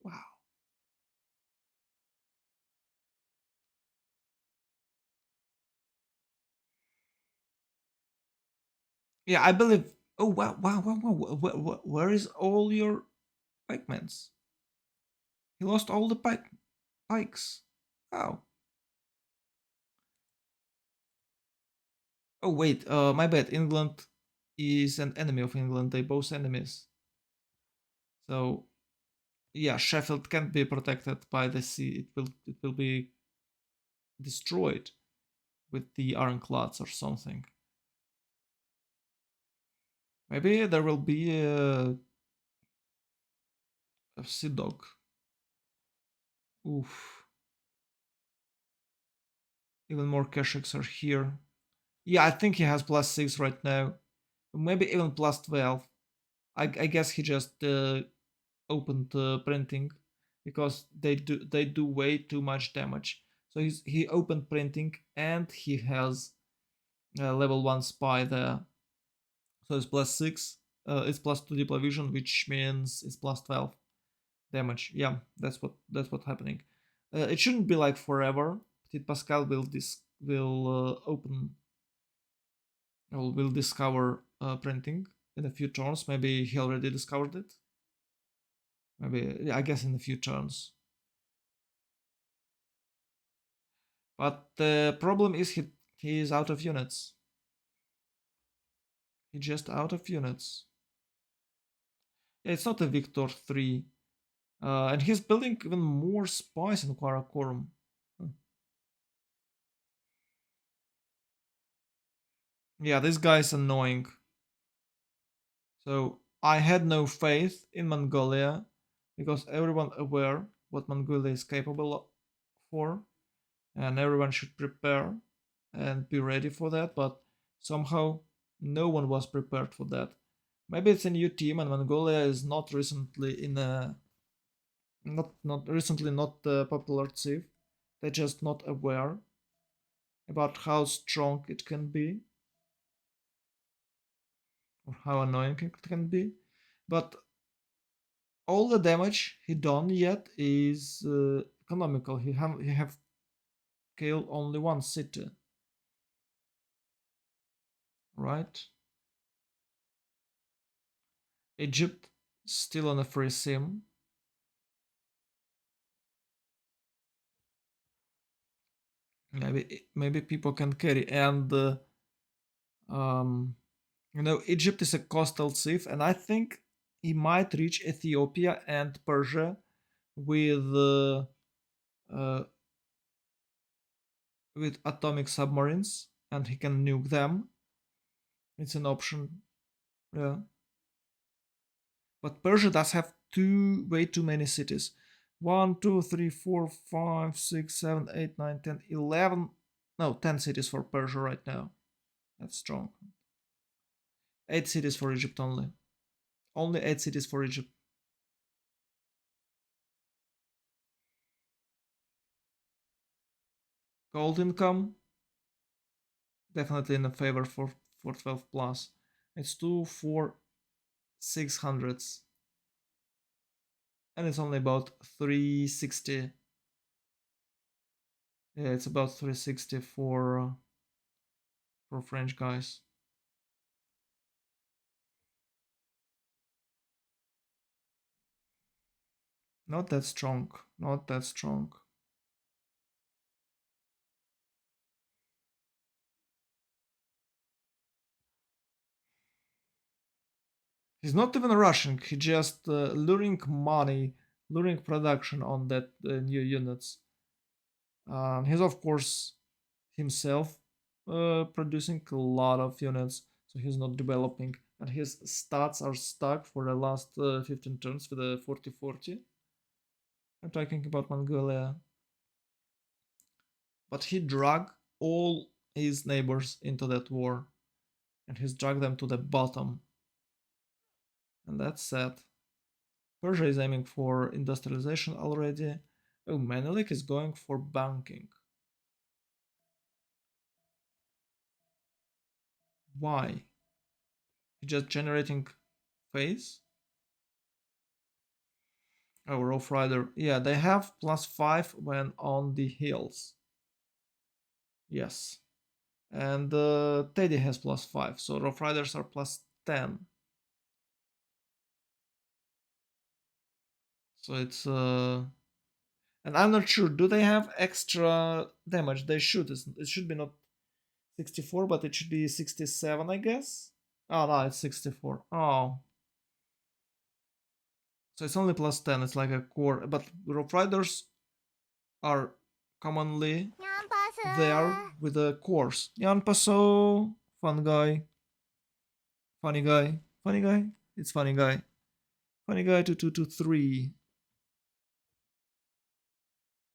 Wow. Yeah, I believe. Oh wow, wow, wow, wow. Where is all your pikemans? He lost all the pikes. Wow. Oh wait, my bad. England is an enemy of England. They both enemies. So yeah, Sheffield can't be protected by the sea. It will be destroyed with the ironclads or something. Maybe there will be a sea dog. Oof. Even more Keshiks are here. Yeah, I think he has +6 right now. Maybe even +12. I guess he just opened printing because they do way too much damage. So he opened printing and he has level 1 spy there. So it's +6. It's +2 deep vision, which means it's +12 damage. Yeah, that's what happening. It shouldn't be like forever. Petit Pascal will open will discover printing in a few turns. Maybe he already discovered it. Maybe yeah, I guess in a few turns. But the problem is he is out of units. He's just out of units. Yeah, it's not a Victor 3. And he's building even more spies in Karakorum. Huh. Yeah, this guy is annoying. So I had no faith in Mongolia because everyone aware what Mongolia is capable for, and everyone should prepare and be ready for that. But somehow no one was prepared for that. Maybe it's a new team, and Mongolia is not recently in a not recently not popular Civ. They're just not aware about how strong it can be or how annoying it can be. But all the damage he done yet is economical. He have killed only one city, right? Egypt still on a free sim. Maybe people can carry and um Egypt is a coastal civ, and I think he might reach Ethiopia and Persia with uh, uh, with atomic submarines, and he can nuke them. It's an option, yeah. But Persia does have way too many cities. 1, 2, 3, 4, 5, 6, 7, 8, 9, 10, 11. No, 10 cities for Persia right now. That's strong. 8 cities for Egypt only. Only 8 cities for Egypt. Gold income. Definitely in the favor for 12 plus. It's 2, 4, 600s. And it's only about 360. Yeah, it's about 360 for French guys. Not that strong. Not that strong. He's not even rushing. He just luring money, luring production on that new units. He's of course himself producing a lot of units, so he's not developing, and his stats are stuck for the last 15 turns with the 40-40. I'm talking about Mongolia, but he dragged all his neighbors into that war, and he's dragged them to the bottom, and that's sad. Persia is aiming for industrialization already. Oh, Menelik is going for banking. Why? He's just generating phase? Oh, Rough Rider. Yeah, they have +5 when on the hills. Yes. And Teddy has +5, so Rough Riders are +10. So it's and I'm not sure. Do they have extra damage? They should. It should be not 64, but it should be 67, I guess. Oh no, it's 64. Oh, so it's only +10. It's like a core. But Rough Riders are commonly there with the cores. Yan Paso, fun guy, funny guy, funny guy. It's funny guy, funny guy 2223.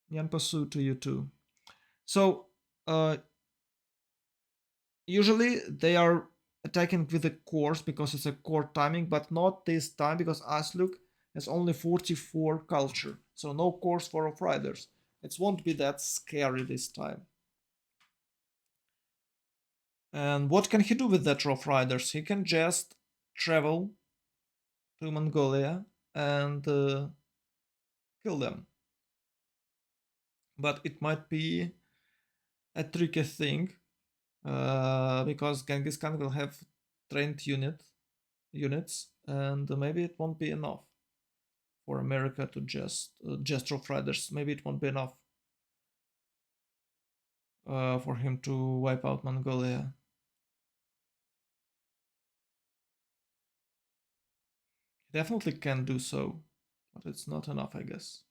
Yan Paso to you too. So usually they are attacking with the cores because it's a core timing, but not this time because Asluk has only 44 culture, so no cores for Rough Riders. It won't be that scary this time. And what can he do with that Rough Riders? He can just travel to Mongolia and kill them. But it might be a tricky thing because Genghis Khan will have trained units, and maybe it won't be enough for America to just Rough Riders. Maybe it won't be enough for him to wipe out Mongolia. He definitely can do so, but it's not enough, I guess.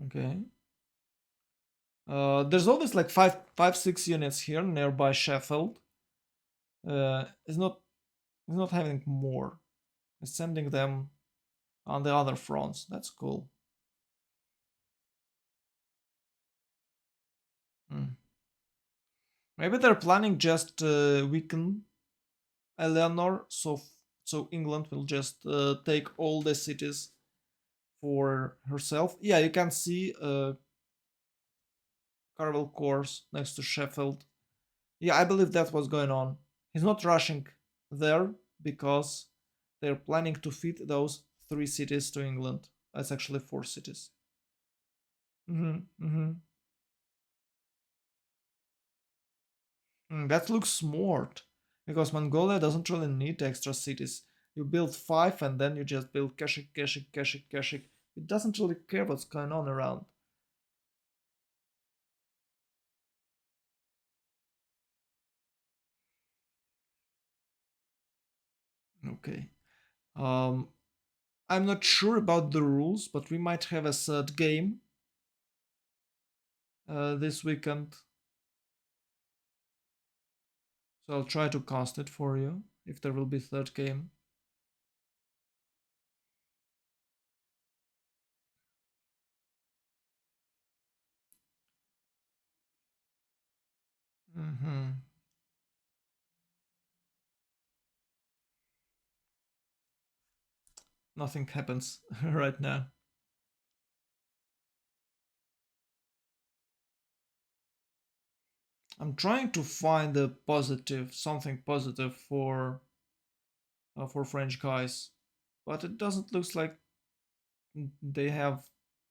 Okay. There's always like five, 6 units here nearby Sheffield. He's not having more. He's sending them on the other fronts. That's cool. Hmm. Maybe they're planning just weaken Eleanor, so England will just take all the cities for herself. Yeah, you can see Carvel course next to Sheffield. Yeah, I believe that's what's going on. He's not rushing there because they're planning to feed those 3 cities to England. That's actually 4 cities. Mm-hmm. That looks smart because Mongolia doesn't really need extra cities. You build 5 and then you just build Kashik, Kashik, Kashik, Kashik. It doesn't really care what's going on around. Okay. Um, I'm not sure about the rules, but we might have a third game this weekend. So I'll try to cast it for you. if there will be third game. Hmm. Nothing happens right now. I'm trying to find a positive, something positive for French guys, but it doesn't look like they have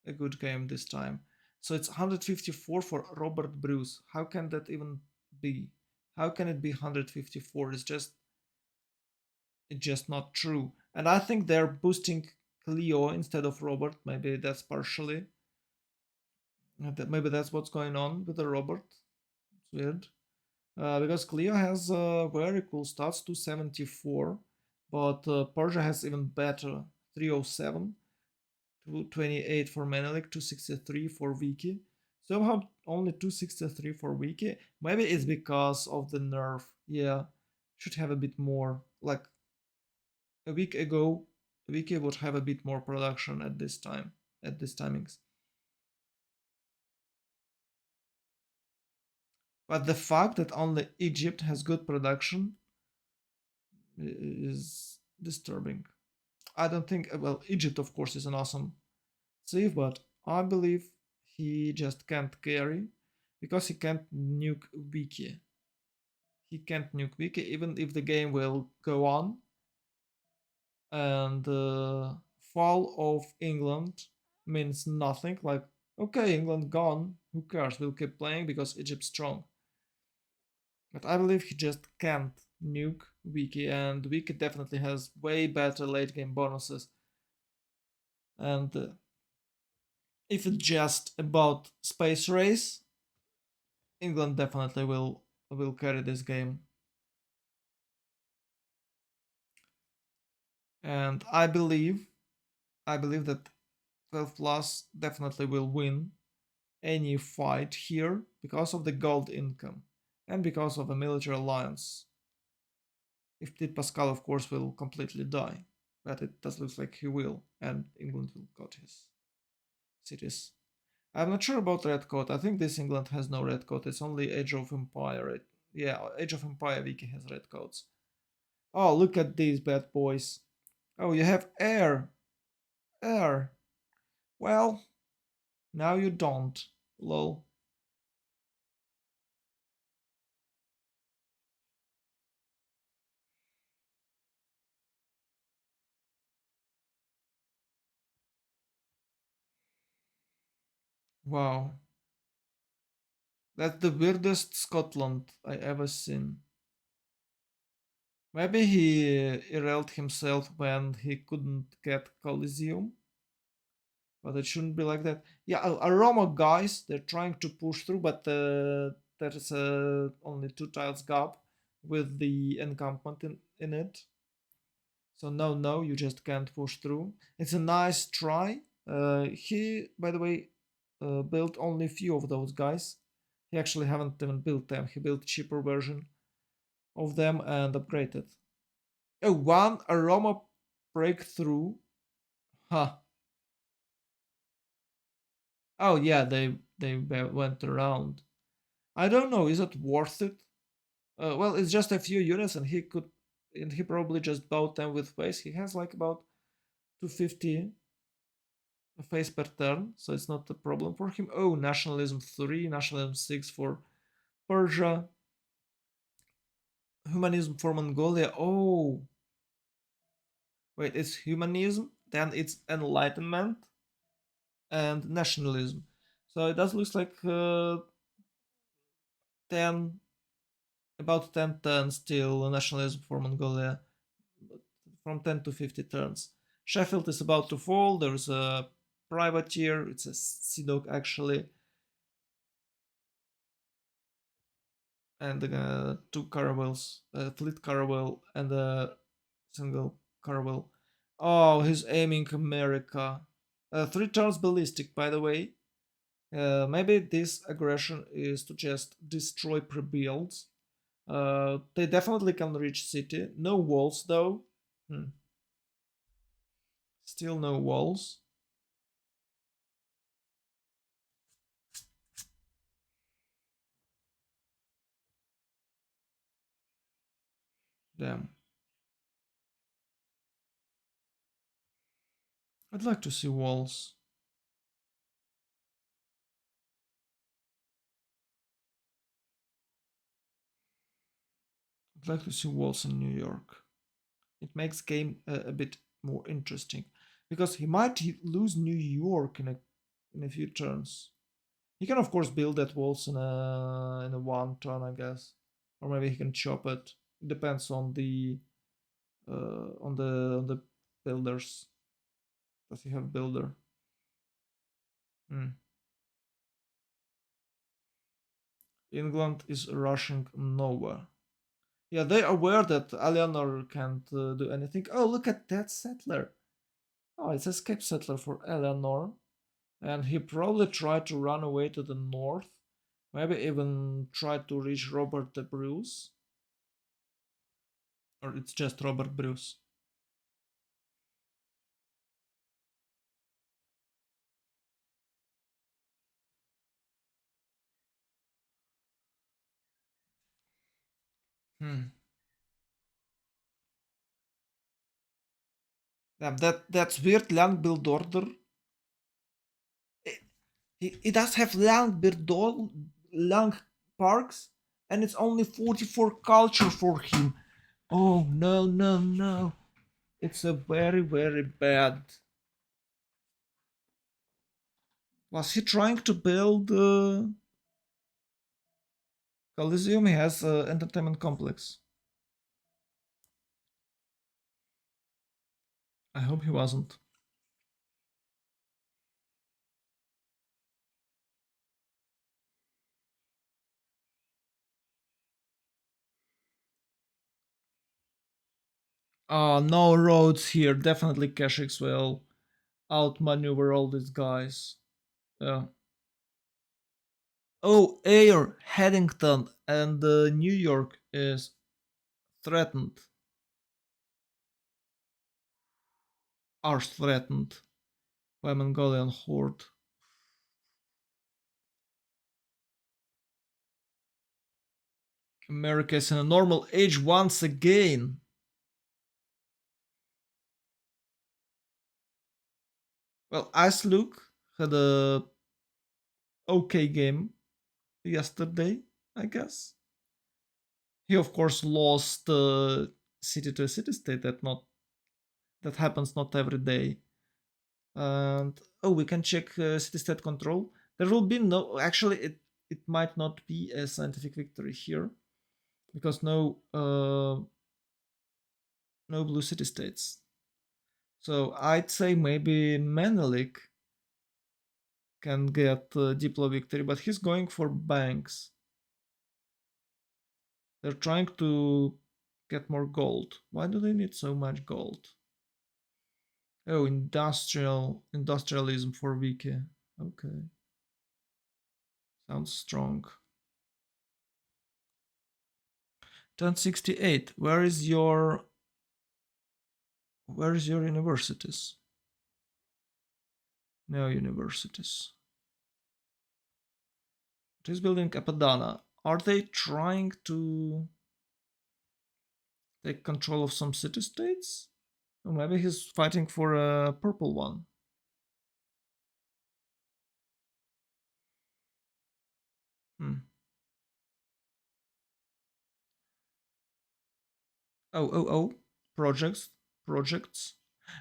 a good game this time. So it's 154 for Robert Bruce. How can that even be? How can it be 154? It's just not true. And I think they're boosting Cleo instead of Robert. Maybe that's partially. Maybe that's what's going on with the Robert. It's weird. Because Cleo has very cool stats, 274, but Persia has even better, 307, 228 for Menelik, 263 for Wiki. Somehow only 263 for Wiki. Maybe it's because of the nerf. Yeah, should have a bit more. Like a week ago, Wiki would have a bit more production at this time, at this timings. But the fact that only Egypt has good production is disturbing. I don't think, well, Egypt, of course, is an awesome save, but I believe he just can't carry because he can't nuke Wiki. He can't nuke Wiki, even if the game will go on. And fall of England means nothing. Like, okay, England gone. Who cares? We'll keep playing because Egypt's strong. But I believe he just can't nuke Wiki, and Wiki definitely has way better late game bonuses. And if it's just about space race, England definitely will carry this game. And I believe that 12 plus definitely will win any fight here because of the gold income and because of a military alliance. If Tit Pascal, of course, will completely die, but it does look like he will, and England will got his cities. I'm not sure about red coat. I think this England has no red coat. It's only Age of Empire. Yeah, Age of Empire wiki has red coats. Oh, look at these bad boys. Oh, you have air. Air. Well, now you don't. Lol. Wow. That's the weirdest Scotland I ever seen. Maybe he erased himself when he couldn't get Coliseum, but it shouldn't be like that. Yeah, Aroma guys, they're trying to push through, but there is only 2 tiles gap with the encampment in it. So no, you just can't push through. It's a nice try. He, by the way, built only few of those guys. He actually haven't even built them. He built cheaper version of them and upgraded. Oh, one aroma breakthrough. Huh. Oh yeah, they went around. I don't know. Is it worth it? Well, it's just a few units, and he probably just bought them with face. He has like about 250 face per turn, so it's not a problem for him. Oh, nationalism 3, nationalism 6 for Persia, humanism for Mongolia. Oh, wait, it's humanism, then it's enlightenment and nationalism. So it does look like 10, about 10 turns till nationalism for Mongolia, from 10 to 50 turns. Sheffield is about to fall. There's a privateer. It's a sea dog actually, and two caravels, a fleet caravel and a single caravel. Oh, he's aiming America. 3 turns ballistic, by the way. Maybe this aggression is to just destroy pre-builds, They definitely can reach city. No walls though. Hmm. Still no walls. Damn. I'd like to see walls. I'd like to see walls in New York. It makes game a bit more interesting because he might lose New York in a few turns. He can of course build that walls in a one turn, I guess, or maybe he can chop it. It depends on the builders. Does he have builder? Hmm. England is rushing nowhere. Yeah, they are aware that Eleanor can't do anything. Oh, look at that settler. Oh, it's escape settler for Eleanor. And he probably tried to run away to the north. Maybe even tried to reach Robert the Bruce. Or it's just Robert Bruce. Hmm. Yeah, that's weird land build order. He does have long parks, and it's only 44 culture for him. Oh no no no! It's a very bad. Was he trying to build Coliseum? He has entertainment complex. I hope he wasn't. No roads here. Definitely Keswick's will outmaneuver all these guys. Yeah. Oh, air Haddington and New York is threatened. Are threatened by Mongolian horde. America is in a normal age once again. Well, Ice Luke had a okay game yesterday, I guess. He of course lost city to a city state. That happens not every day. And oh, we can check city state control. There will be no. Actually, it might not be a scientific victory here because no blue city states. So I'd say maybe Menelik can get Diplo victory, but he's going for banks. They're trying to get more gold. Why do they need so much gold? Oh, industrialism for Wiki. Okay, sounds strong. 1068. Where is your universities? No universities. It is building Apadana. Are they trying to take control of some city states? Or maybe he's fighting for a purple one. Hmm. Oh. Projects. Projects.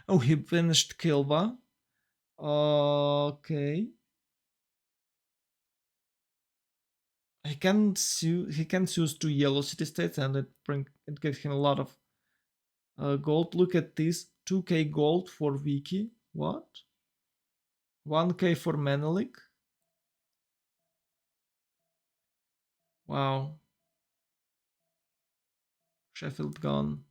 Oh, he finished Kilva. Okay. He can choose two yellow city states and it gives him a lot of gold. Look at this. 2k gold for Wiki. What? 1k for Menelik. Wow. Sheffield gone.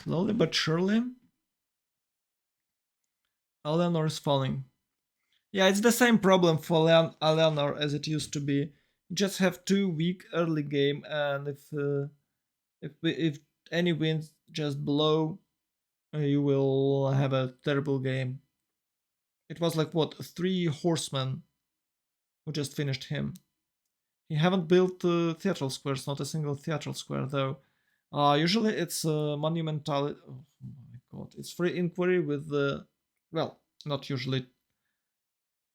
Slowly but surely, Eleanor is falling. Yeah, it's the same problem for Eleanor as it used to be. You just have too weak early game, and if any wins just blow, you will have a terrible game. It was like what, three horsemen who just finished him. He haven't built theatral squares, not a single theatral square though. Usually it's monumental. Oh my god, it's free inquiry with the. Well, not usually.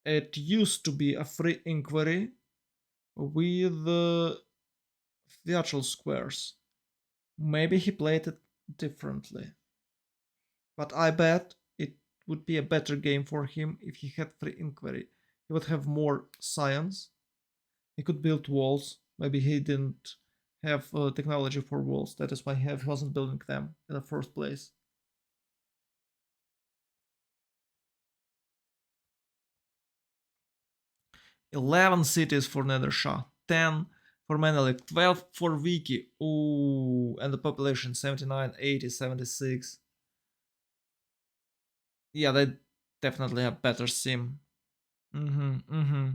It used to be a free inquiry with theatral squares. Maybe he played it differently. But I bet it would be a better game for him if he had free inquiry. He would have more science. He could build walls. Maybe he didn't have technology for walls. That is why he wasn't building them in the first place. 11 cities for Nethershah, 10 for Menelik, 12 for Wiki. Ooh, and the population 79, 80, 76. Yeah, they definitely have better sim. Mm-hmm.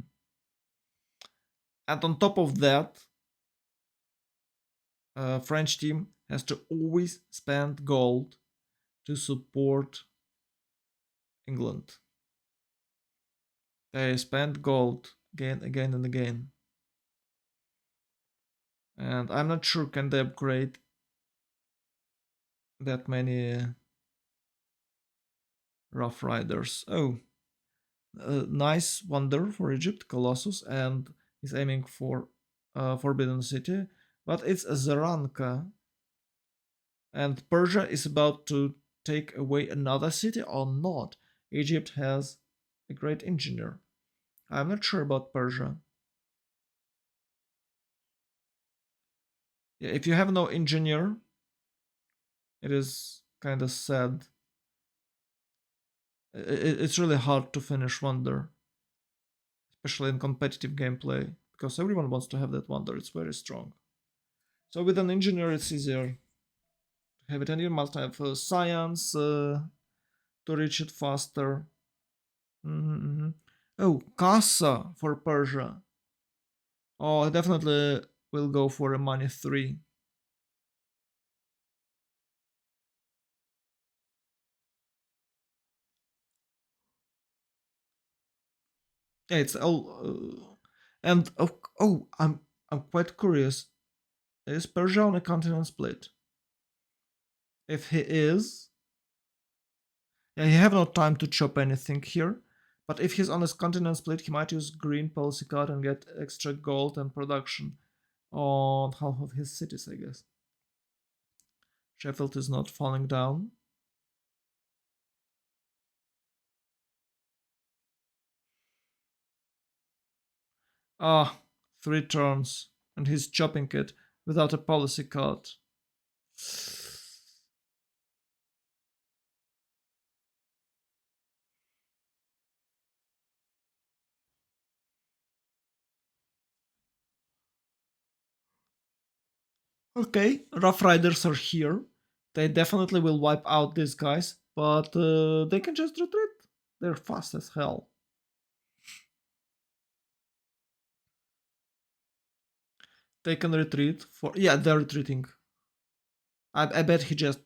And on top of that, French team has to always spend gold to support England. They spend gold again and again. And I'm not sure can they upgrade that many Rough Riders. Oh, nice wonder for Egypt, Colossus, and he's aiming for Forbidden City. But it's Zaranka, and Persia is about to take away another city or not. Egypt has a great engineer. I'm not sure about Persia. Yeah, if you have no engineer, it is kind of sad. It's really hard to finish Wonder, especially in competitive gameplay, because everyone wants to have that Wonder. It's very strong. So with an engineer, it's easier to have it, and you must have science to reach it faster. Mm-hmm. Oh, Casa for Persia. Oh, I definitely will go for a money 3. Yeah, it's all. And I'm quite curious. Is Persia on a continent split? If he is, yeah, he have no time to chop anything here. But if he's on his continent split, he might use green policy card and get extra gold and production on half of his cities, I guess. Sheffield is not falling down. Ah, 3 turns, and he's chopping it without a policy card. Okay, Rough Riders are here. They definitely will wipe out these guys, but they can just retreat. They're fast as hell. They can retreat for. Yeah, they're retreating. I bet he just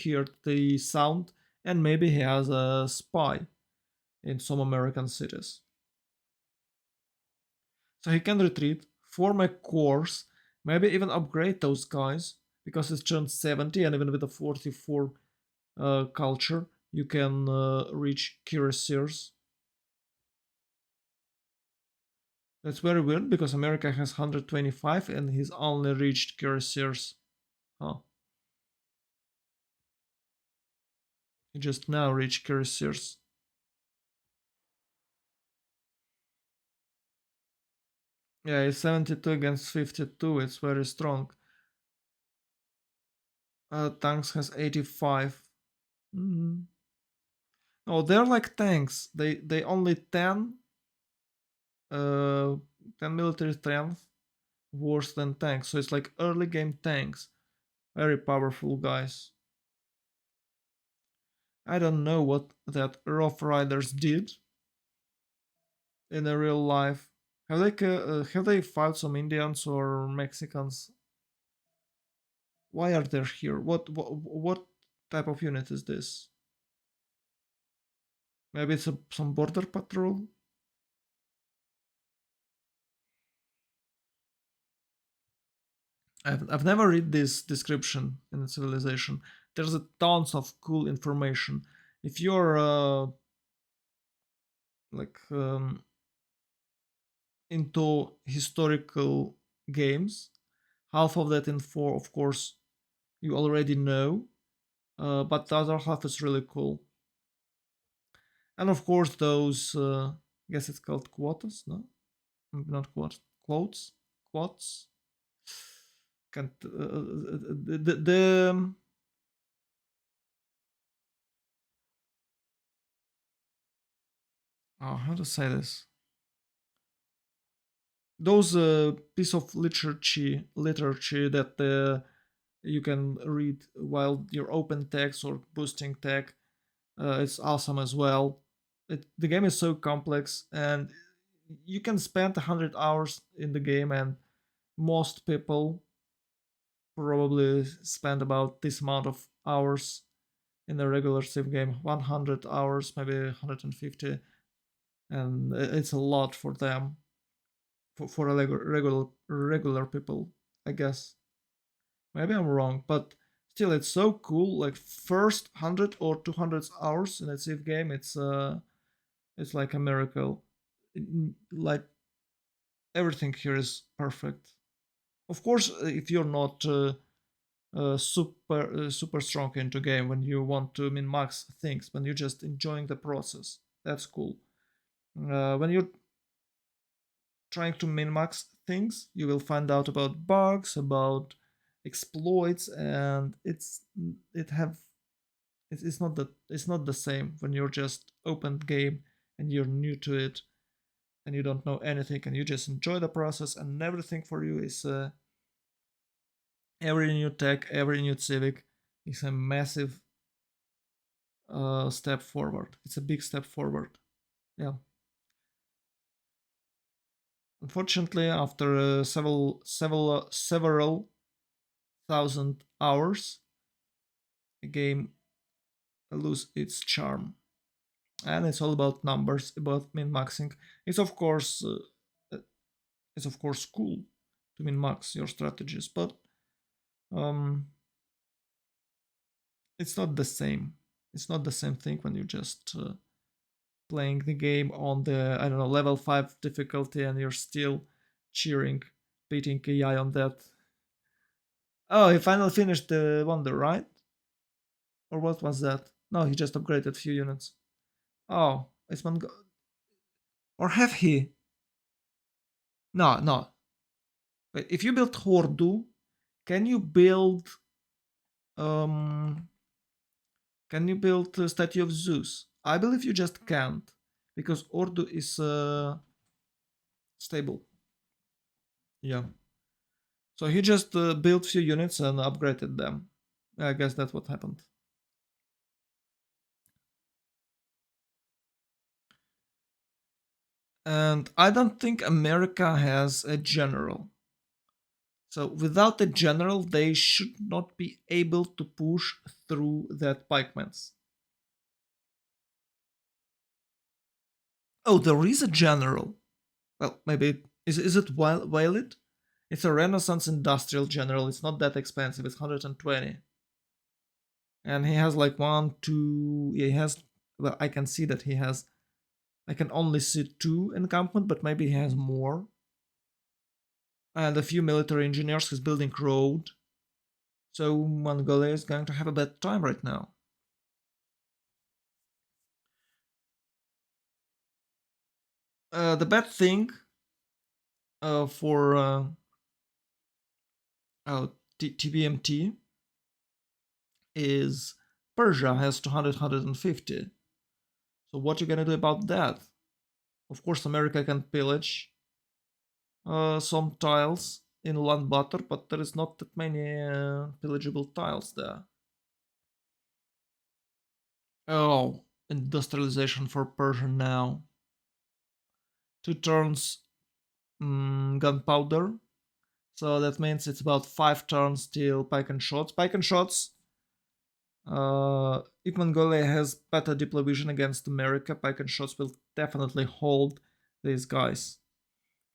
heard the sound and maybe he has a spy in some American cities. So he can retreat, form a course, maybe even upgrade those guys because it's turned 70 and even with a 44 culture, you can reach cuirassiers. That's very weird because America has 125 and he's only reached cuirassiers. Huh. He just now reached cuirassiers. Yeah, it's 72 against 52. It's very strong. Tanks has 85. Mm-hmm. Oh, they're like tanks. They only 10 10 military strength worse than tanks. So it's like early game tanks. Very powerful guys. I don't know what that Rough Riders did. in a real life. Have they fought some Indians or Mexicans? Why are they here? What type of unit is this? Maybe it's some border patrol. I've never read this description in the civilization. There's a tons of cool information. If you're like into historical games, half of that info, of course, you already know, but the other half is really cool. And of course, those I guess it's called quotas, no, not quotas, quotes, quotes. Can't the oh, how to say this? Those piece of literature that you can read while you're open text or boosting tech. It's awesome as well. The game is so complex, and you can spend 100 hours in the game, and most people probably spend about this amount of hours in a regular Civ game, 100 hours, maybe 150, and it's a lot for them, for a regular people, I guess. Maybe I'm wrong, but still, it's so cool. Like first 100 or 200 hours in a Civ game, it's like a miracle. Like everything here is perfect. Of course, if you're not super strong into game, when you want to min max things, when you're just enjoying the process, that's cool. When you're trying to min max things, you will find out about bugs, about exploits, and it have it's not the same when you're just open game and you're new to it and you don't know anything and you just enjoy the process, and everything for you is every new tech, every new civic is a massive step forward. It's a big step forward. Yeah. Unfortunately, after several thousand hours, the game lose its charm, and it's all about numbers, about min maxing. It's of course it's of course cool to min max your strategies, but um, it's not the same. It's not the same thing when you're just playing the game on the, I don't know, level 5 difficulty and you're still cheering, beating AI on that. Oh, he finally finished the Wonder, right? Or what was that? No, he just upgraded a few units. Oh, it's or have he? No, no. Wait, if you build Hordu, can you build um can you build a statue of Zeus? I believe you just can't because Ordu is stable. Yeah. So he just built few units and upgraded them. I guess that's what happened. And I don't think America has a general. So without a general, they should not be able to push through that pikeman's. Oh, there is a general. Well, maybe is it valid? It's a Renaissance industrial general. It's not that expensive. It's 120, and he has like one, two. He has. Well, I can see that he has. I can only see two encampment, but maybe he has more. And a few military engineers. He's building road. So Mongolia is going to have a bad time right now. The bad thing for TVMT is Persia has 200, 150. So what you gonna do about that? Of course, America can pillage some tiles in Ulaanbaatar, but there is not that many pillageable tiles there. Oh, industrialization for Persia now. 2 turns gunpowder. So that means it's about 5 turns till pike and shots. Pike and shots, if Mongolia has better deploy vision against America, pike and shots will definitely hold these guys.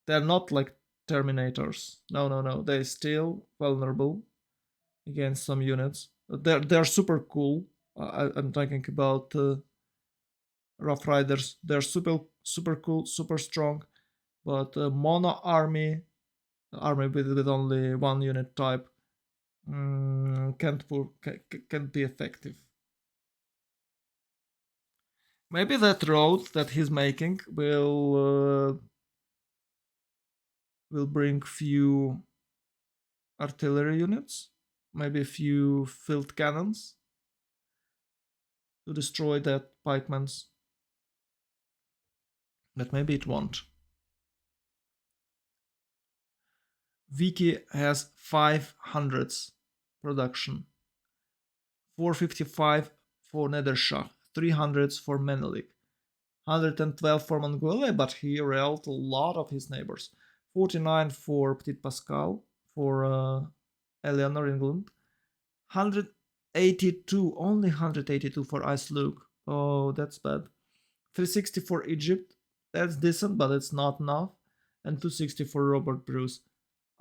They're not like Terminators. No, no, no. They're still vulnerable against some units. They're super cool. I'm talking about Rough Riders. They're super cool, super strong. But mono army with only one unit type can't be effective. Maybe that road that he's making will bring few artillery units, maybe a few field cannons to destroy that pikeman's. But maybe it won't. Viki has 500s production, 455 for Nederschach, 300s for Menelik, 112 for Mongolia, but he railed a lot of his neighbors. 49 for Petit Pascal, for Eleanor, England. 182, only 182 for Isluk. Oh, that's bad. 360 for Egypt. That's decent, but it's not enough. And 260 for Robert Bruce.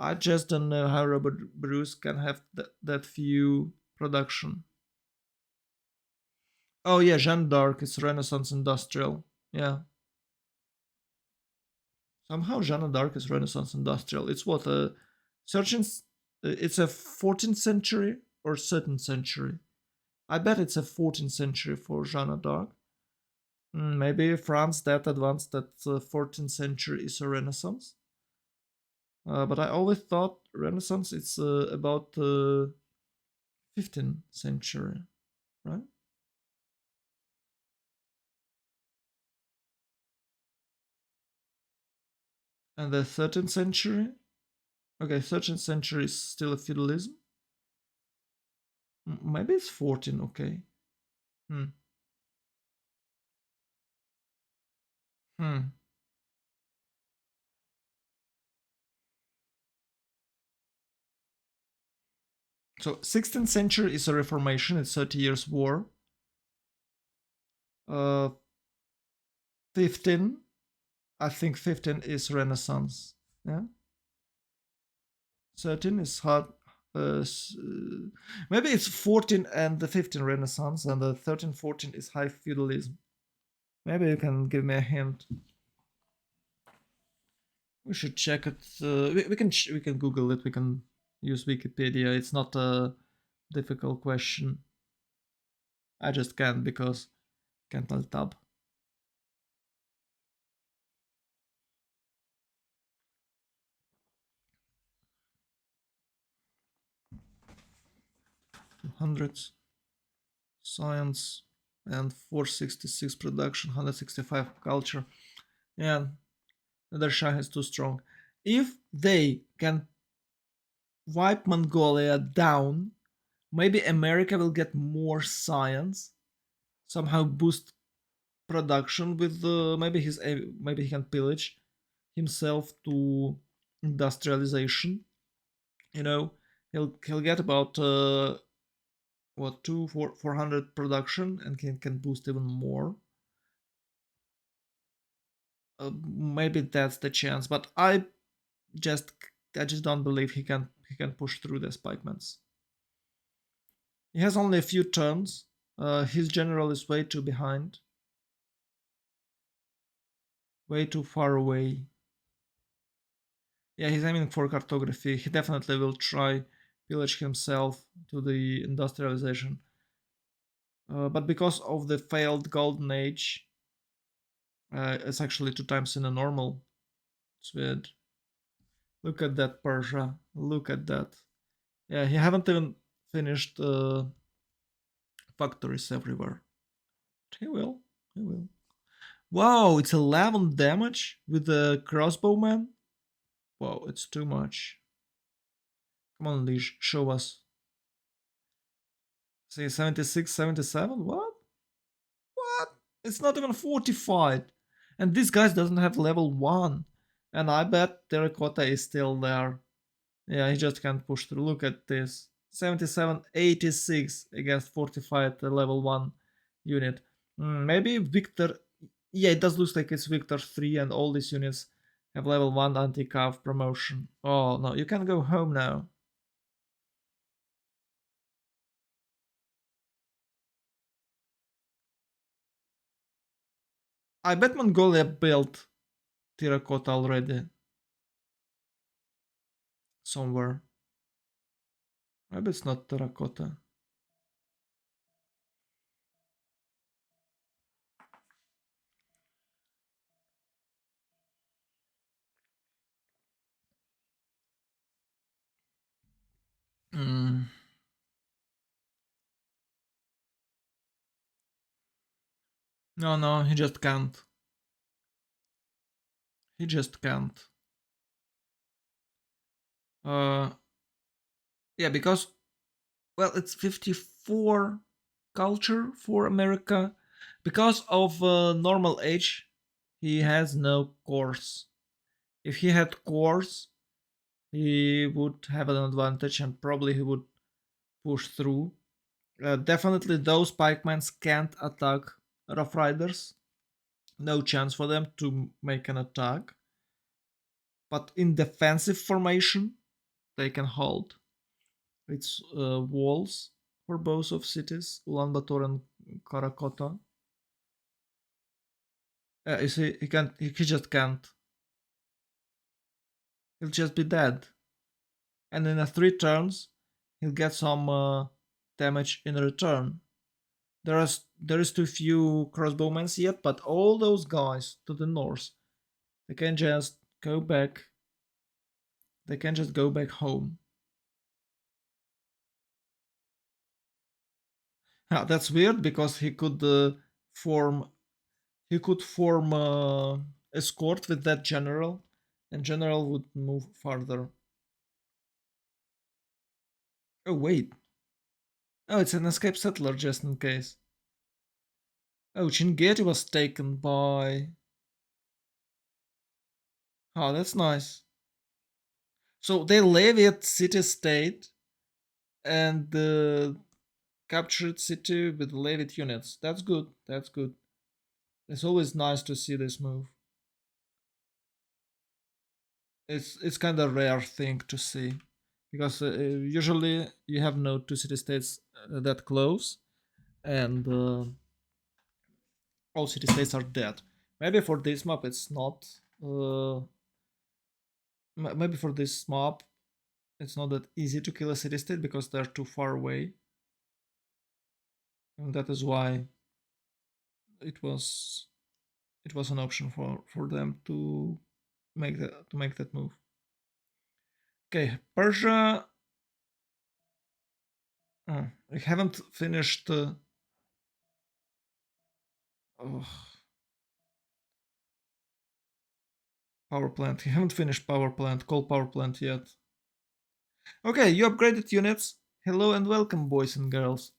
I just don't know how Robert Bruce can have that few production. Oh yeah, Jeanne d'Arc is Renaissance Industrial. Yeah. Somehow Jeanne d'Arc is Renaissance Industrial. It's what a it's a 14th century or 13th century. I bet it's a 14th century for Jeanne d'Arc. Maybe France that advanced that 14th century is a Renaissance. But I always thought Renaissance it's about 15th century, right? And the 13th century? Okay, 13th century is still a feudalism. Maybe it's 14, okay. Hmm. Hmm. So 16th century is a Reformation, it's 30 years war. 15, I think 15 is Renaissance. Yeah. 13 is hard. Maybe it's 14 and the 15 Renaissance, and the 13, 14 is high feudalism. Maybe you can give me a hint. We should check it. We can Google it. We can use Wikipedia. It's not a difficult question. I just can't because can't alt tab. Hundreds science and 466 production, 165 culture. Yeah, the Shah is too strong. If they can wipe Mongolia down, maybe America will get more science, somehow boost production with maybe maybe he can pillage himself to industrialization. You know, he'll get about what 400 production and can boost even more. Maybe that's the chance, but just I just don't believe he can push through the spikemans. He has only a few turns. His general is way too behind, way too far away. Yeah, he's aiming for cartography. He definitely will try pillage himself to the industrialization. But because of the failed golden age, it's actually 2 times in a normal. It's weird. Look at that Persia. Look at that. Yeah, he haven't even finished factories everywhere. He will. He will. Wow, it's 11 damage with the crossbowman. Wow, it's too much. Come on, Leash, show us. See, 76, 77? What? What? It's not even fortified. And this guy doesn't have level 1. And I bet Terracotta is still there. Yeah, he just can't push through. Look at this. 77, 86 against 45 at the level 1 unit. Maybe Victor... Yeah, it does look like it's Victor 3 and all these units have level 1 anti-cav promotion. Oh, no, you can go home now. I bet Mongolia built Terracotta already. Somewhere. Maybe it's not Terracotta. Mm. No, no, he just can't. He just can't. Uh, yeah, because, well, it's 54 culture for America. Because of normal age, he has no cores. If he had cores, he would have an advantage and probably he would push through. Definitely, those pikemans can't attack Rough Riders. No chance for them to make an attack. But in defensive formation, they can hold. It's walls for both of cities, Ulaanbaatar and Karakota. You see, he can't. He just can't. He'll just be dead. And in a 3 turns, he'll get some damage in return. There is too few crossbowmen yet, but all those guys to the north, they can just go back. They can just go back home. That's weird because form he could form escort with that general, and general would move farther. Oh wait, oh it's an escape settler just in case. Oh, Chingeti was taken by. Oh, that's nice. So they levied city state and captured city with levied units. That's good. That's good. It's always nice to see this move. It's kind of rare thing to see because usually you have no two city states that close, and all city states are dead. Maybe for this map it's not. Maybe for this map it's not that easy to kill a city state because they're too far away, and that is why it was it was an option for them to make that move. Okay, Persia. We haven't finished. Oh, power plant. We haven't finished coal power plant yet. Okay, you upgraded units. Hello and welcome, boys and girls.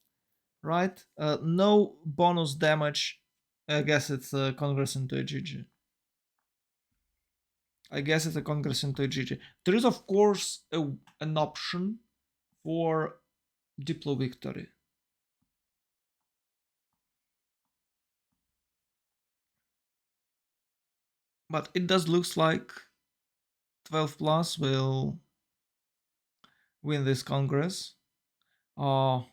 Right? No bonus damage. I guess it's a Congress into a GG. I guess it's a Congress into a GG. There is, of course, an option for Diplo victory. But it does looks like 12 plus will win this Congress. Oh,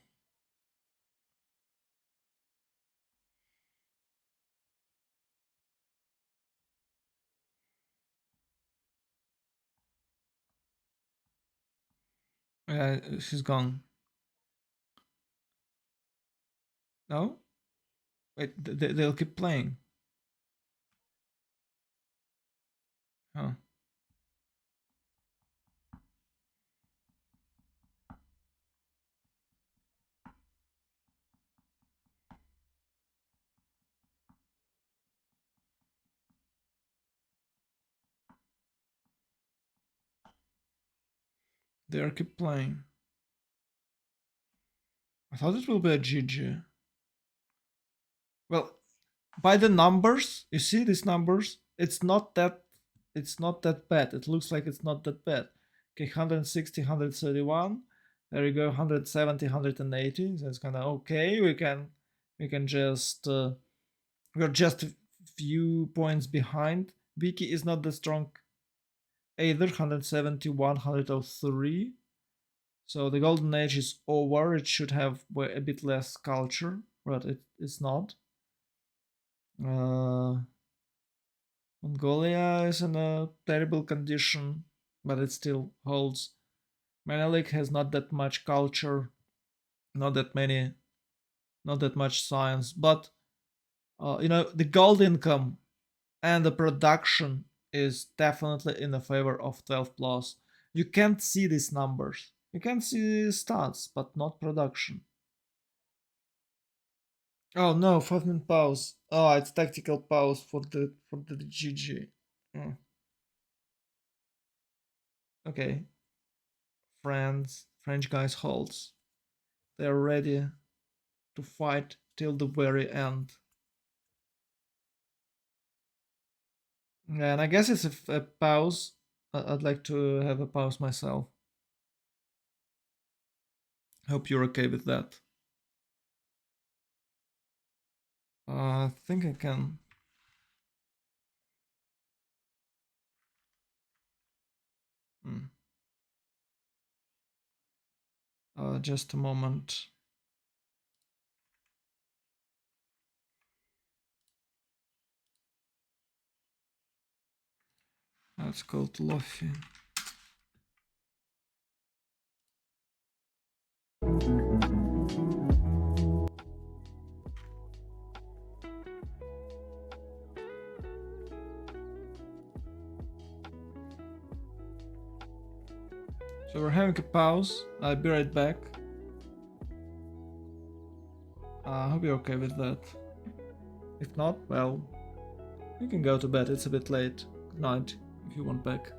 yeah, she's gone. No? Wait, they'll keep playing. Huh. They'll keep playing. I thought it will be a GG. Well, by the numbers, you see these numbers, it's not that bad. It looks like it's not that bad. Okay, 160, 131. There you go, 170, 180. That's kind of okay. We can just we're just a few points behind. Wiki is not that strong either. 171, 103. So the golden age is over. It should have a bit less culture, but it's not. Mongolia is in a terrible condition, but it still holds. Menelik has not that much culture, not that many, not that much science, but the gold income and the production is definitely in the favor of 12 plus. You can't see these numbers. You can see stats, but not production. Oh no, 5-minute pause. Oh, it's tactical pause for the GG. Mm, okay, French guys holds. They're ready to fight till the very end. And I guess it's a pause. I'd like to have a pause myself. Hope you're okay with that. I think I can. Hmm. Just a moment. That's called Luffy. So we're having a pause. I'll be right back. I hope you're okay with that. If not, well, you can go to bed. It's a bit late. Good night if you want back.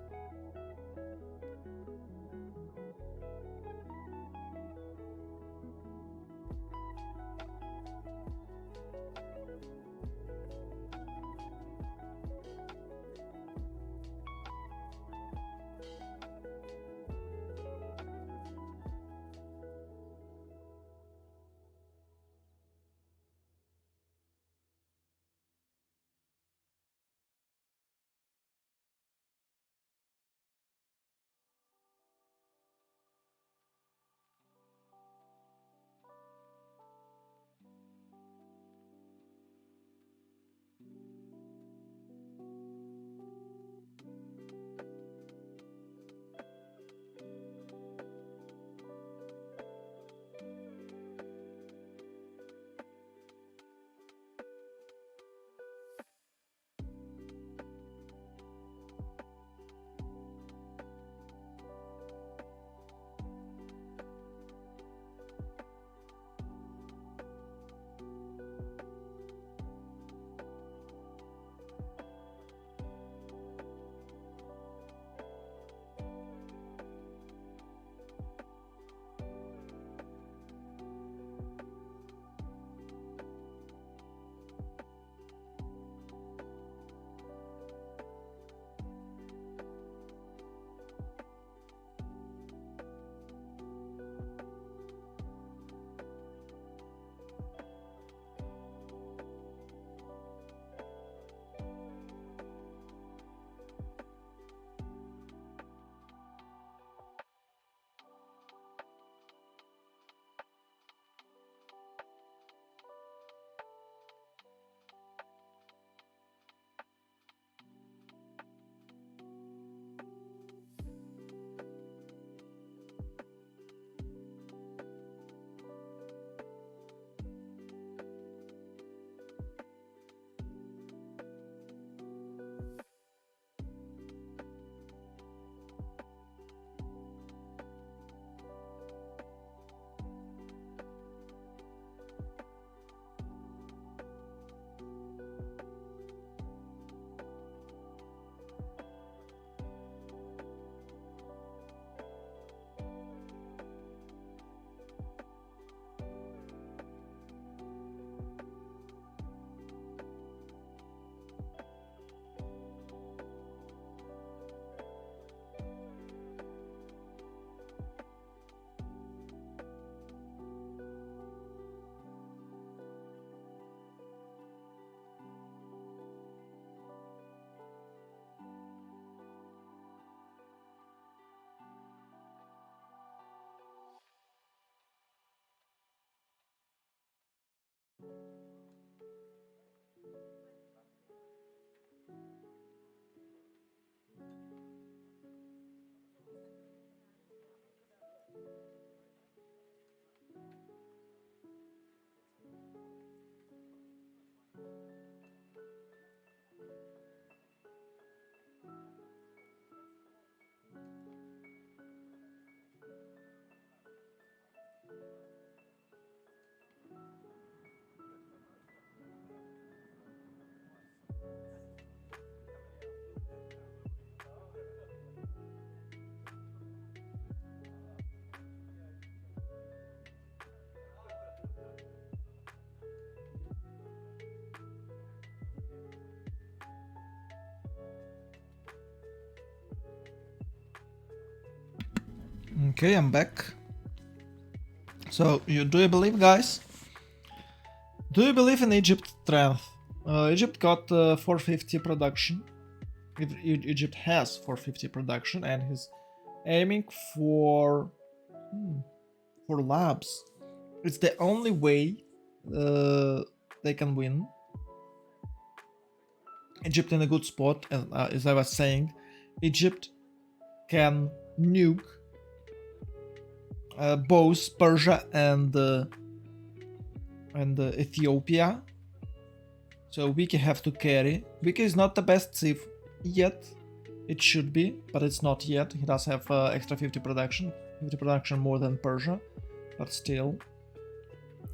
Okay, I'm back. So, do you believe, guys? Do you believe in Egypt's strength? Egypt got 450 production. Egypt has 450 production and he's aiming for labs. It's the only way they can win. Egypt in a good spot, and as I was saying, Egypt can nuke both Persia and Ethiopia. So Wiki have to carry. Wiki is not the best Civ yet. It should be, but it's not yet. He does have extra 50 production. 50 production more than Persia, but still.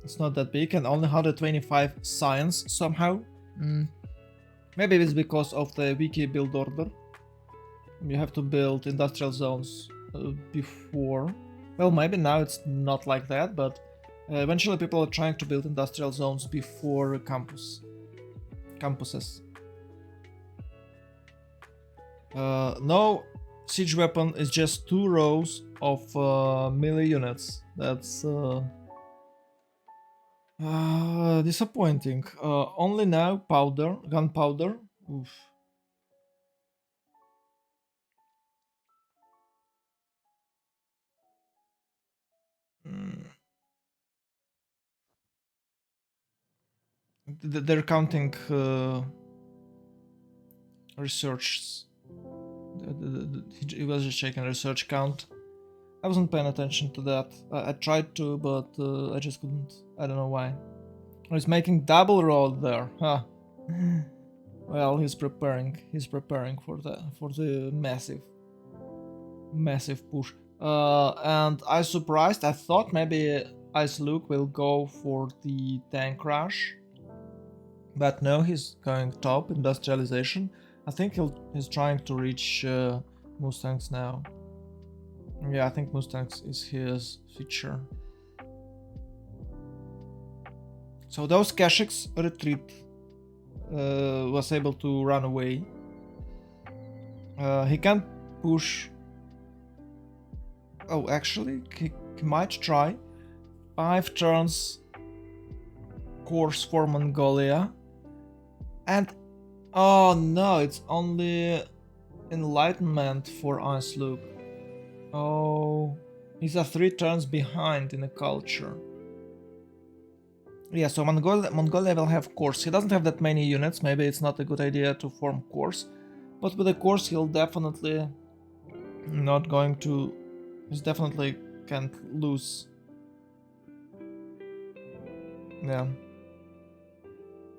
It's not that big, and only 125 science somehow. Maybe it's because of the Wiki build order. You have to build industrial zones before. Well, maybe now it's not like that, but eventually people are trying to build industrial zones before campuses. No siege weapon is just 2 rows of melee units. That's disappointing. Only now gunpowder. Oof. They're counting research. He was just checking research count. I wasn't paying attention to that. I tried to, but I just couldn't. I don't know why. He's making double road there. Huh. Well, he's preparing. He's preparing for the massive push. And I surprised. I thought maybe Ice Luke will go for the tank rush, but no, he's going top industrialization. I think he's trying to reach Mustangs now. Yeah, I think Mustangs is his feature. So those Kashyyyks retreat. Was able to run away. He can't push. Oh, actually, he might try 5 turns course for Mongolia. And oh no, it's only enlightenment for Ice Luke. Oh, he's 3 turns behind in the culture. Yeah, so Mongolia will have course. He doesn't have that many units. Maybe it's not a good idea to form course, but with a course he'll definitely not going to. He's definitely can't lose. Yeah.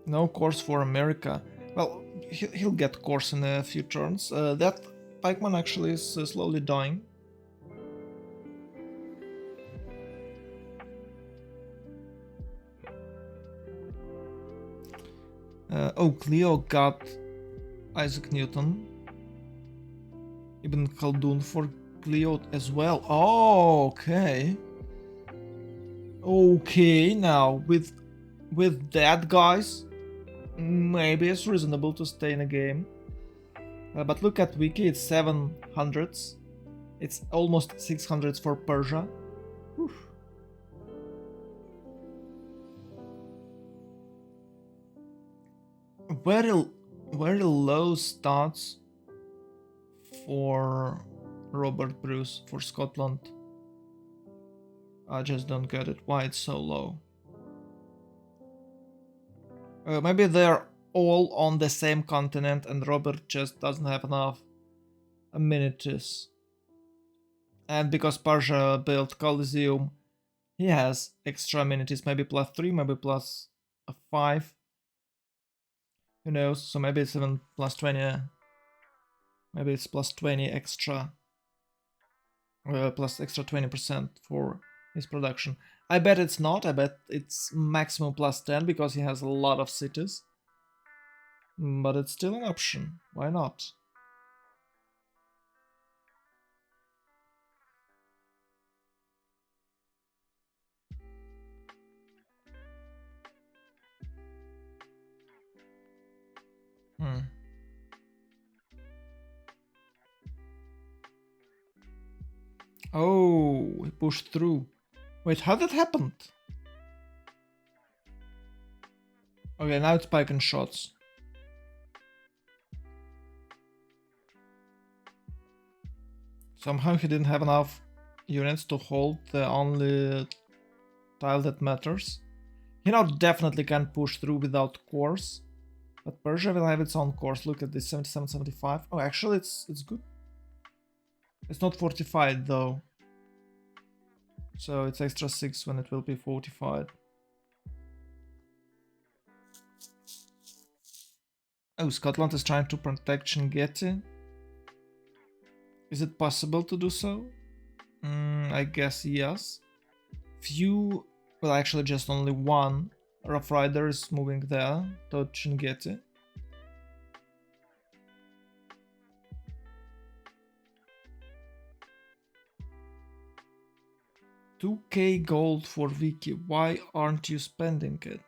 No course for America. Well, he'll get course in a few turns. That pikeman actually is slowly dying. Oh, Cleo got Isaac Newton. Ibn Khaldun for Cleo as well. Oh, okay. Okay, now with that, guys, maybe it's reasonable to stay in a game. But look at Wiki, it's 700s. It's almost 600s for Persia. Whew. Very low stats for Robert Bruce for Scotland. I just don't get it. Why it's so low? Maybe they're all on the same continent and Robert just doesn't have enough amenities. And because Persia built Coliseum, he has extra amenities, maybe +3, maybe +5. Who knows? So maybe it's even +20. Maybe it's +20 extra. Plus extra 20% for his production. I bet it's not. I bet it's maximum +10 because he has a lot of cities. But it's still an option. Why not? Oh, he pushed through. Wait, how that happened? Okay, now it's piping shots. Somehow he didn't have enough units to hold the only tile that matters. He now definitely can push through without cores. But Persia will have its own cores. Look at this 77, 75. Oh, actually it's good. It's not fortified though. So it's extra 6 when it will be fortified. Oh, Scotland is trying to protect Chinguetti. Is it possible to do so? I guess yes. Few, well actually just only one Rough Rider is moving there to Chinguetti. 2k gold for Wiki. Why aren't you spending it?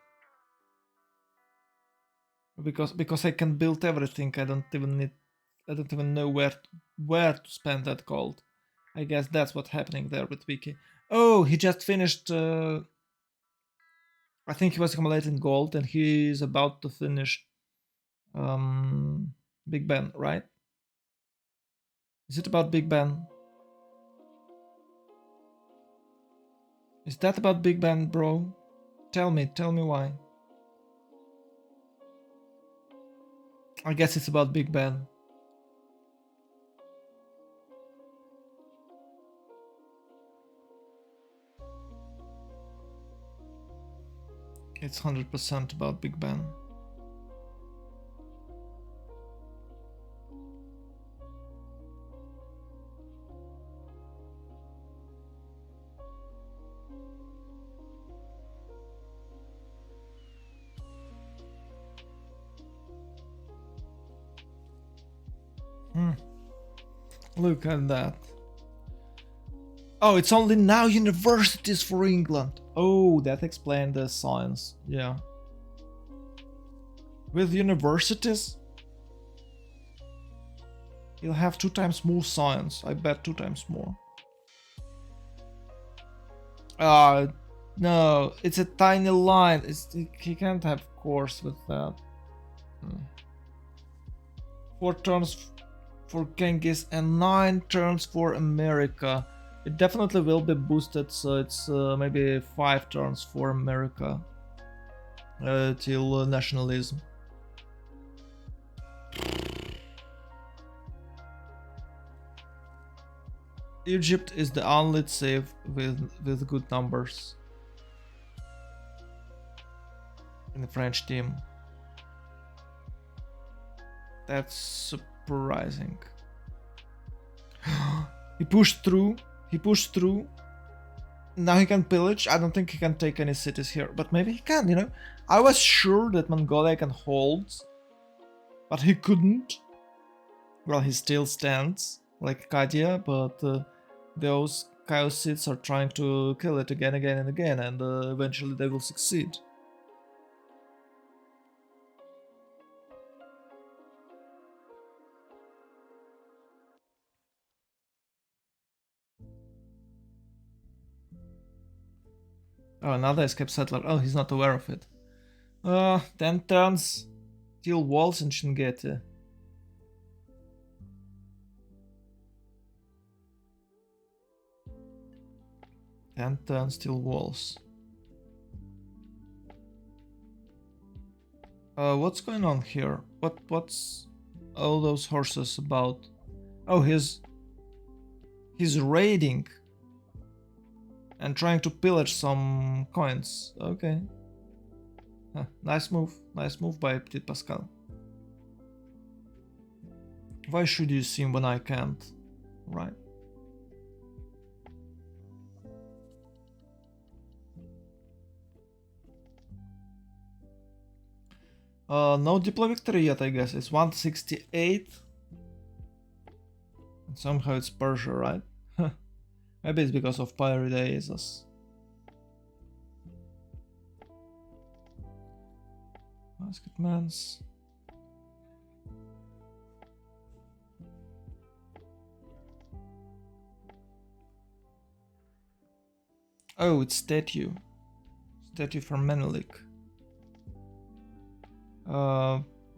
Because I can build everything. I don't even know where to spend that gold. I guess that's what's happening there with Wiki. Oh, he just finished. I think he was accumulating gold, and he is about to finish Big Ben, right? Is it about Big Ben? Is that about Big Ben, bro? Tell me why. I guess it's about Big Ben. It's 100% about Big Ben. Look at that. Oh, it's only now universities for England. Oh, that explains the science. Yeah. With universities, you'll have 2 times more science. I bet 2 times more. No, it's a tiny line. He can't have course with that. 4 turns for Genghis and 9 turns for America. It definitely will be boosted, so it's maybe 5 turns for America till nationalism. Egypt is the only civ with good numbers in the French team. That's surprising. He pushed through. Now he can pillage. I don't think he can take any cities here, but maybe he can, you know? I was sure that Mongolia can hold, but he couldn't. Well, he still stands, like Kadia, but those Chaos Seeds are trying to kill it again and again, and eventually they will succeed. Oh, another escape settler. Oh, he's not aware of it. 10 turns. Steel walls in Chinguetti. And turn steel walls. What's going on here? What's all those horses about? Oh, he's raiding and trying to pillage some coins. Okay. Huh, nice move by Petit Pascal. Why should you see him when I can't? Right. No Diplo victory yet, I guess. It's 168. And somehow it's Persia, right? Maybe it's because of Pirate Aces. Basketmans. Oh, it's statue. Statue for Menelik.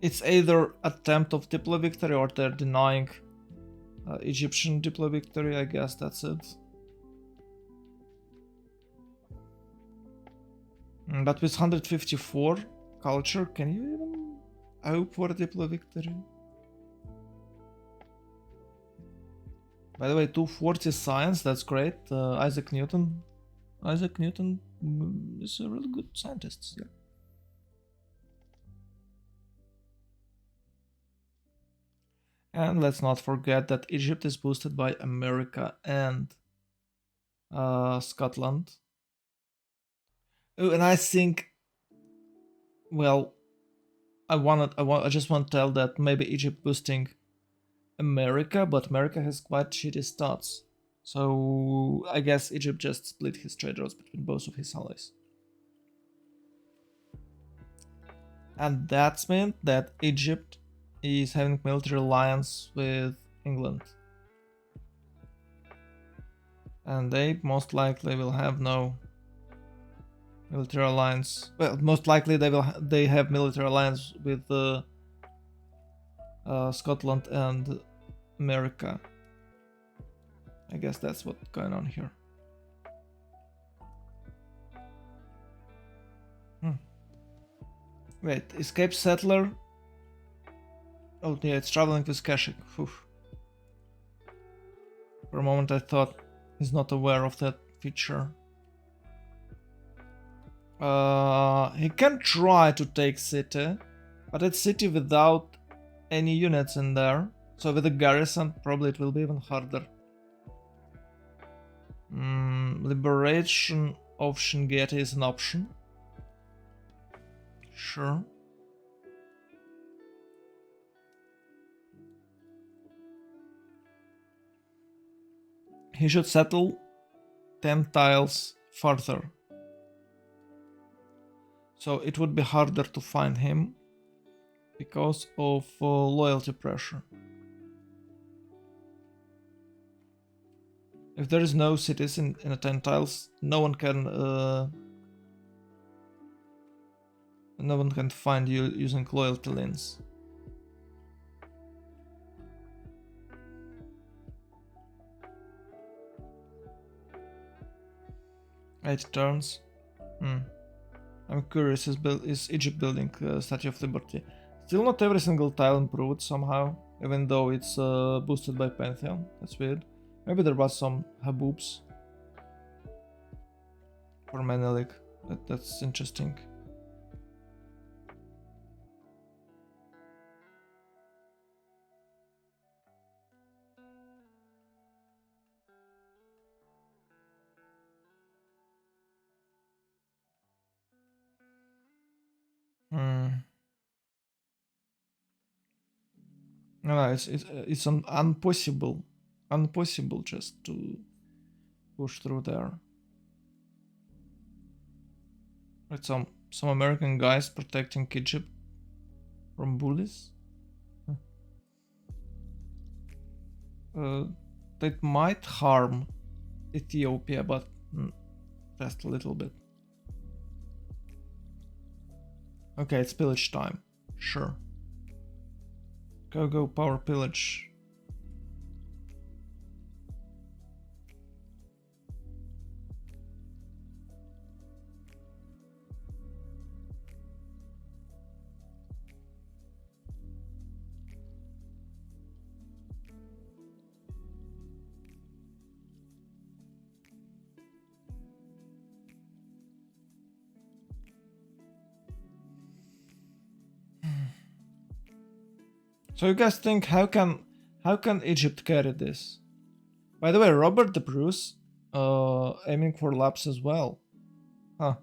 It's either attempt of diplo victory or they're denying Egyptian diplo victory. I guess that's it. But with 154 culture, can you even hope for a diplo victory? By the way, 240 science, that's great. Isaac Newton. Isaac Newton is a really good scientist. Yeah. And let's not forget that Egypt is boosted by America and Scotland. Oh, and I think, well, I just want to tell that maybe Egypt boosting America, but America has quite shitty stats. So I guess Egypt just split his trade routes between both of his allies. And that's meant that Egypt is having military alliance with England. And they most likely will have no military alliance. Well, most likely they have military alliance with Scotland and America. I guess that's what's going on here. Wait, escape settler? Oh yeah, it's traveling with Kashik. Oof. For a moment I thought he's not aware of that feature. He can try to take city, but it's city without any units in there. So with a garrison, probably it will be even harder. Liberation of Shingeti is an option. Sure. He should settle 10 tiles further. So it would be harder to find him because of loyalty pressure. If there is no cities in a 10 tiles, no one can find you using loyalty lanes. 8 turns. I'm curious, is Egypt building Statue of Liberty? Still not every single tile improved somehow, even though it's boosted by Pantheon. That's weird. Maybe there was some Haboobs for Menelik. That's interesting. No, it's impossible just to push through there. Right, some American guys protecting Egypt from bullies. That might harm Ethiopia, but just a little bit. Okay, it's pillage time. Sure. Go power pillage. So you guys think how can Egypt carry this? By the way, Robert the Bruce aiming for laps as well. Huh.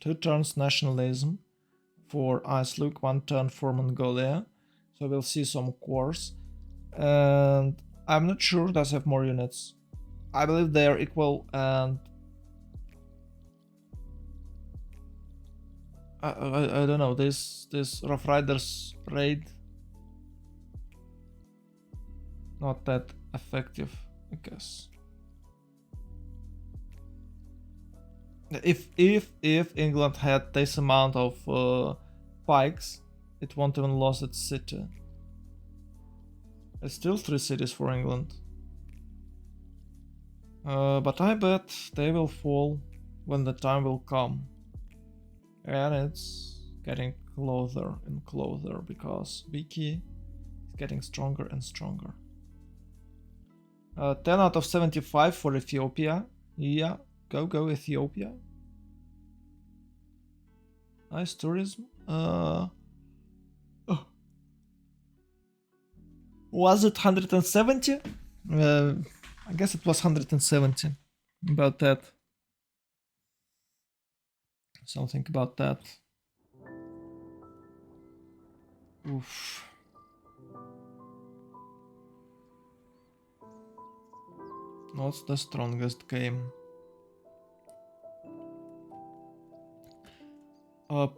Two turns nationalism for Iceland, 1 turn for Mongolia. So we'll see some cores. And I'm not sure does have more units. I believe they are equal, and I don't know, this Rough Riders raid, not that effective, I guess. If England had this amount of pikes, it won't even lose its city. It's still 3 cities for England. But I bet they will fall when the time will come. And it's getting closer and closer because Wiki is getting stronger and stronger. 10 out of 75 for Ethiopia. Yeah, go Ethiopia. Nice tourism. Was it 170? I guess it was 170. About that. Something about that. Oof. What's the strongest game?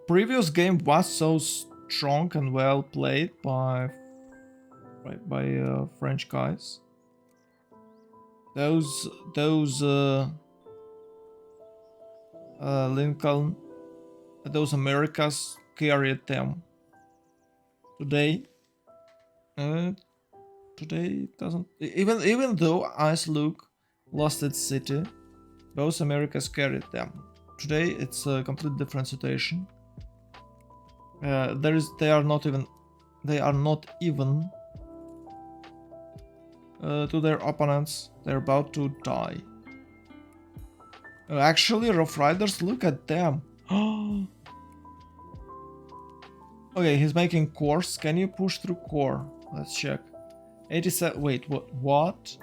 Previous game was so strong and well played by French guys. Those Lincoln, those Americas carried them. Today it doesn't. Even though Icelook lost its city, both Americas carried them. Today it's a completely different situation. They are not even to their opponents. They're about to die. Actually, Rough Riders, look at them. Okay, he's making cores. Can you push through core? Let's check. 87. Wait, what?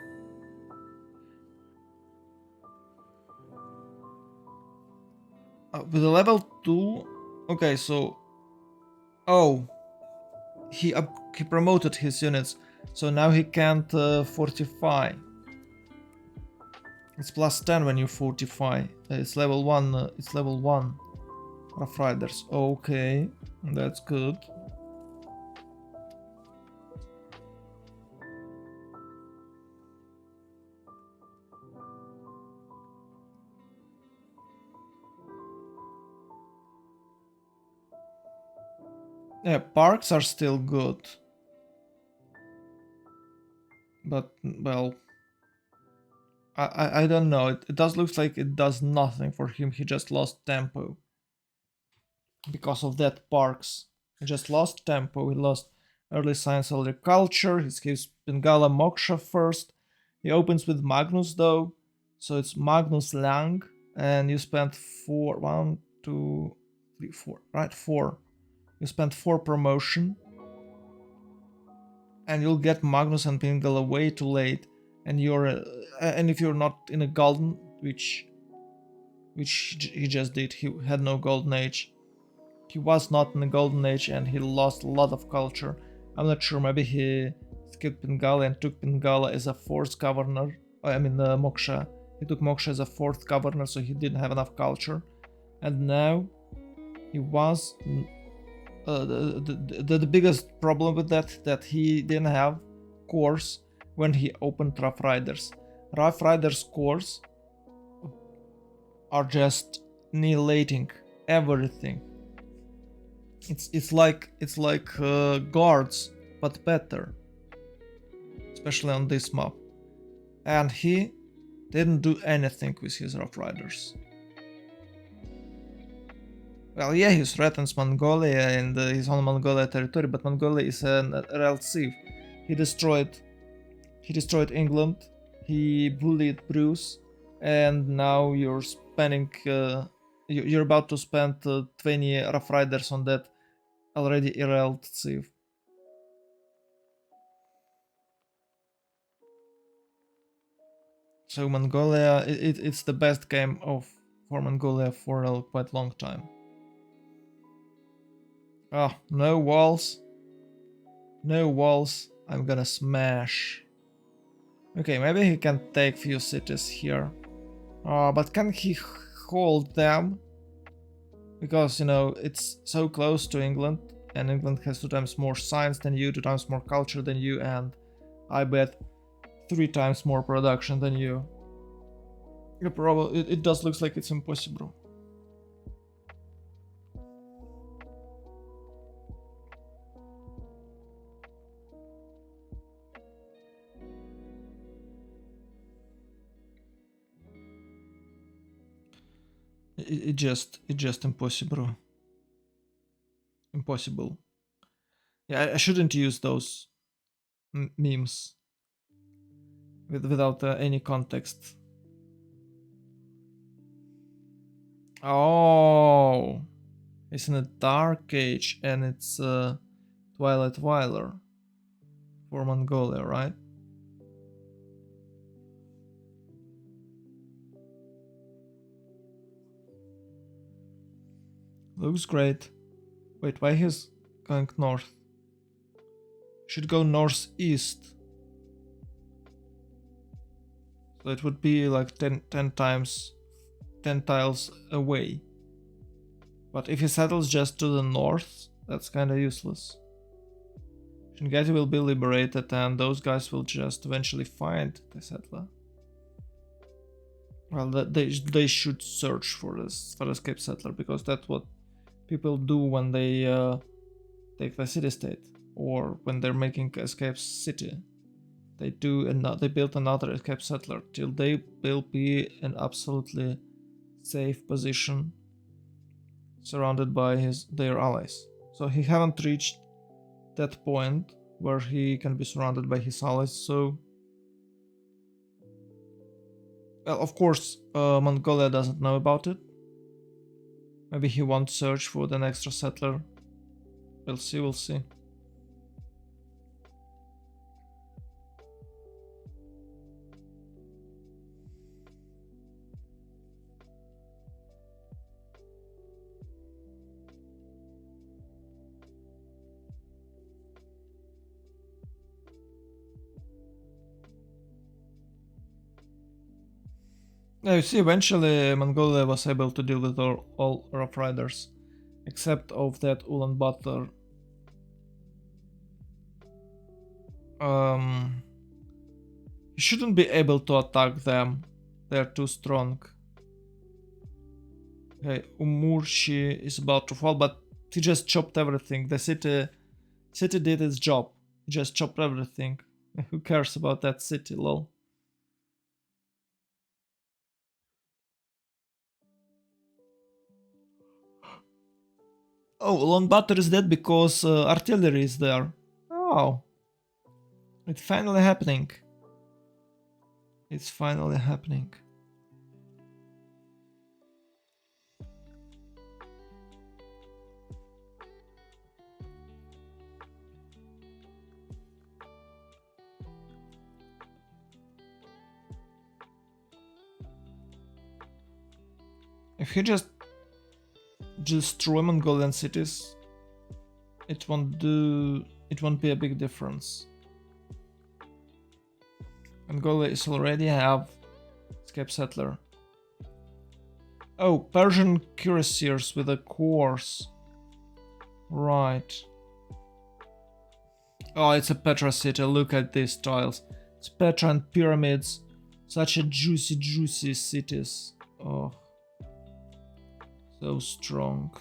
With a level 2. Okay, so. Oh. He promoted his units. So now he can't fortify. It's plus 10 when you fortify. It's level 1. It's level 1. Rough Riders. Okay, that's good. Yeah, parks are still good. But, well, I don't know. It does look like it does nothing for him. He just lost tempo. Because of that parks. He just lost tempo. He lost early science agriculture. He skips Bengala Moksha first. He opens with Magnus though. So it's Magnus Lang. And you spent 4. 1, 2, 3, 4. Right, 4. You spent 4 promotion. And you'll get Magnus and Bengala way too late. And if you're not in a golden, which he just did, he had no golden age. He was not in the golden age and he lost a lot of culture. I'm not sure, maybe he skipped Bengala and took Bengala as a 4th governor. I mean Moksha. He took Moksha as a 4th governor, so he didn't have enough culture. And now he was the biggest problem with that he didn't have cores when he opened Rough Riders. Rough Riders cores are just annihilating everything. It's like guards, but better, especially on this map. And he didn't do anything with his Rough Riders. Well, yeah, he threatens Mongolia and his own Mongolia territory, but Mongolia is an real Civ. He destroyed England. He bullied Bruce, and now you're spending. You're about to spend 20 Rough Riders on that already irrelevant Civ. So Mongolia, it's the best game for Mongolia for a quite long time. Ah, no walls. No walls. I'm gonna smash. Okay, maybe he can take few cities here. But can he hold them? Because, you know, it's so close to England, and England has 2 times more science than you, 2 times more culture than you, and I bet 3 times more production than you. You probably it does looks like it's impossible. It just impossible. Impossible. Yeah, I shouldn't use those memes without any context. Oh, it's in a dark age and it's Twilight Weiler for Mongolia, right? Looks great. Wait, why he's going north? Should go northeast. So it would be like 10 times, 10 tiles away. But if he settles just to the north, that's kinda useless. Shingeti will be liberated and those guys will just eventually find the settler. Well, they should search for this for escape settler because that's what people do when they take the city-state or when they're making escape city. They build another escape settler till they will be in absolutely safe position, surrounded by their allies. So he haven't reached that point where he can be surrounded by his allies. So, well, of course, Mongolia doesn't know about it. Maybe he won't search for an extra settler. We'll see. We'll see. Now you see, eventually Mongolia was able to deal with all Rough Riders, except of that Ulaanbaatar. He shouldn't be able to attack them. They're too strong. Okay, Umurshi is about to fall, but he just chopped everything. The city did its job. He just chopped everything. Who cares about that city, lol? Oh, Ulaanbaatar is dead because artillery is there. Oh. It's finally happening. It's finally happening. If he just destroy Mongolian cities, it won't be a big difference. Mongolia is already have escape settler. Oh, Persian cuirassiers with a course. Right. Oh, it's a Petra city. Look at these tiles. It's Petra and pyramids. Such a juicy cities. Oh. So strong.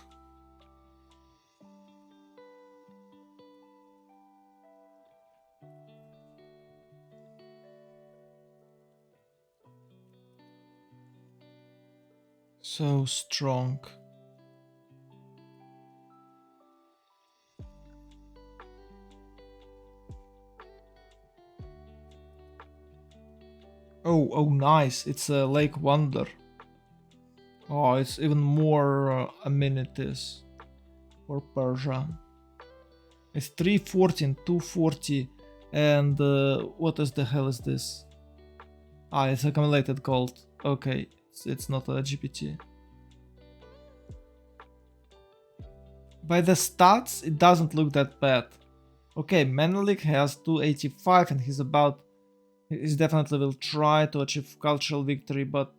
So strong. Oh, nice. It's a Lake Wonder. Oh, it's even more amenities for Persia. It's 340 and 240. And what is the hell is this? Ah, it's accumulated gold. Okay, it's not a GPT. By the stats, it doesn't look that bad. Okay, Menelik has 285 and he's definitely will try to achieve cultural victory, but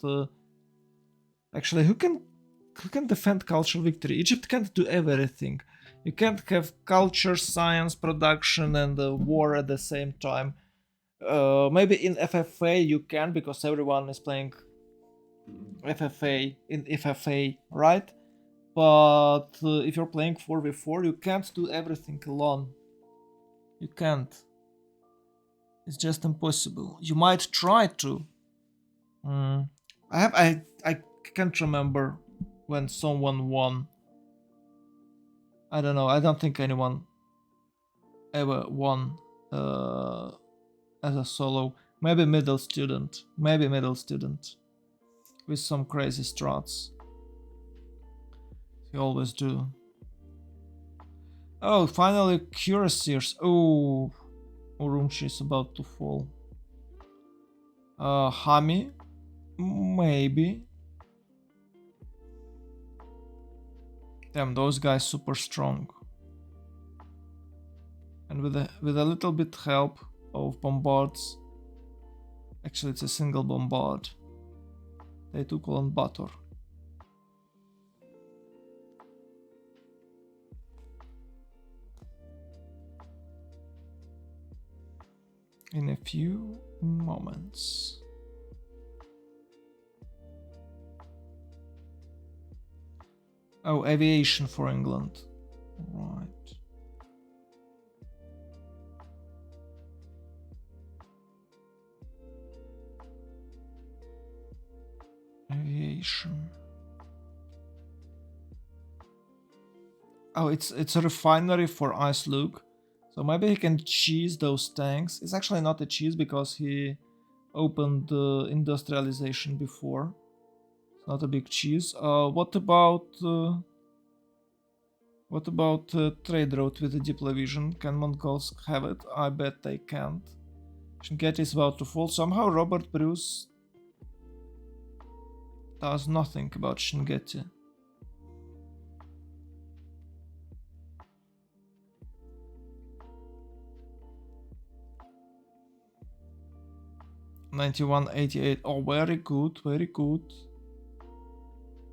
actually, who can defend cultural victory? Egypt can't do everything. You can't have culture, science, production, and war at the same time. Maybe in FFA you can, because everyone is playing FFA in FFA, right? But if you're playing 4v4, you can't do everything alone. You can't. It's just impossible. You might try to. I can't remember when someone won. I don't know. I don't think anyone ever won as a solo. Maybe middle student. Maybe middle student with some crazy strats. He always do. Oh, finally Cuirassiers. Oh, Urumqi is about to fall. Hami? Maybe. Damn, those guys super strong. And with a little bit help of bombards. Actually, it's a single bombard. They took on Bator. In a few moments. Oh, aviation for England. Right. Aviation. Oh, it's a refinery for Ice Luke. So maybe he can cheese those tanks. It's actually not a cheese because he opened the industrialization before. It's not a big cheese. What about trade route with the Diplovision? Can Mongols have it? I bet they can't. Shinget is about to fall. Somehow Robert Bruce does nothing about Shingeti. $91.88. Oh, very good, very good.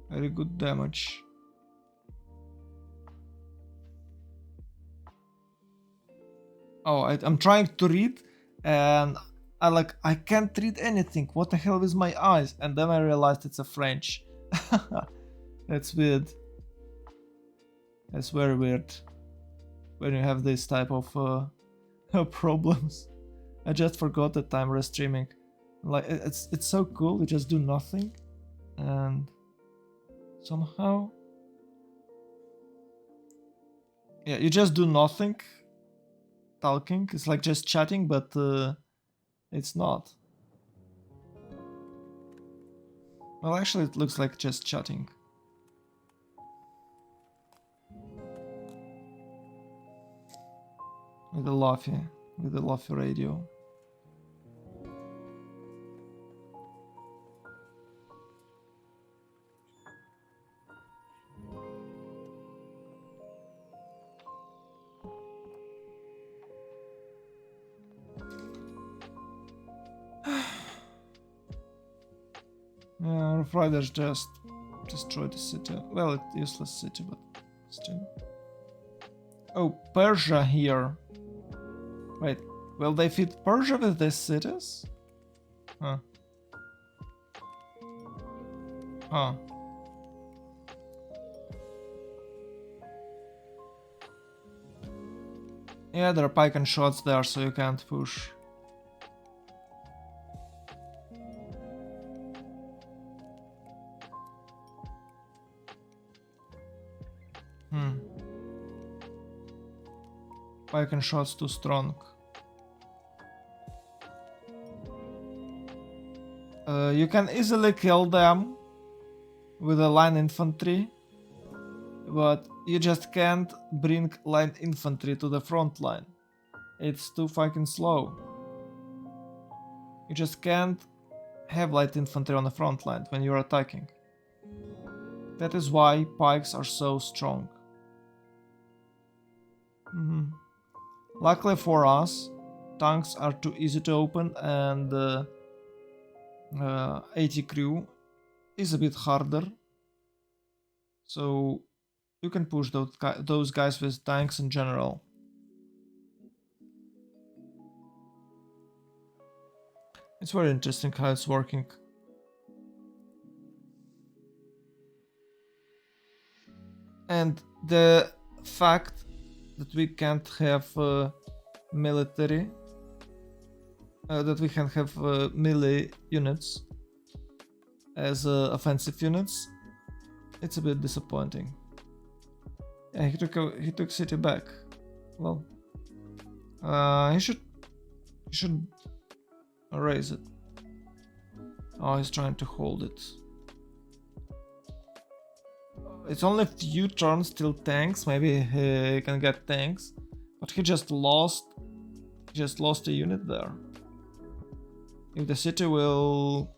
Very good damage. Oh, I'm trying to read and I can't read anything. What the hell is my eyes? And then I realized it's a French. That's weird. That's very weird when you have this type of problems. I just forgot that I'm restreaming. Like it's so cool. You just do nothing, and somehow, yeah, you just do nothing. Talking. It's like just chatting, but it's not. Well, actually, it looks like just chatting. With the Luffy radio. Yeah, Rough Riders just destroyed the city. Well, it's useless city, but still. Oh, Persia here. Wait, will they feed Persia with these cities? Huh. Huh. Yeah, there are pike and shots there, so you can't push. Pike and shots too strong. You can easily kill them with a line infantry, but you just can't bring line infantry to the front line. It's too fucking slow. You just can't have light infantry on the front line when you're attacking. That is why pikes are so strong. Luckily for us, tanks are too easy to open, and 80 crew is a bit harder. So you can push those guys with tanks in general. It's very interesting how it's working. And the fact that we can't have military, that we can have melee units as offensive units, it's a bit disappointing. Yeah, he took city back. Well, he should raise it. Oh, he's trying to hold it. It's only a few turns till tanks. Maybe he can get tanks, but he just lost a unit there. If the city will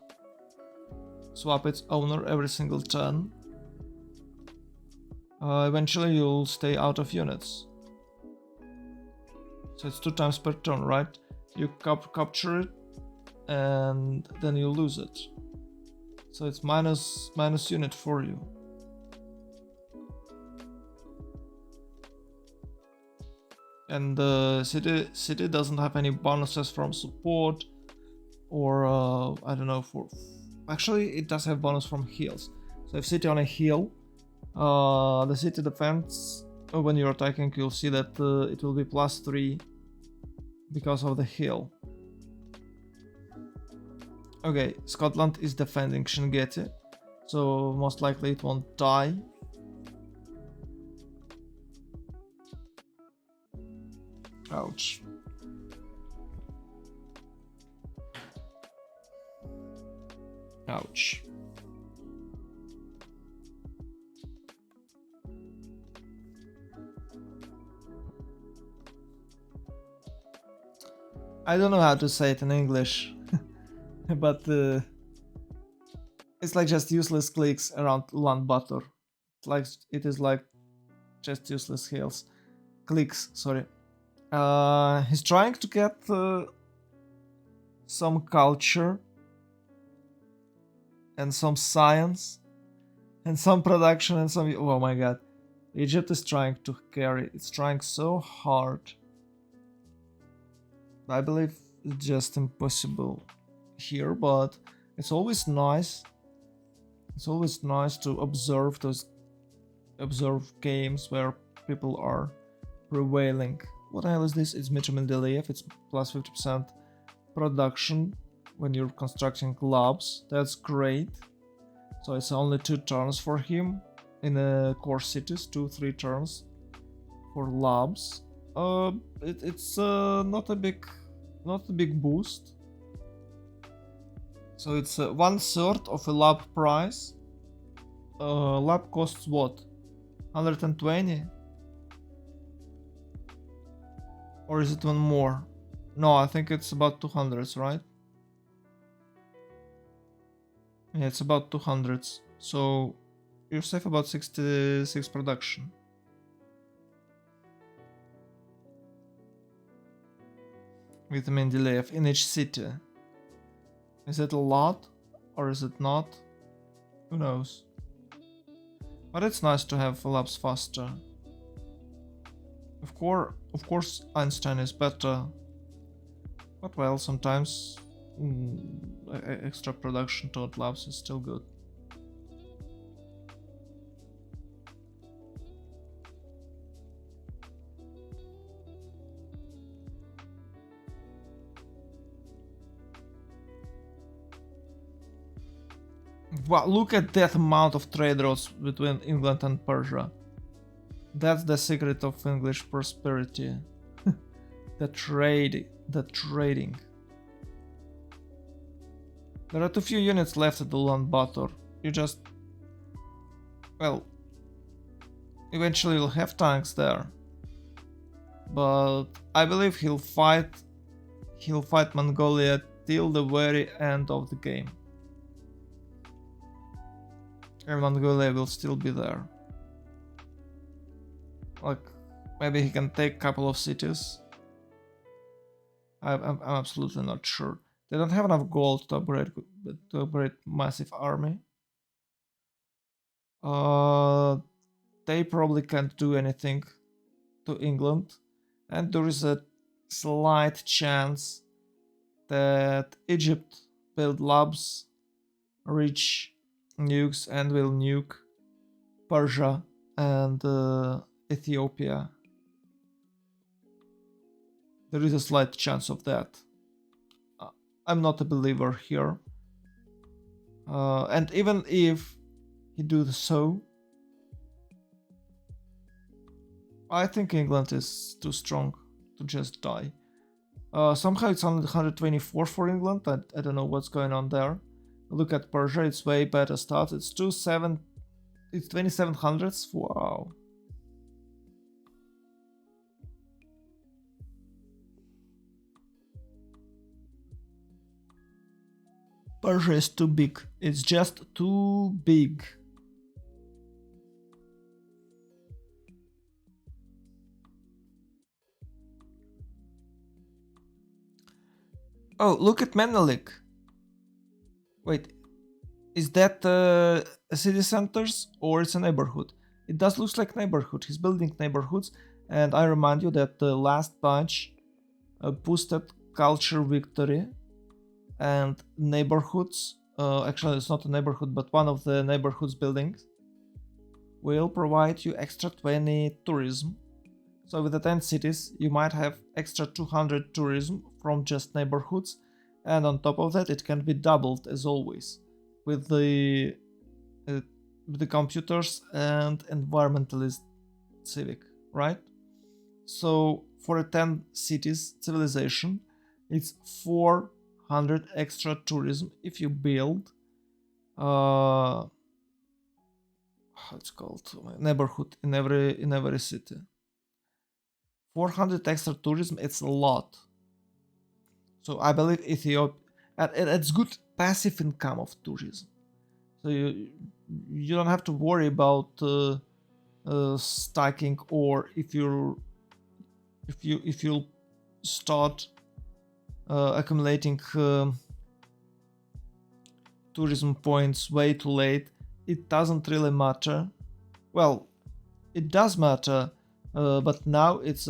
swap its owner every single turn, eventually you'll stay out of units. So it's 2 times per turn, right? You capture it, and then you lose it. So it's minus unit for you. And the city doesn't have any bonuses from support, or I don't know, for actually it does have bonus from heals. So if city on a heal, the city defense, when you're attacking, you'll see that it will be +3 because of the heal. Okay, Scotland is defending Shingeti, so most likely it won't die. Ouch. Ouch. I don't know how to say it in English, but it's like just useless clicks around land butter. It is like just useless heals. Clicks, sorry. He's trying to get some culture and some science and some production and some... Oh my god. Egypt is trying to carry. It's trying so hard. I believe it's just impossible here, but it's always nice. It's always nice to observe games where people are prevailing. What the hell is this? It's Mitchum Mendeleev. It's plus 50% production when you're constructing labs. That's great. So it's only 2 turns for him in core cities, 2-3 turns for labs. It's not a big boost. So it's 1/3 of a lab price. Lab costs what? 120? Or is it one more? No, I think it's about 200s, right? Yeah, it's about 200s. So you save about 66 production. With Mendeleev in each city. Is it a lot or is it not? Who knows? But it's nice to have labs faster. Of course Einstein is better. But well, sometimes extra production toward labs is still good. Wow, look at that amount of trade routes between England and Persia. That's the secret of English prosperity. the trading. There are too few units left at the Ulaanbaatar. You just... well... eventually you'll have tanks there. But I believe he'll fight Mongolia till the very end of the game. And Mongolia will still be there. Like, maybe he can take a couple of cities. I'm absolutely not sure. They don't have enough gold to upgrade massive army. They probably can't do anything to England, and there is a slight chance that Egypt build labs, reach nukes, and will nuke Persia and Ethiopia. There is a slight chance of that. I'm not a believer here. And even if he do so, I think England is too strong to just die. Somehow it's only 124 for England. I don't know what's going on there. Look at Persia, it's way better start. It's 2700s. Wow. Persia is too big. It's just too big. Oh, look at Menelik. Wait, is that a city centers or it's a neighborhood? It does look like neighborhood. He's building neighborhoods, and I remind you that the last batch boosted culture victory and neighborhoods. Actually, it's not a neighborhood, but one of the neighborhoods buildings will provide you extra 20 tourism. So with the 10 cities, you might have extra 200 tourism from just neighborhoods, and on top of that, it can be doubled as always with the computers and environmentalist civic, right? So for a 10 cities civilization, it's 400 extra tourism if you build it's called neighborhood in every city. 400 extra tourism, it's a lot. So I believe Ethiopia, and it's good passive income of tourism. So you don't have to worry about stacking, or if you start accumulating tourism points way too late, it doesn't really matter. Well, it does matter, but now it's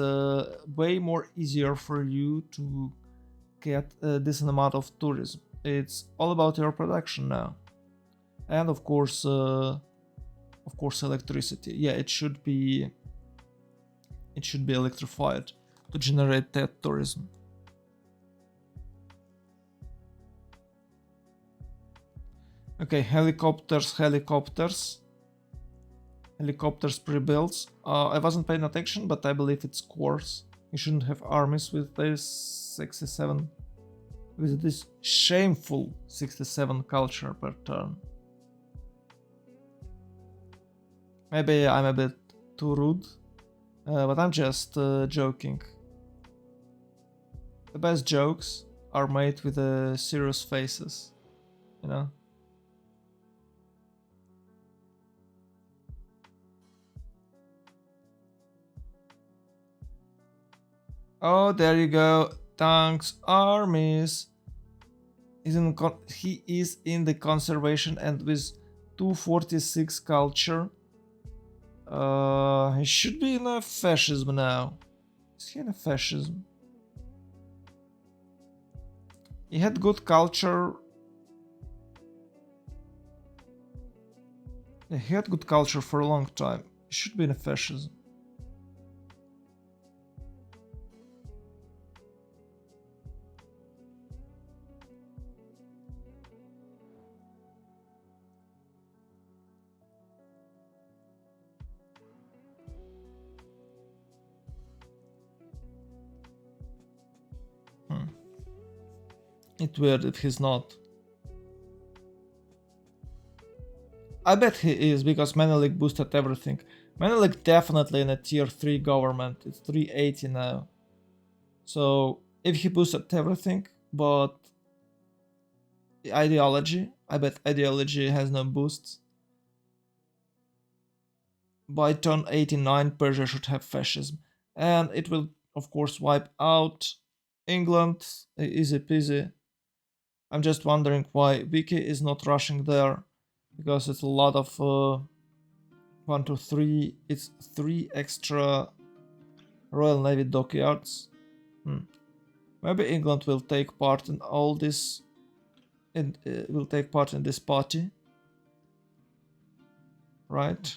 way more easier for you to get a decent amount of tourism. It's all about your production now, and of course electricity. Yeah, it should be electrified to generate that tourism. Okay, helicopters pre-builds. I wasn't paying attention, but I believe it's cores. You shouldn't have armies with this 67, with this shameful 67 culture per turn. Maybe I'm a bit too rude, but I'm just joking. The best jokes are made with serious faces, you know? Oh, there you go. Tanks, armies. He is in the conservation, and with 246 culture. He should be in a fascism now. Is he in a fascism? He had good culture. Yeah, he had good culture for a long time. He should be in a fascism. It's weird if he's not. I bet he is, because Menelik boosted everything. Menelik definitely in a tier 3 government. It's 380 now. So if he boosted everything, but ideology, I bet ideology has no boosts. By turn 89, Persia should have fascism. And it will, of course, wipe out England. Easy peasy. I'm just wondering why Vicky is not rushing there, because it's a lot of 1, 2, 3. It's 3 extra Royal Navy dockyards. Maybe England will take part in all this, and will take part in this party, right?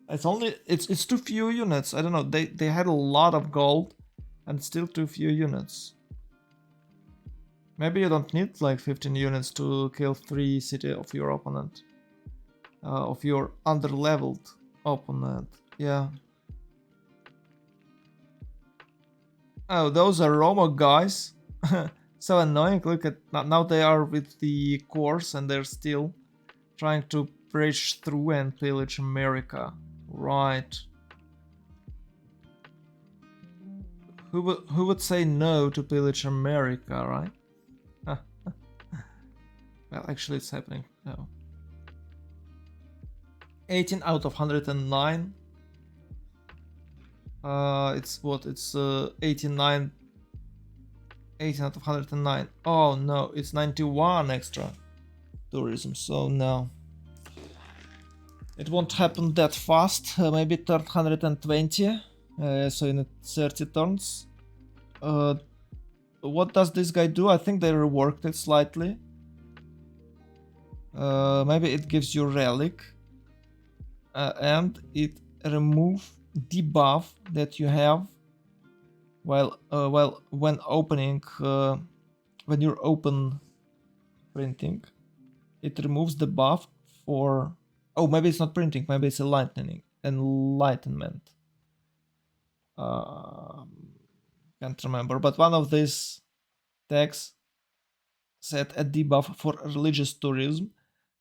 It's too few units. I don't know. They had a lot of gold, and still too few units. Maybe you don't need like 15 units to kill 3 city of your opponent, of your under-leveled opponent. Yeah. Oh, those are Roma guys. So annoying. Look at now they are with the course and they're still trying to breach through and pillage America. Right. Who would say no to pillage America, right? Well, actually it's happening now. 18 out of 109. It's what? It's 89. 18 out of 109. Oh no, it's 91 extra tourism, so no. It won't happen that fast, maybe 120, so in 30 turns. What does this guy do? I think they reworked it slightly. Maybe it gives you relic, and it removes debuff that you have while when opening, when you're open printing. It removes the buff for... Oh, maybe it's not printing, maybe it's enlightenment. Can't remember, but one of these tags set a debuff for religious tourism,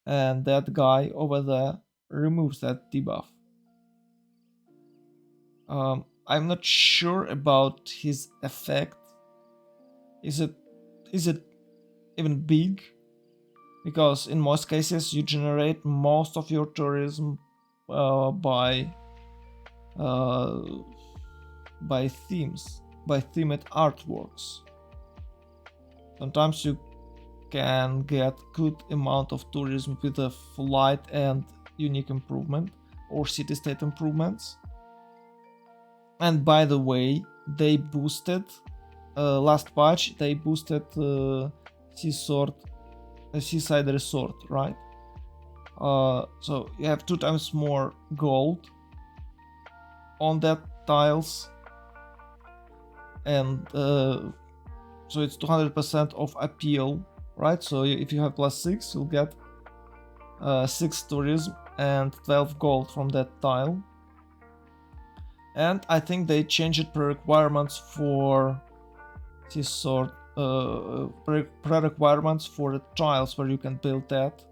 and that guy over there removes that debuff. I'm not sure about his effect. Is it even big? Because in most cases you generate most of your tourism by themes, by themed artworks. Sometimes you can get good amount of tourism with a flight and unique improvement or city-state improvements. And by the way, they boosted last patch. They boosted seaside resort, right? So you have 2 times more gold on that tiles, and so it's 200% of appeal, right? So if you have +6, you'll get 6 tourism and 12 gold from that tile. And I think they changed pre-requirements for this sort, pre-requirements for the tiles where you can build that.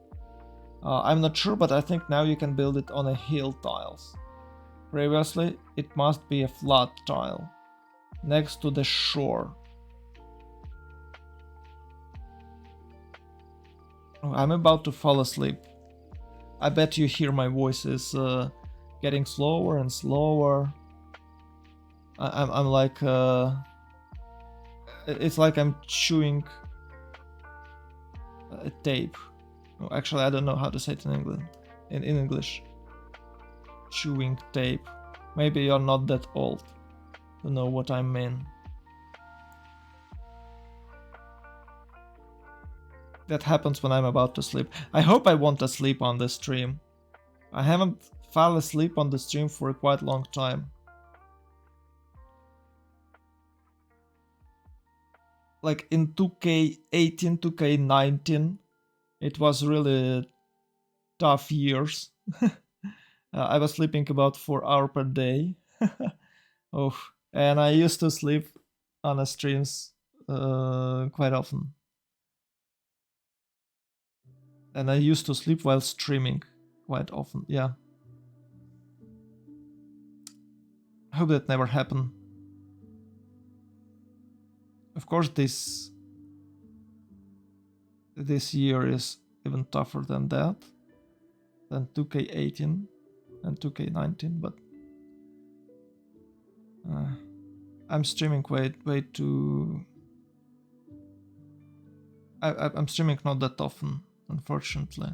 I'm not sure, but I think now you can build it on a hill tiles. Previously, it must be a flat tile next to the shore. I'm about to fall asleep. I bet you hear my voice is getting slower and slower. I'm like it's like I'm chewing a tape. Oh, actually, I don't know how to say it in English. Chewing tape. Maybe you're not that old to know what I mean. That happens when I'm about to sleep. I hope I won't sleep on the stream. I haven't fell asleep on the stream for a quite long time. Like in 2K18, 2K19, it was really tough years. I was sleeping about 4 hours per day. Oh, and I used to sleep on the streams quite often. And I used to sleep while streaming quite often, yeah. I hope that never happened. Of course, this year is even tougher than that, than 2K18 and 2K19, but I'm streaming way too... I'm streaming not that often, unfortunately.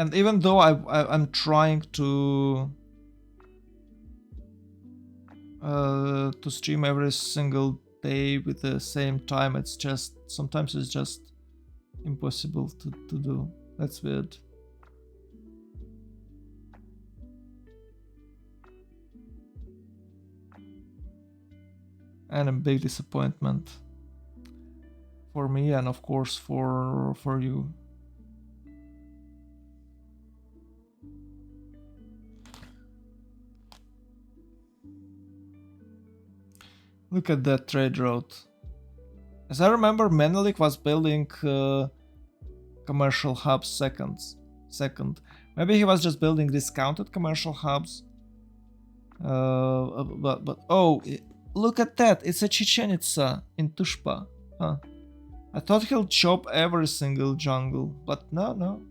And even though I'm trying to stream every single day with the same time, it's just sometimes it's just impossible to do. That's weird. And a big disappointment for me and of course for you. Look at that trade route. As I remember, Menelik was building commercial hubs second. Maybe he was just building discounted commercial hubs. But oh, look at that! It's a Chichen Itza in Tushpa. Huh. I thought he'll chop every single jungle, but no.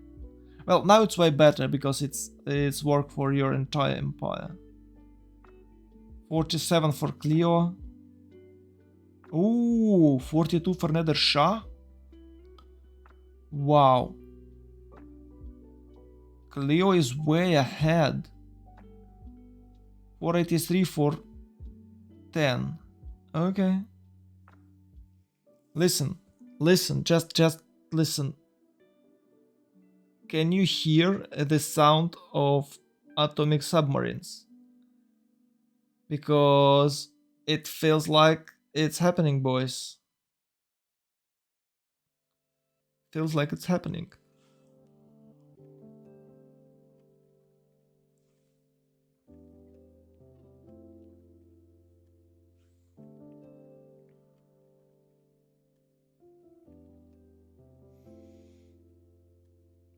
Well, now it's way better because it's work for your entire empire. 47 for Clio. Ooh, 42 for Nether Shah. Wow. Clio is way ahead. 483 for 10. Okay. Listen, just listen. Can you hear the sound of atomic submarines? Because it feels like it's happening, boys. Feels like it's happening.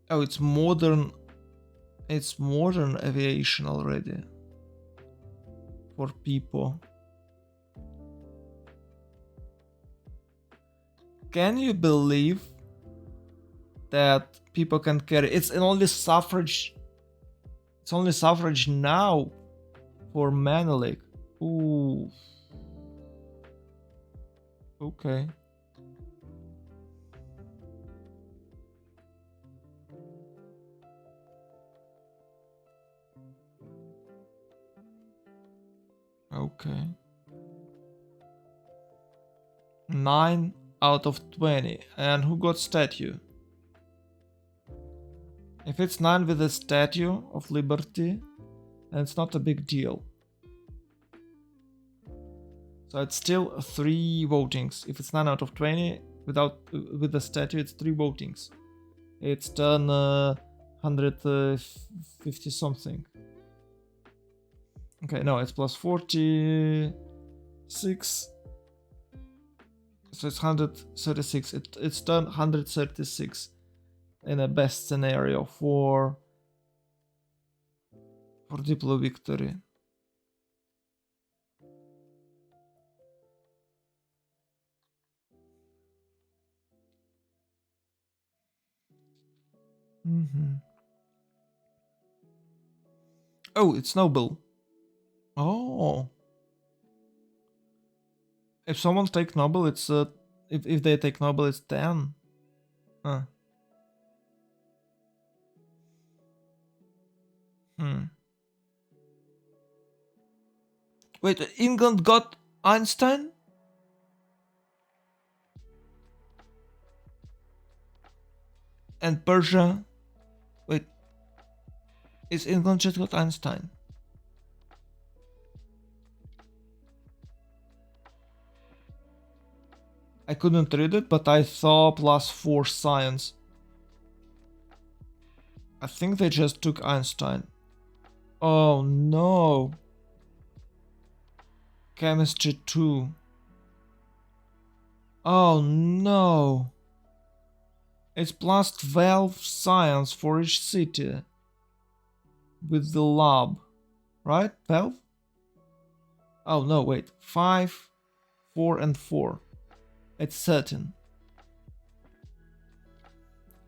Oh, it's modern. It's modern aviation already. For people. Can you believe that people can carry? It's only suffrage. It's only suffrage now for Menelik. Ooh. Okay. Okay. 9 out of 20. And who got statue? If it's 9 with a Statue of Liberty, then it's not a big deal. So it's still 3 votings. If it's 9 out of 20 with the statue, it's 3 votings. It's done 150 something. Okay, no, it's plus 46. So it's 136. It's done 136 in a best scenario for Diplo victory. Oh, it's noble. Oh. If someone takes noble, it's if they take noble, it's 10. Huh. Wait, England got Einstein? And Persia? Wait, is England just got Einstein? I couldn't read it, but I saw +4 science. I think they just took Einstein. Oh no. Chemistry 2. Oh no. It's +12 science for each city. With the lab. Right? 12? Oh no, wait. 5, 4 and 4. It's 13.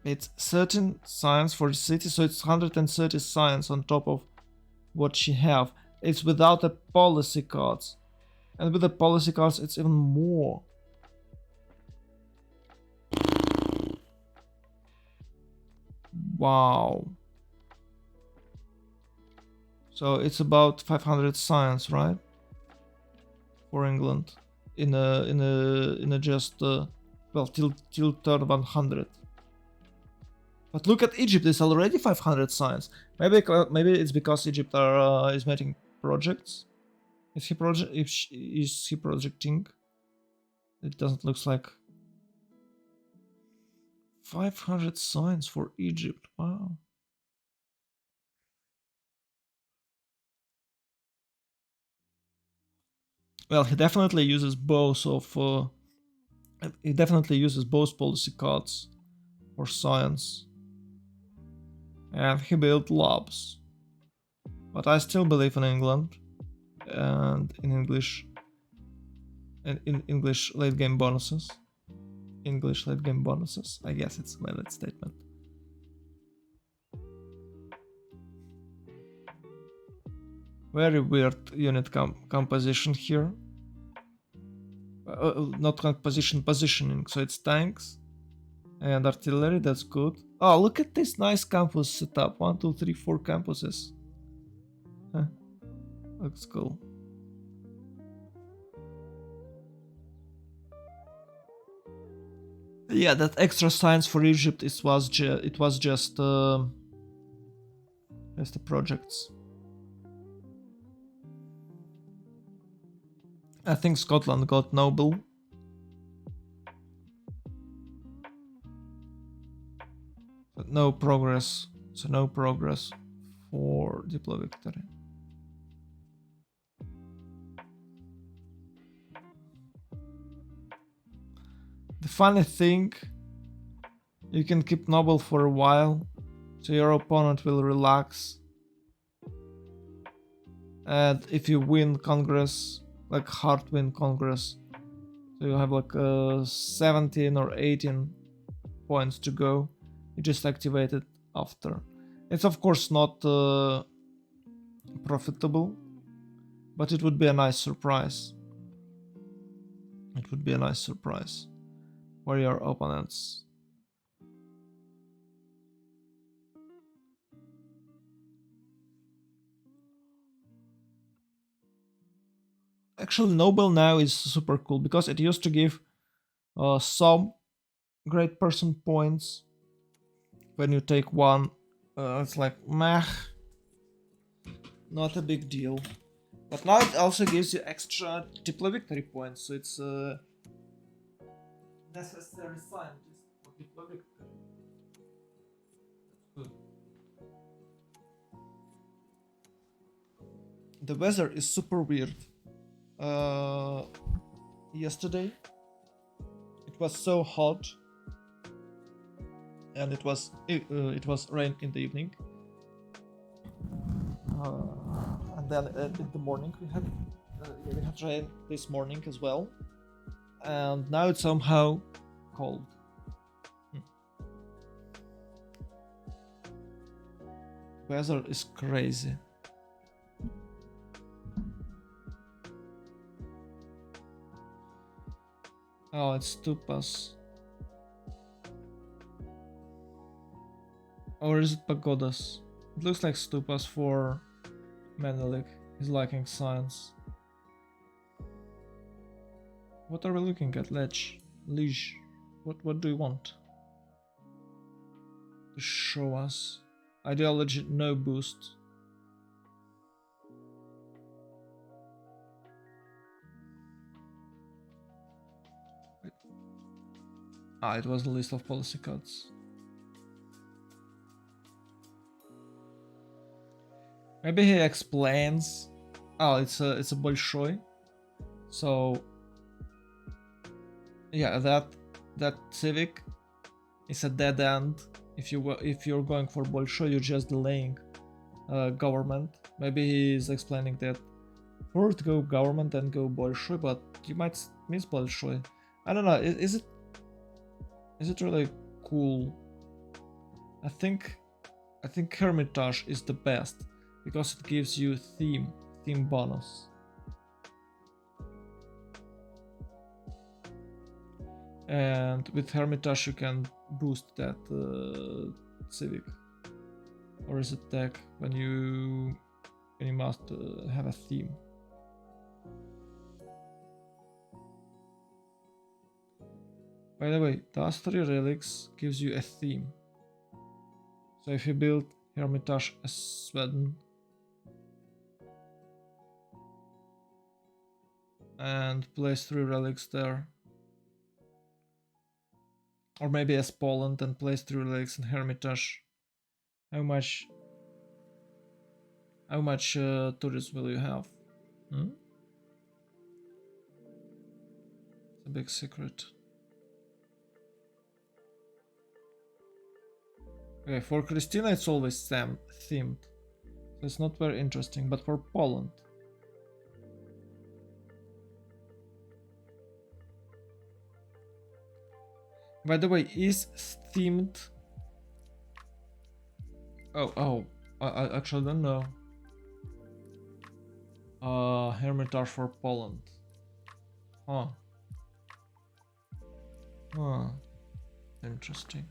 It's 13 science for the city, so it's 130 science on top of what she have. It's without the policy cards. And with the policy cards, it's even more. Wow. So it's about 500 science, right? For England, in a just well till turn 100. But look at Egypt; it's already 500 science. Maybe it's because Egypt is making projects. Is he is he projecting? It doesn't look like 500 science for Egypt. Wow. Well, he definitely uses both of. He definitely uses both policy cards for science, and he built labs. But I still believe in England and in English and in English late game bonuses. English late game bonuses. I guess it's a valid statement. Very weird unit composition here. Not composition, positioning. So it's tanks and artillery. That's good. Oh, look at this nice campus setup. 1, 2, 3, 4 campuses. Huh. Looks cool. Yeah, that extra science for Egypt was just the projects. I think Scotland got noble. But no progress. So no progress for Diplo victory. The funny thing, you can keep noble for a while, so your opponent will relax. And if you win Congress, like hard win Congress, so you have like 17 or 18 points to go, you just activate it after. It's of course not profitable, but it would be a nice surprise. It would be a nice surprise for your opponents. Actually, Noble now is super cool because it used to give some great person points when you take one. It's like meh, not a big deal. But now it also gives you extra Diplo victory points, so it's necessary scientist for Diplo victory. That's good. The weather is super weird. Yesterday it was so hot, and it was rain in the evening. And then in the morning we had rain this morning as well, and now it's somehow cold. Weather is crazy. Oh, it's Stupas. Or is it Pagodas? It looks like Stupas for Menelik. He's liking science. What are we looking at? Liege. What do you want to show us? Ideology, no boost. Wait. It was a list of policy cards. Maybe he explains. Oh, it's a Bolshoi. So yeah, that civic is a dead end. If you're going for Bolshoi, you're just delaying government. Maybe he's explaining that first go government, then go Bolshoi, but you might miss Bolshoi. I don't know. Is it really cool? I think Hermitage is the best because it gives you theme bonus. And with Hermitage you can boost that civic. Or is it tech when you and you must have a theme. By the way, those 3 relics gives you a theme. So if you build Hermitage as Sweden and place 3 relics there, or maybe as Poland and place 3 relics in Hermitage, how much tourism will you have? It's a big secret. Okay, for Christina it's always themed, so it's not very interesting, but for Poland. By the way, is themed... I actually don't know. Hermitage for Poland. Huh. Interesting.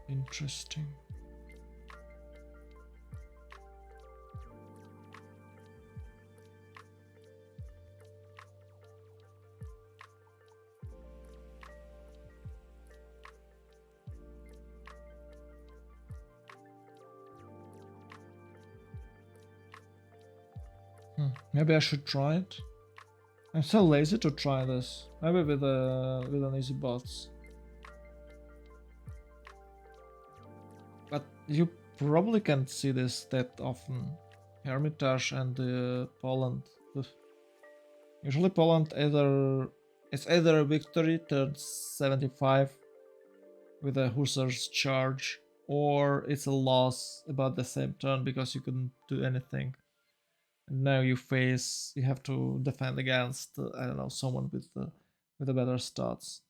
Interesting. Maybe I should try it. I'm so lazy to try this. Maybe with an easy bots. But you probably can't see this that often. Hermitage and Poland. Usually Poland it's either a victory turns 75 with a hussars charge, or it's a loss about the same turn because you couldn't do anything. And now you have to defend against I don't know, someone with the better stats.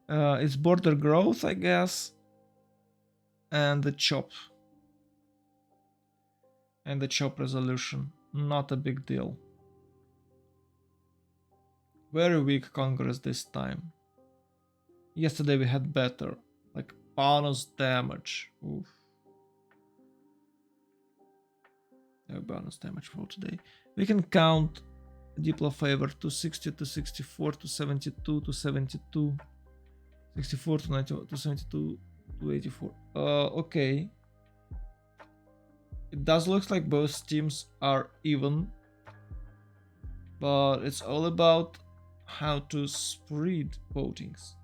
It's border growth, I guess, and the chop resolution. Not a big deal. Very weak Congress this time. Yesterday we had better, like bonus damage. Oof. No bonus damage for today. We can count Diplo favor to 60 to 64 to 72 to 72, 64 to 90 to 72 to 84. Okay. It does look like both teams are even, but it's all about how to spread votings.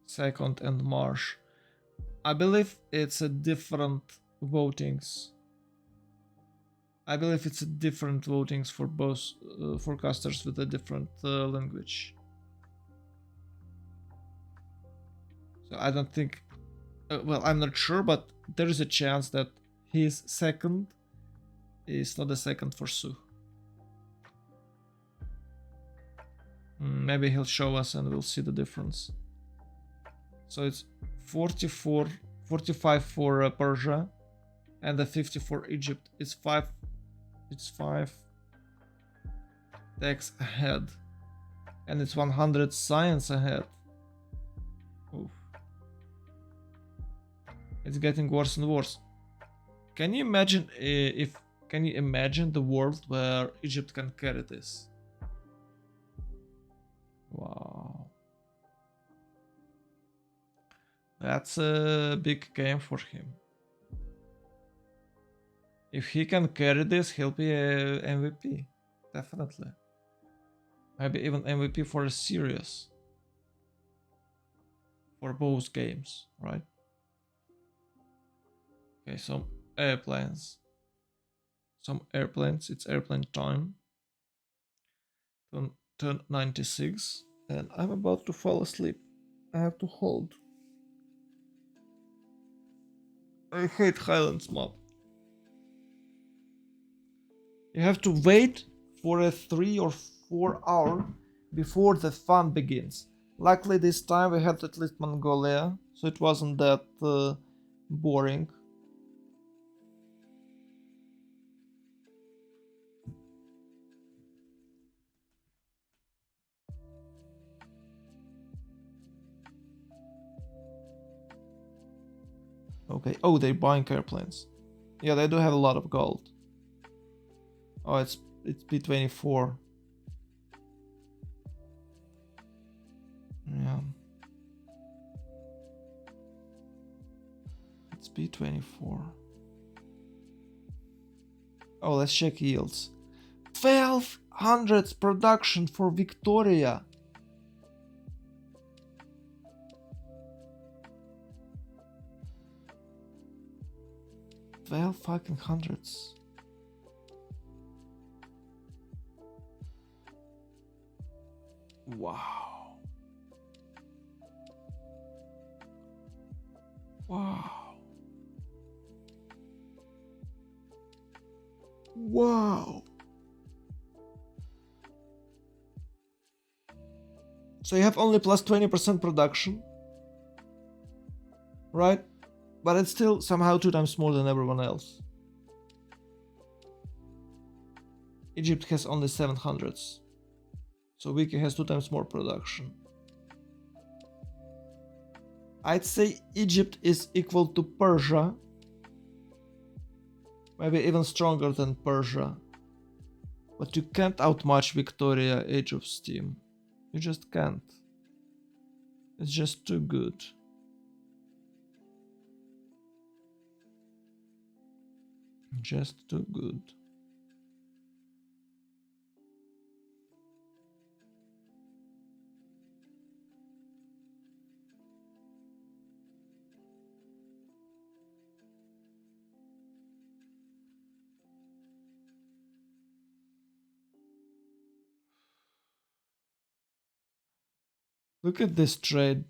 Second and Marsh. I believe it's a different votings. I believe it's a different votings for both forecasters with a different language. So I don't think. Well, I'm not sure, but there is a chance that his second is not a second for Sue. Maybe he'll show us and we'll see the difference. So it's 45 for Persia, and the 50 for Egypt. It's 5 techs ahead, and it's 100 science ahead. Oof. It's getting worse and worse. Can you imagine the world where Egypt can carry this? Wow. That's a big game for him. If he can carry this, he'll be a MVP. Definitely. Maybe even MVP for a series. For both games, right? Okay, some airplanes. It's airplane time. Turn 96. And I'm about to fall asleep. I have to hold. I hate Highlands map. You have to wait for a 3 or 4 hour before the fun begins. Luckily this time we had at least Mongolia, so it wasn't that boring. Okay, oh, they're buying airplanes. Yeah, they do have a lot of gold. Oh, it's B24. Yeah. It's B24. Oh, let's check yields. 1200 production for Victoria. Fucking hundreds. Wow. Wow. Wow. So you have only plus 20% production, right? But it's still somehow 2 times more than everyone else. Egypt has only 700s. So Wiki has 2 times more production. I'd say Egypt is equal to Persia. Maybe even stronger than Persia. But you can't outmatch Victoria, Age of Steam. You just can't. It's just too good. Just too good. Look at this trade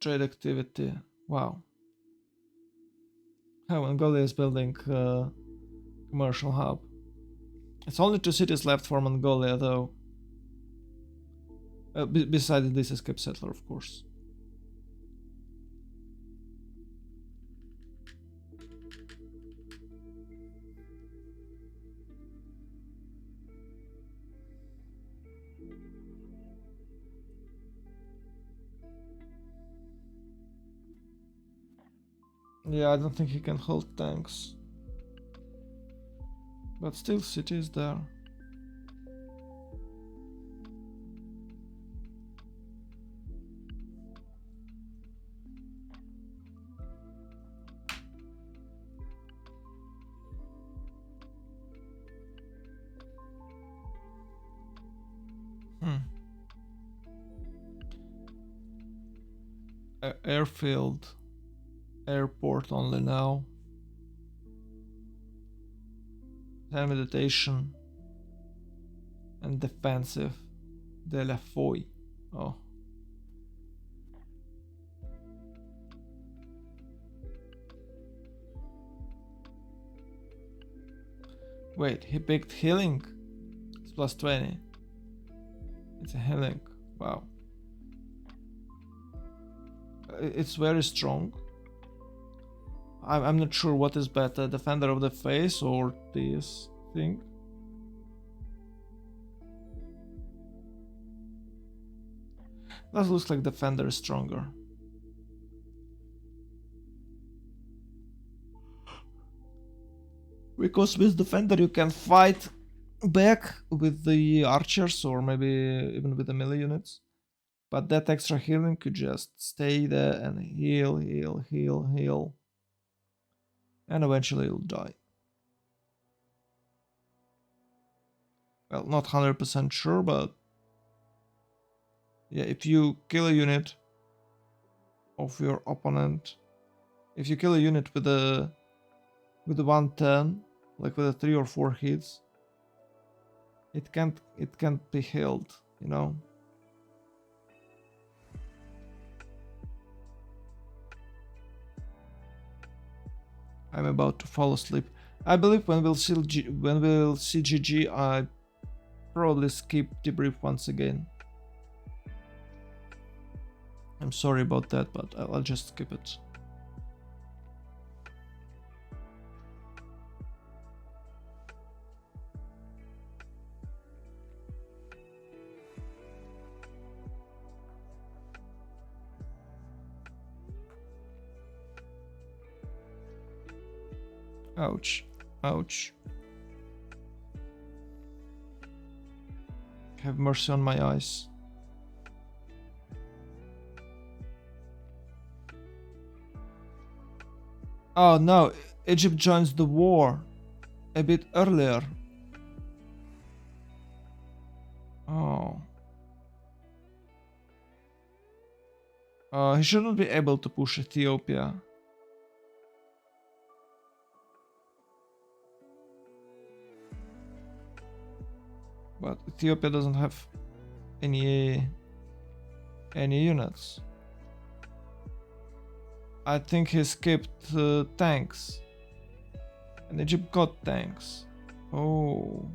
activity. Wow. How Mongolia is building a commercial hub. It's only 2 cities left for Mongolia though. Besides this escape settler, of course. Yeah, I don't think he can hold tanks. But still, city is there. Airfield. Airport only now. Then meditation. And defensive. De la Foy. Oh. Wait, he picked healing? It's plus 20. It's a healing. Wow. It's very strong. I'm not sure what is better, Defender of the Face or this thing. That looks like Defender is stronger. Because with Defender you can fight back with the archers or maybe even with the melee units. But that extra healing could just stay there and heal, heal, heal, heal. And eventually you'll die. Well, not 100% sure, but yeah, if you kill a unit of your opponent, if you kill a unit with a 110, like with a 3 or 4 hits, it can't be healed, you know. I'm about to fall asleep. I believe when we'll see GG, I probably skip debrief once again. I'm sorry about that, but I'll just skip it. Ouch. Ouch. Have mercy on my eyes. Oh no, Egypt joins the war a bit earlier. Oh. He shouldn't be able to push Ethiopia. But Ethiopia doesn't have any units. I think he skipped tanks. And Egypt got tanks. Oh.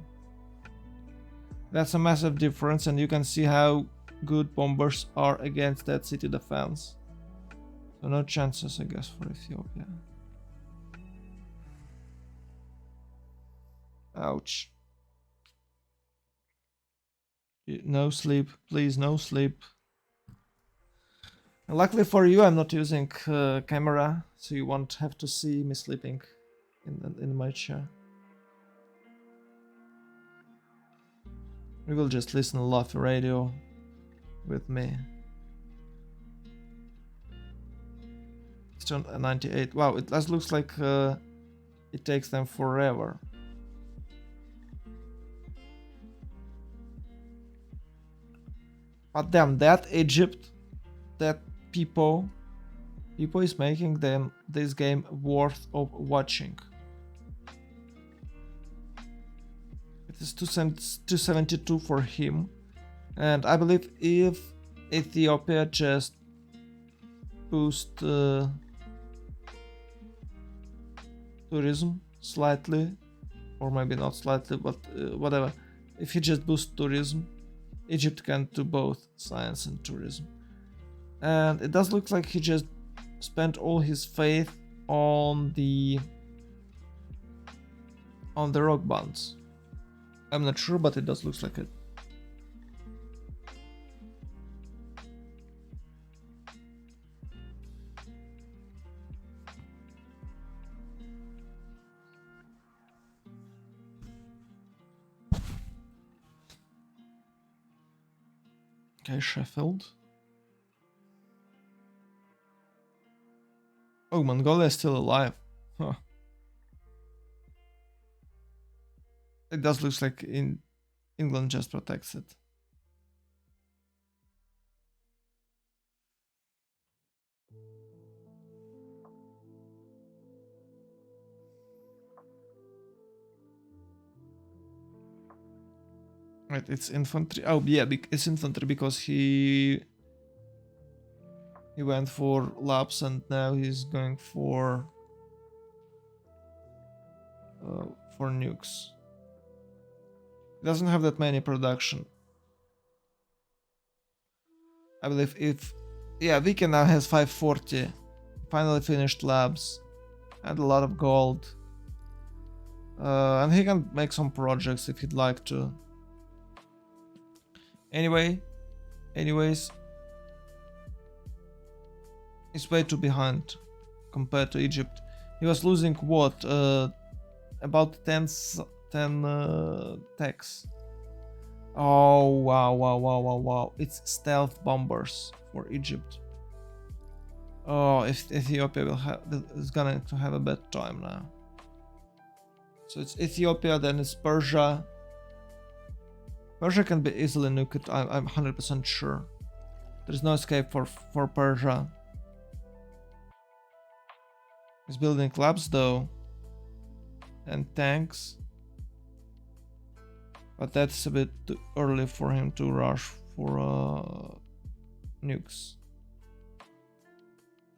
That's a massive difference, and you can see how good bombers are against that city defense. So no chances, I guess, for Ethiopia. Ouch. No sleep, please, no sleep. And luckily for you, I'm not using camera, so you won't have to see me sleeping in my chair. We will just listen to Luffy radio with me. It's turned 98. Wow, it just looks like it takes them forever. But damn, that Egypt, that people is making this game worth of watching. It is 272 for him, and I believe if Ethiopia just boost tourism slightly, or maybe not slightly, but whatever, if he just boosts tourism, Egypt can do both science and tourism. And it does look like he just spent all his faith on the rock bands. I'm not sure, but it does look like it. Okay, Sheffield. Oh, Mongolia is still alive. Huh. It does look like England just protects it. Right, it's infantry. Oh yeah, it's infantry because he went for labs and now he's going for nukes. He doesn't have that many production. I believe Viken now has 540. Finally finished labs. And a lot of gold. And he can make some projects if he'd like to. Anyways, he's way too behind compared to Egypt. He was losing what? About 10 techs. Oh wow. It's stealth bombers for Egypt. Oh, if Ethiopia is going to have a bad time now. So it's Ethiopia, then it's Persia. Persia can be easily nuked, I'm 100% sure. There's no escape for Persia. He's building labs though. And tanks. But that's a bit too early for him to rush for nukes.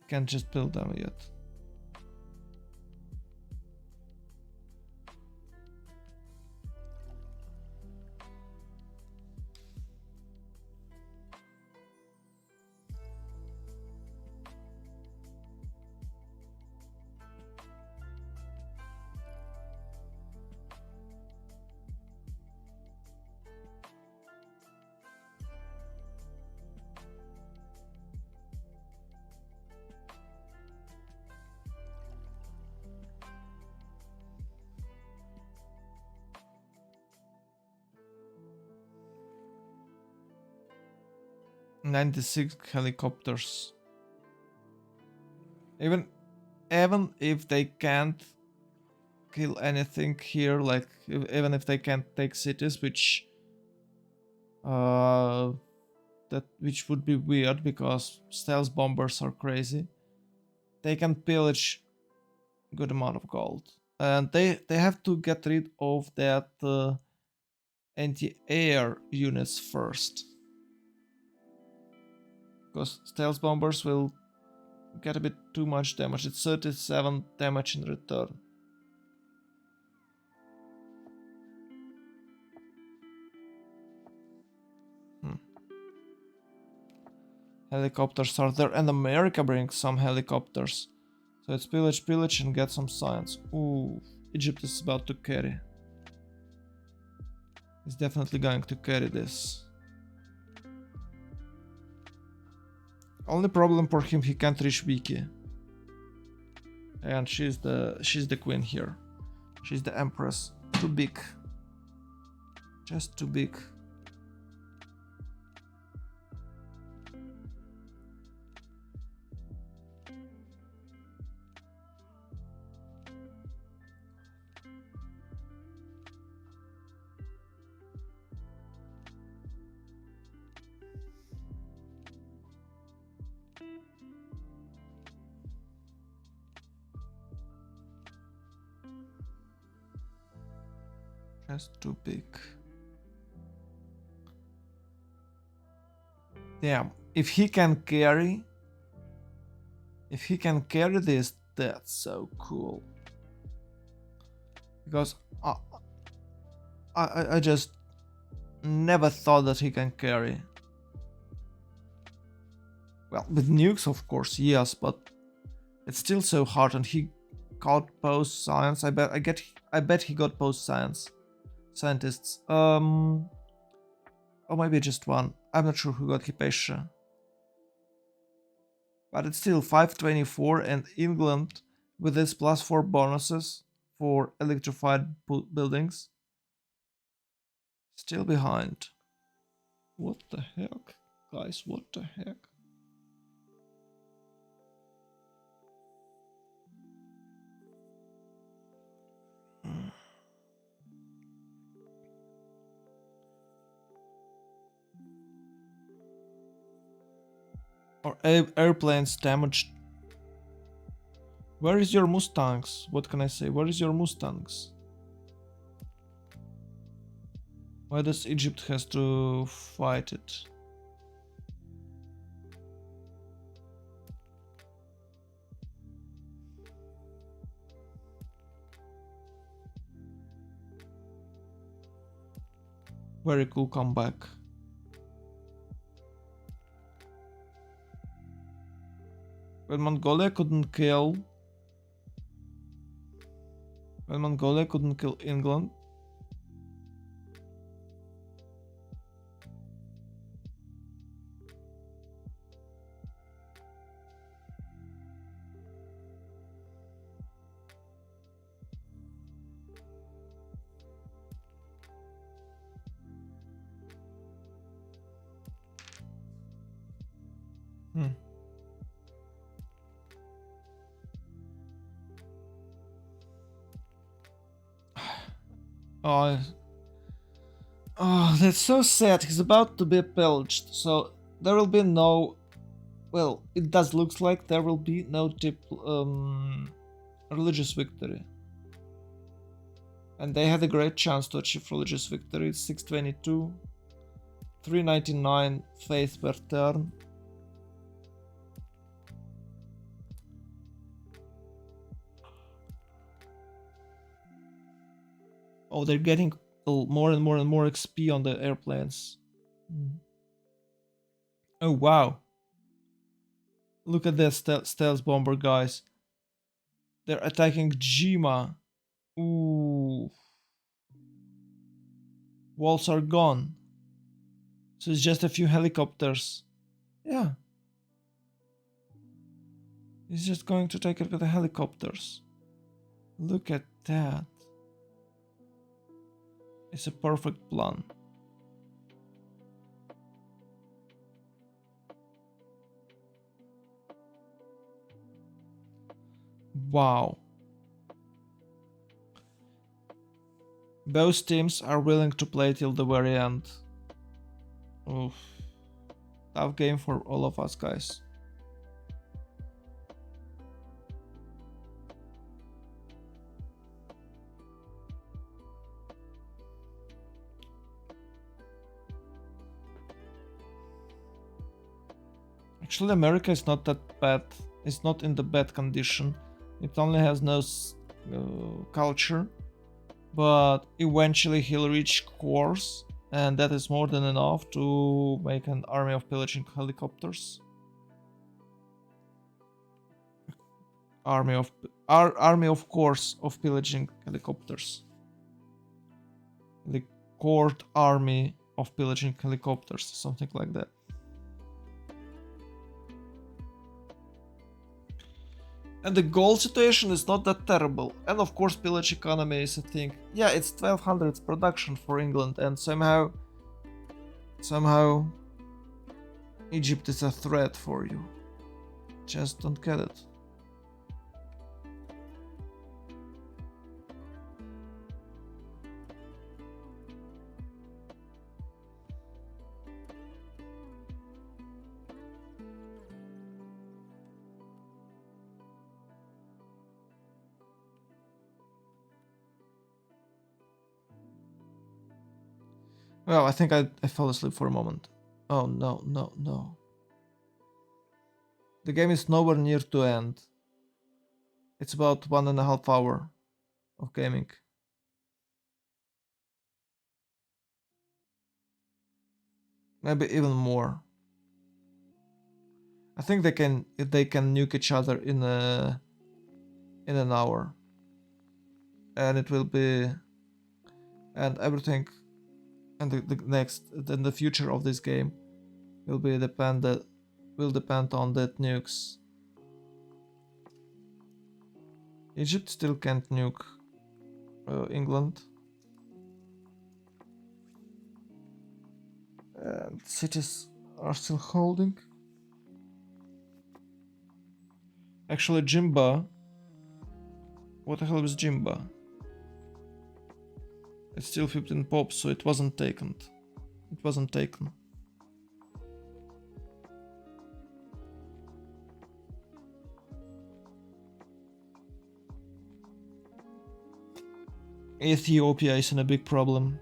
Can't just build them yet. 96 helicopters. Even if they can't kill anything here, like even if they can't take cities, which would be weird because stealth bombers are crazy. They can pillage good amount of gold, and they have to get rid of that anti-air units first, because stealth bombers will get a bit too much damage. It's 37 damage in return. Helicopters are there, and America brings some helicopters. So it's pillage, and get some science. Ooh, Egypt is about to carry. He's definitely going to carry this. Only problem for him, he can't reach Wiki. And she's the queen here. She's the empress. Too big. Just too big. Just too big. Damn, if he can carry this, that's so cool. Because I just never thought that he can carry. Well, with nukes, of course, yes, but it's still so hard. And he got post science. I bet he got post science scientists. Or maybe just one. I'm not sure who got Hypatia. But it's still 524, and England with this +4 bonuses for electrified buildings still behind. What the heck, guys? What the heck? Or airplanes damaged. Where is your Mustangs? What can I say? Where is your Mustangs? Why does Egypt has to fight it? Very cool comeback. When Mongolia couldn't kill England. Oh, that's so sad. He's about to be pillaged, so there will be no. Well, it does looks like there will be no religious victory, and they had a great chance to achieve religious victory. 622, 399 faith per turn. Oh, they're getting more and more XP on the airplanes. Oh wow. Look at this stealth bomber, guys. They're attacking Jima. Ooh. Walls are gone. So it's just a few helicopters. Yeah. He's just going to take it with the helicopters. Look at that. It's a perfect plan. Wow. Both teams are willing to play till the very end. Oof. Tough game for all of us, guys. Actually, America is not that bad. It's not in the bad condition. It only has no culture. But eventually he'll reach cores, and that is more than enough to make an army of pillaging helicopters. Army of cores of pillaging helicopters. The court army of pillaging helicopters, something like that. And the gold situation is not that terrible. And of course, pillage economy is a thing. Yeah, it's 1200 production for England, and somehow Egypt is a threat for you. Just don't get it. Well, I think I fell asleep for a moment. Oh no, no, no. The game is nowhere near to end. It's about 1.5 hours of gaming. Maybe even more. I think they can nuke each other in an hour. And it will be, and everything, and the future of this game will depend on that nukes. Egypt still can't nuke England. And cities are still holding. Actually, Jimba. What the hell is Jimba? It's still 15 pops, so it wasn't taken. It wasn't taken. Ethiopia is in a big problem.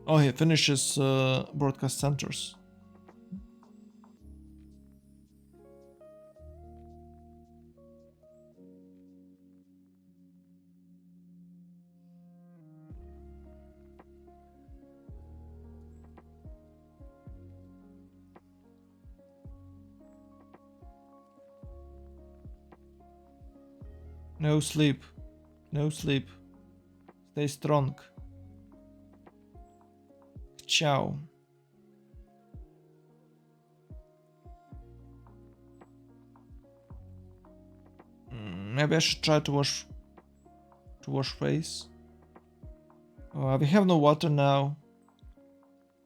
Oh, he finishes broadcast centers. No sleep. No sleep. Stay strong. Ciao. Maybe I should try to wash face. We have no water now.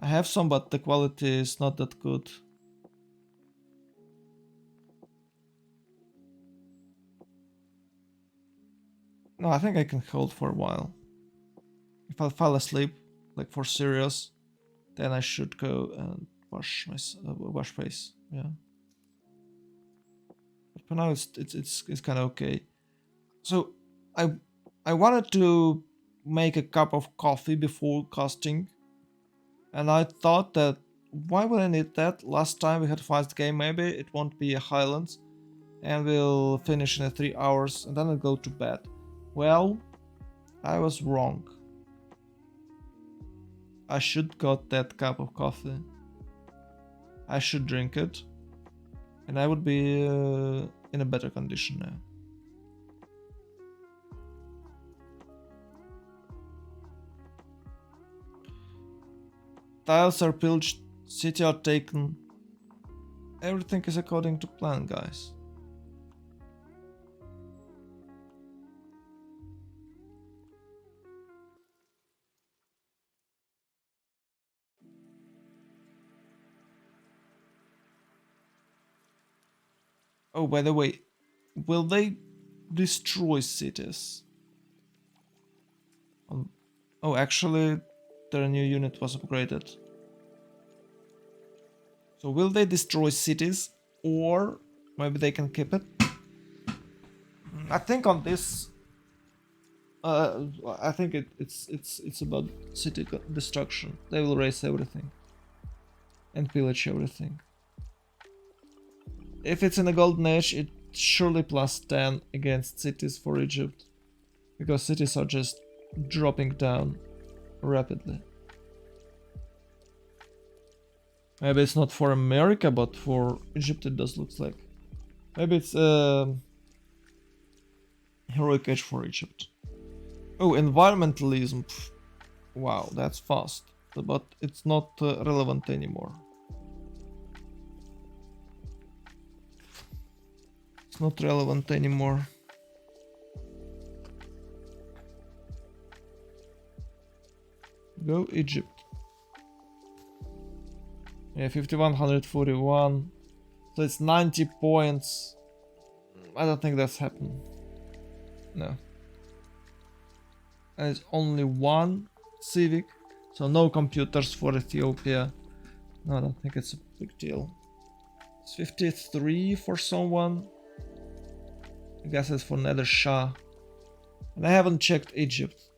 I have some, but the quality is not that good. No, I think I can hold for a while. If I fall asleep, like for serious, then I should go and wash face. Yeah. But for now, it's kind of okay. So I wanted to make a cup of coffee before casting, and I thought that why would I need that? Last time we had fast game, maybe it won't be a Highlands, and we'll finish in 3 hours, and then I'll go to bed. Well, I was wrong. I should got that cup of coffee. I should drink it, and I would be in a better condition now. Tiles are pillaged, city are taken. Everything is according to plan, guys. Oh, by the way, Will they destroy cities? Oh, actually, their new unit was upgraded. So will they destroy cities, or maybe they can keep it? I think on this, I think it's about city destruction. They will raise everything and pillage everything. If it's in a golden age, it's surely +10 against cities for Egypt, because cities are just dropping down rapidly. Maybe it's not for America, but for Egypt it does look like. Maybe it's a heroic age for Egypt. Oh, environmentalism. Pff, wow, that's fast. But it's not relevant anymore. It's not relevant anymore. Go Egypt. Yeah, 5141. So it's 90 points. I don't think that's happened. No. And it's only one civic. So no computers for Ethiopia. No, I don't think it's a big deal. It's 53 for someone. I guess it's for Nether Shah. And I haven't checked Egypt.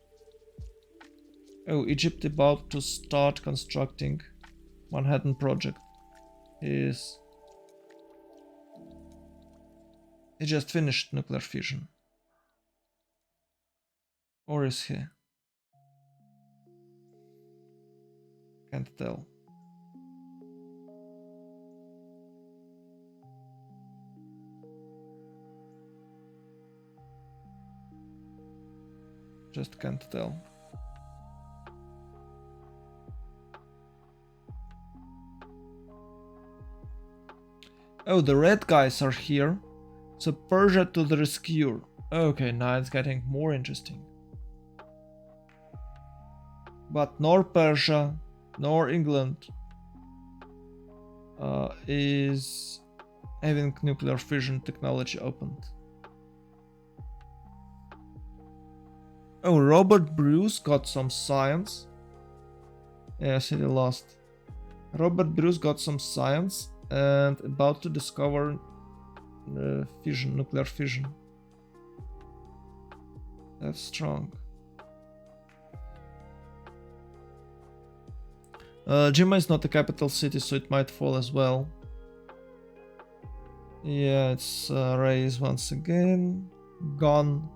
Oh, Egypt about to start constructing Manhattan Project. He just finished nuclear fission. Or is he? Can't tell. Just can't tell. Oh, the red guys are here. So Persia to the rescue. Okay, now it's getting more interesting. But nor Persia, nor England is having nuclear fission technology opened. Oh, Robert Bruce got some science. Yes, he lost. Robert Bruce got some science and about to discover fission, nuclear fission. That's strong. Jimma is not a capital city, so it might fall as well. Yeah, it's raised once again. Gone.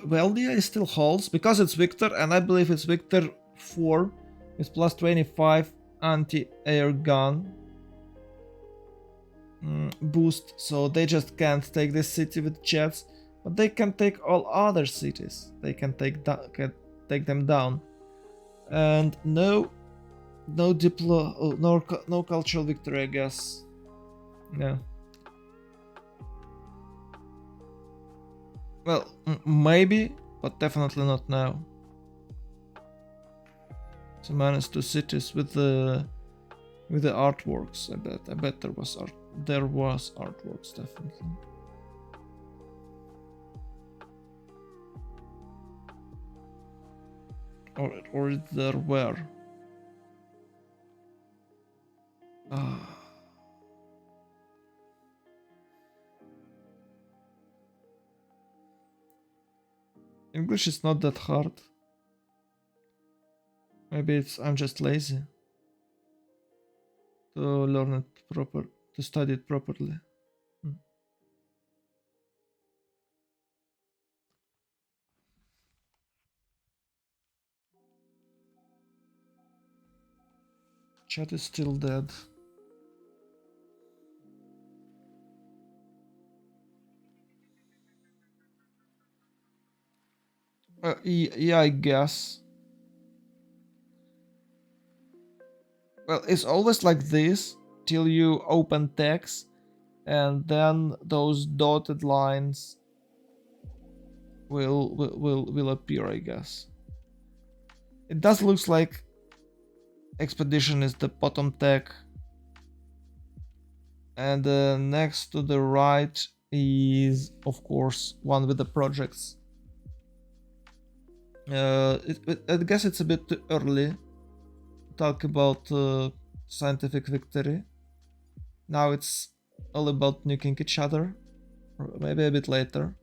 Veldia still holds because it's Victor, and I believe it's Victor 4 with +25 anti-air gun boost, so they just can't take this city with jets, but they can take all other cities. They can take them down, and no cultural victory, I guess. Yeah. Well, maybe, but definitely not now. So minus 2 cities with the artworks. I bet there was artworks definitely. Or there were. English is not that hard. Maybe I'm just lazy to learn it to study it properly. Chat is still dead. Yeah, I guess. Well, it's always like this till you open text, and then those dotted lines will appear, I guess. It does looks like expedition is the bottom tech, and next to the right is of course one with the projects. I guess it's a bit too early to talk about scientific victory. Now it's all about nuking each other, or maybe a bit later.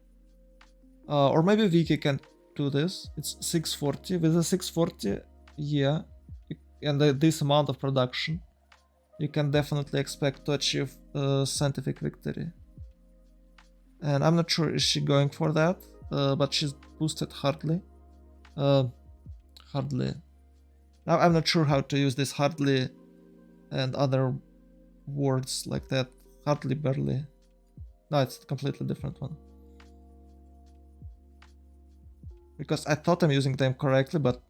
Or maybe Viki can do this. It's 640. With a 640, yeah, and this amount of production, you can definitely expect to achieve scientific victory. And I'm not sure is she going for that, but she's boosted hardly. Hardly. Now I'm not sure how to use this hardly and other words like that. Hardly, barely. No, it's a completely different one. Because I thought I'm using them correctly, but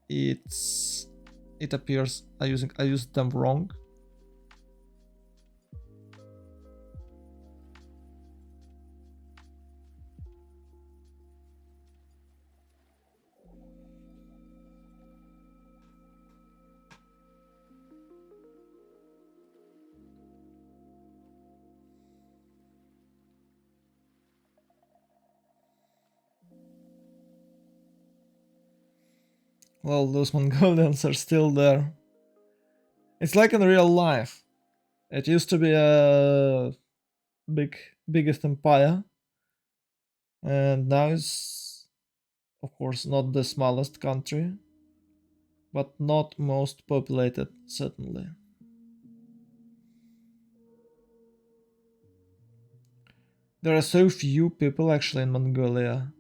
it appears I used them wrong. Well, those Mongolians are still there. It's like in real life. It used to be a biggest empire, and now it's of course not the smallest country, but not most populated, certainly. There are so few people actually in Mongolia.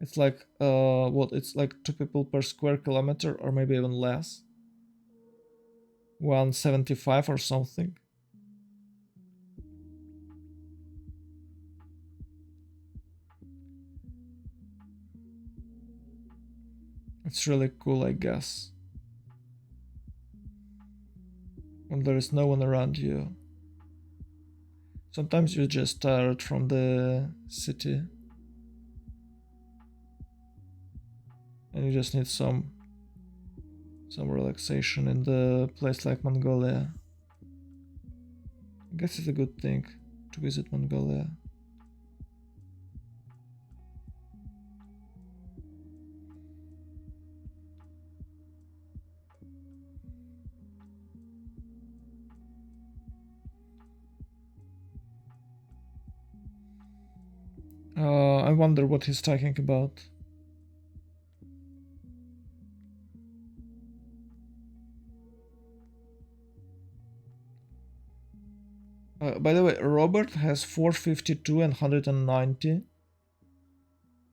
It's like it's like 2 people per square kilometer, or maybe even less. 175 or something. It's really cool, I guess, when there is no one around you. Sometimes you're just tired from the city and you just need some relaxation in the place like Mongolia. I guess it's a good thing to visit Mongolia. I wonder what he's talking about. By the way, Robert has 452 and 190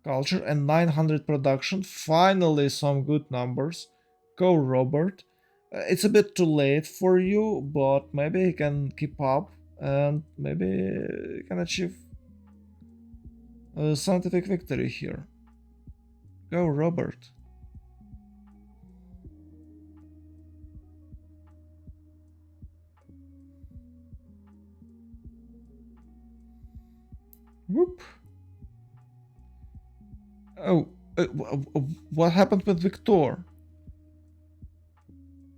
culture and 900 production. Finally, some good numbers. Go, Robert. It's a bit too late for you, but maybe he can keep up and maybe he can achieve a scientific victory here. Go, Robert. Whoop. Oh, what happened with Victor?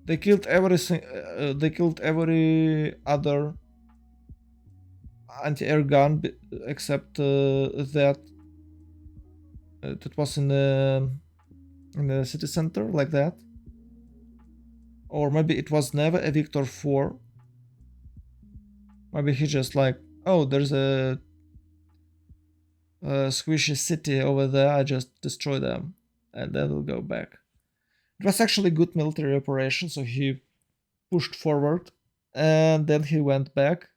They killed everything. They killed every other anti-air gun except that that was in the city center, like that. Or maybe it was never a Victor 4. Maybe he just like, oh, there's a squishy city over there. I just destroy them, and then we'll go back. It was actually good military operation, so he pushed forward, and then he went back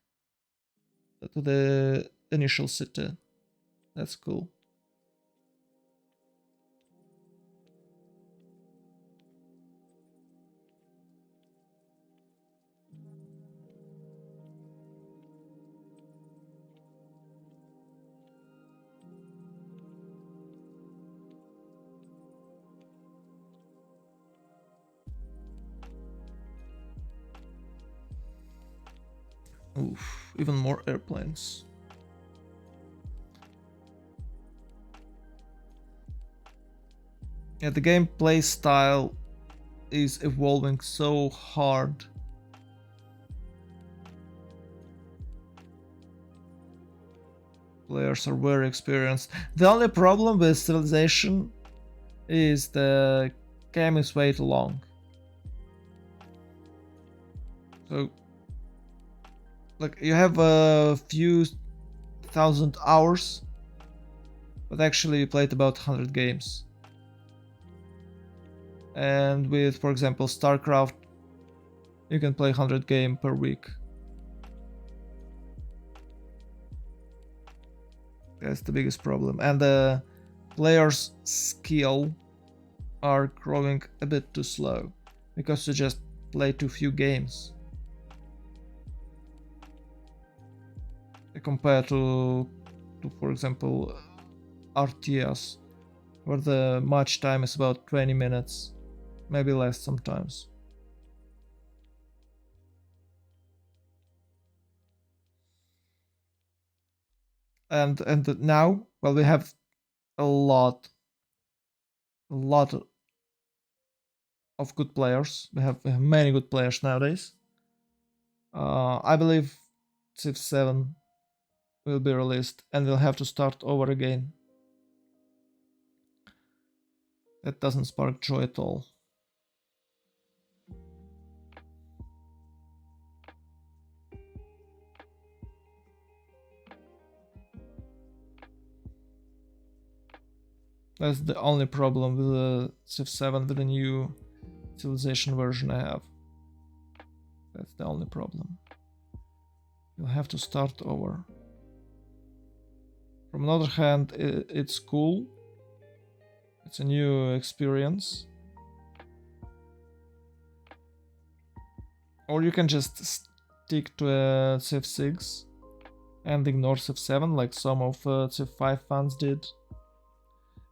to the initial city. That's cool. Oof, even more airplanes. Yeah, the gameplay style is evolving so hard. Players are very experienced. The only problem with Civilization is the game is way too long. So, like, you have a few thousand hours, but actually you played about 100 games. And with, for example, StarCraft, you can play 100 game per week. That's the biggest problem. And the players' skill are growing a bit too slow because you just play too few games compared to for example, RTS, where the match time is about 20 minutes, maybe less sometimes. And now, well, we have a lot of good players. We have many good players nowadays. I believe Civ 7 will be released and we'll have to start over again. That doesn't spark joy at all. That's the only problem with the Civ 7 with the new Civilization version I have. That's the only problem. You'll have to start over. From another hand, it's cool. It's a new experience. Or you can just stick to a Civ 6 and ignore Civ 7 like some of Civ 5 fans did.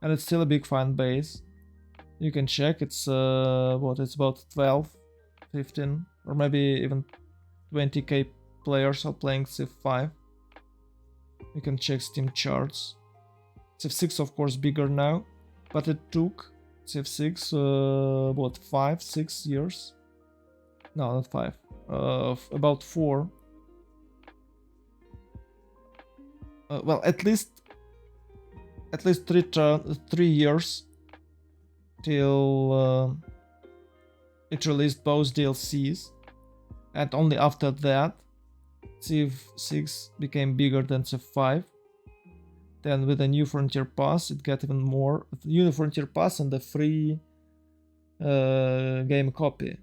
And it's still a big fan base. You can check, it's it's about 12, 15, or maybe even 20k players are playing Civ 5. You can check Steam charts. Civ 6 of course bigger now, but it took Civ 6 5-6 years. No, not 5. About 4. Well, at least 3 years till it released both DLCs, and only after that Civ 6 became bigger than Civ 5. Then with the New Frontier Pass it got even more. The New Frontier Pass and the free game copy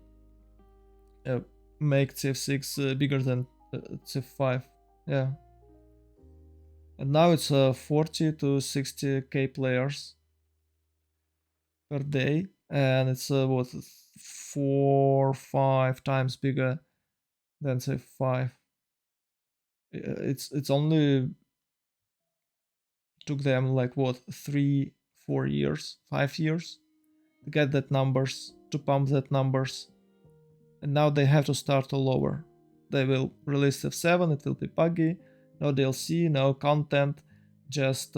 make Civ 6 bigger than Civ 5. Yeah. And now it's 40 to 60k players per day, and it's 4-5 times bigger than Civ 5. It's only took them like 3-4 years, 5 years to get that numbers, to pump that numbers, and now they have to start all over. They will release Civ 7, it will be buggy, no DLC, no content, just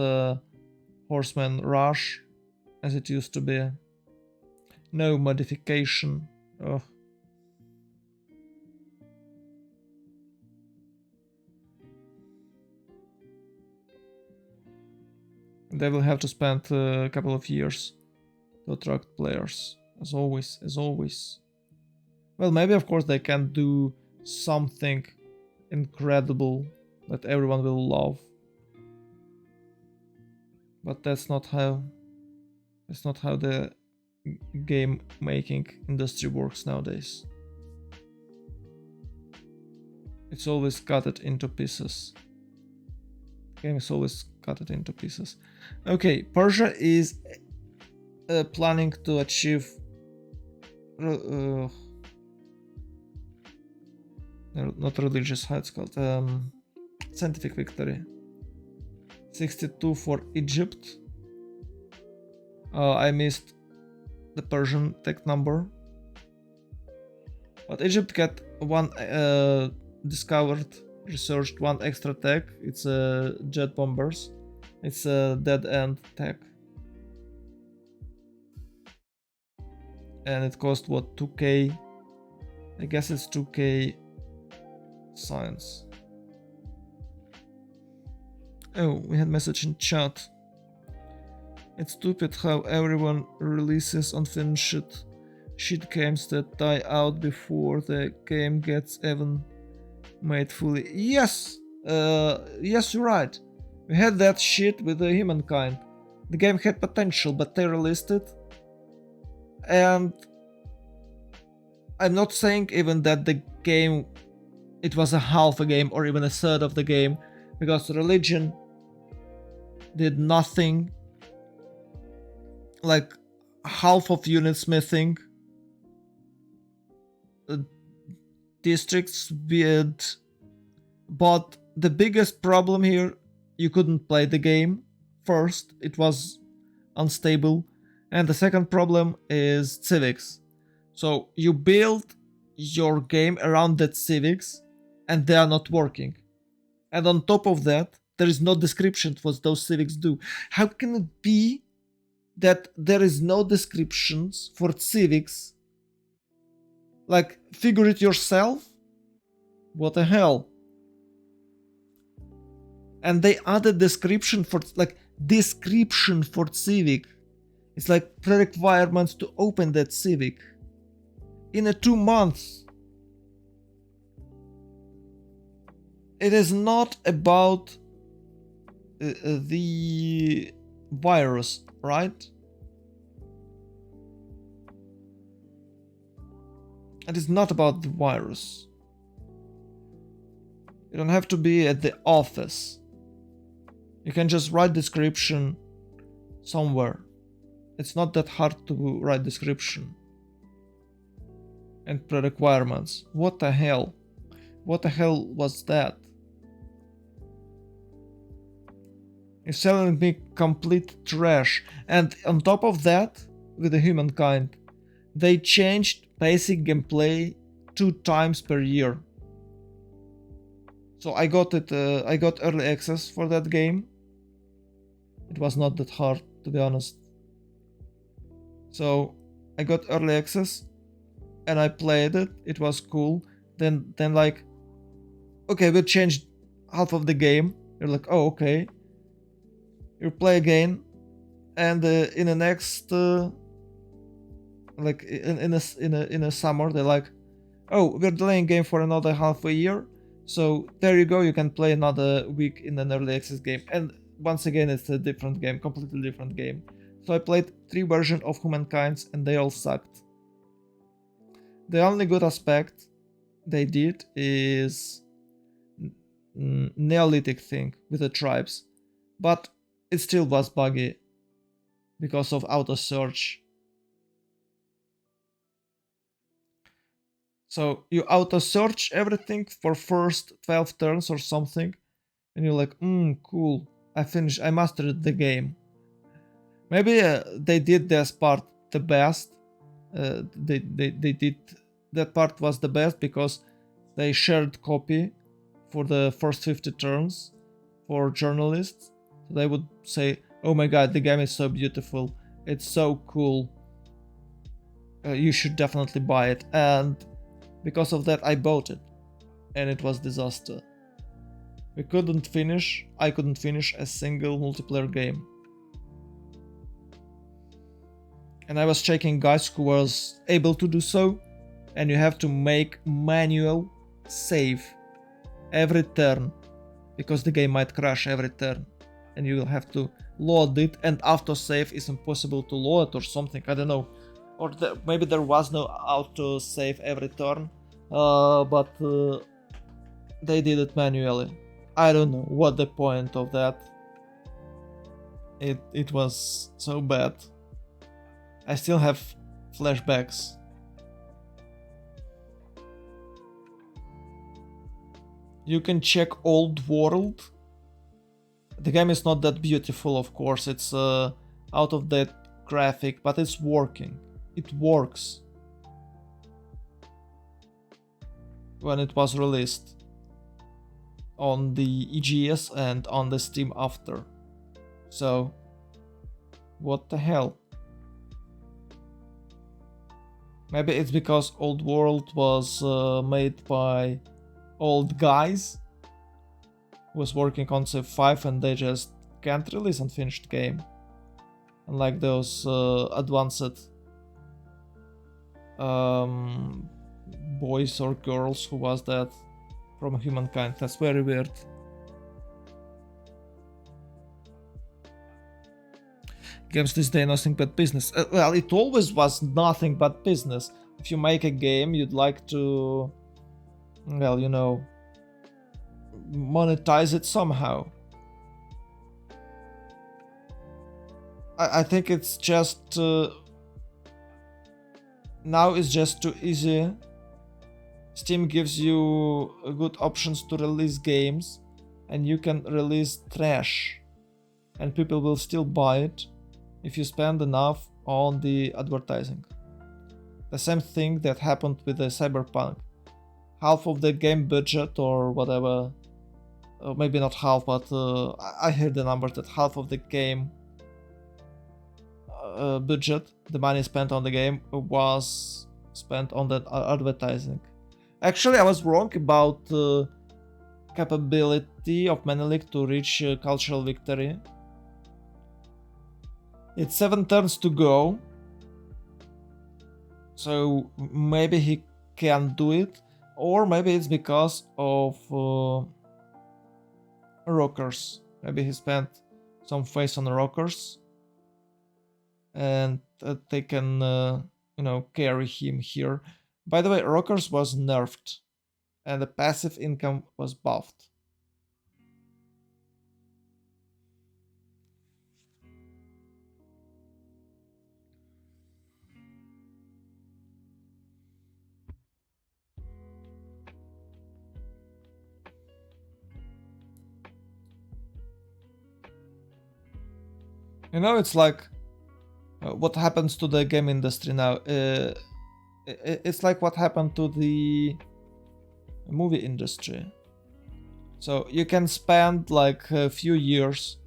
Horseman Rush as it used to be, no modification. Oh. They will have to spend a couple of years to attract players, as always. Well, maybe of course they can do something incredible that everyone will love, but that's not how the game making industry works nowadays. It's always cut it into pieces. The game is always cut it into pieces. Okay, Persia is planning to achieve not religious, how it's called, scientific victory. 62 for Egypt. I missed the Persian tech number, but Egypt got one researched one extra tech. It's jet bombers. It's a dead end tech. and it cost what, 2k? I guess it's 2k science. Oh, we had message in chat. It's stupid how everyone releases unfinished shit games that die out before the game gets even made fully. Yes, yes, you're right. We had that shit with the Humankind. The game had potential, but they released it. And I'm not saying even that the game, it was a half a game or even a third of the game, because Religion did nothing. Like half of unit smithing, districts weird. But the biggest problem here, you couldn't play the game. First, it was unstable, and the second problem is civics. So you build your game around that civics and they are not working. And on top of that, there is no description what those civics do. How can it be that there is no descriptions for civics? Like, figure it yourself? What the hell? And they added description for civic. It's like pre-requirements to open that civic in 2 months. It is not about the virus, right? It is not about the virus. You don't have to be at the office. You can just write description somewhere. It's not that hard to write description. And pre-requirements. What the hell? What the hell was that? You're selling me complete trash. And on top of that, with the Humankind, they changed basic gameplay 2 times per year. So I got early access for that game. It was not that hard, to be honest. So I got early access and I played it. It was cool. Then like, okay, we changed half of the game. You're like, oh, okay. You play again, and in the next, like in a summer, they're like, oh, we're delaying game for another half a year. So there you go. You can play another week in an early access game, and once again, it's a different game, completely different game. So I played 3 versions of Humankind's, and they all sucked. The only good aspect they did is Neolithic thing with the tribes, but it still was buggy because of auto search. So you auto search everything for first 12 turns or something, and you're like, cool, I mastered the game. Maybe they did this part the best. They did that part was the best because they shared copy for the first 50 turns for journalists. So they would say, oh my god, the game is so beautiful, it's so cool, you should definitely buy it. And because of that I bought it, and it was disaster. I couldn't finish a single multiplayer game. And I was checking guys who was able to do so, and you have to make manual save every turn, because the game might crash every turn, and you will have to load it, and autosave is impossible to load or something, I don't know. Or maybe there was no autosave every turn, but they did it manually. I don't know what the point of that. It was so bad. I still have flashbacks. You can check Old World. The game is not that beautiful, of course. It's out of date graphic, but it's working. It works. When it was released on the EGS and on the Steam after. So, what the hell? Maybe it's because Old World was made by old guys who was working on Civ 5 and they just can't release unfinished game. Unlike those advanced boys or girls, who was that, from Humankind. That's very weird. Games this day nothing but business. Well, it always was nothing but business. If you make a game, you'd like to, well, you know, monetize it somehow. I think it's just now it's just too easy. Steam gives you good options to release games, and you can release trash, and people will still buy it if you spend enough on the advertising. The same thing that happened with the Cyberpunk. Half of the game budget or whatever, maybe not half, but I heard the number that half of the game budget, the money spent on the game, was spent on that advertising. Actually, I was wrong about the capability of Menelik to reach cultural victory. It's 7 turns to go, so maybe he can do it, or maybe it's because of rockers. Maybe he spent some face on rockers, and they can, you know, carry him here. By the way, rockers was nerfed, and the passive income was buffed. You know, it's like what happens to the game industry now. It's like what happened to the movie industry. So you can spend like a few years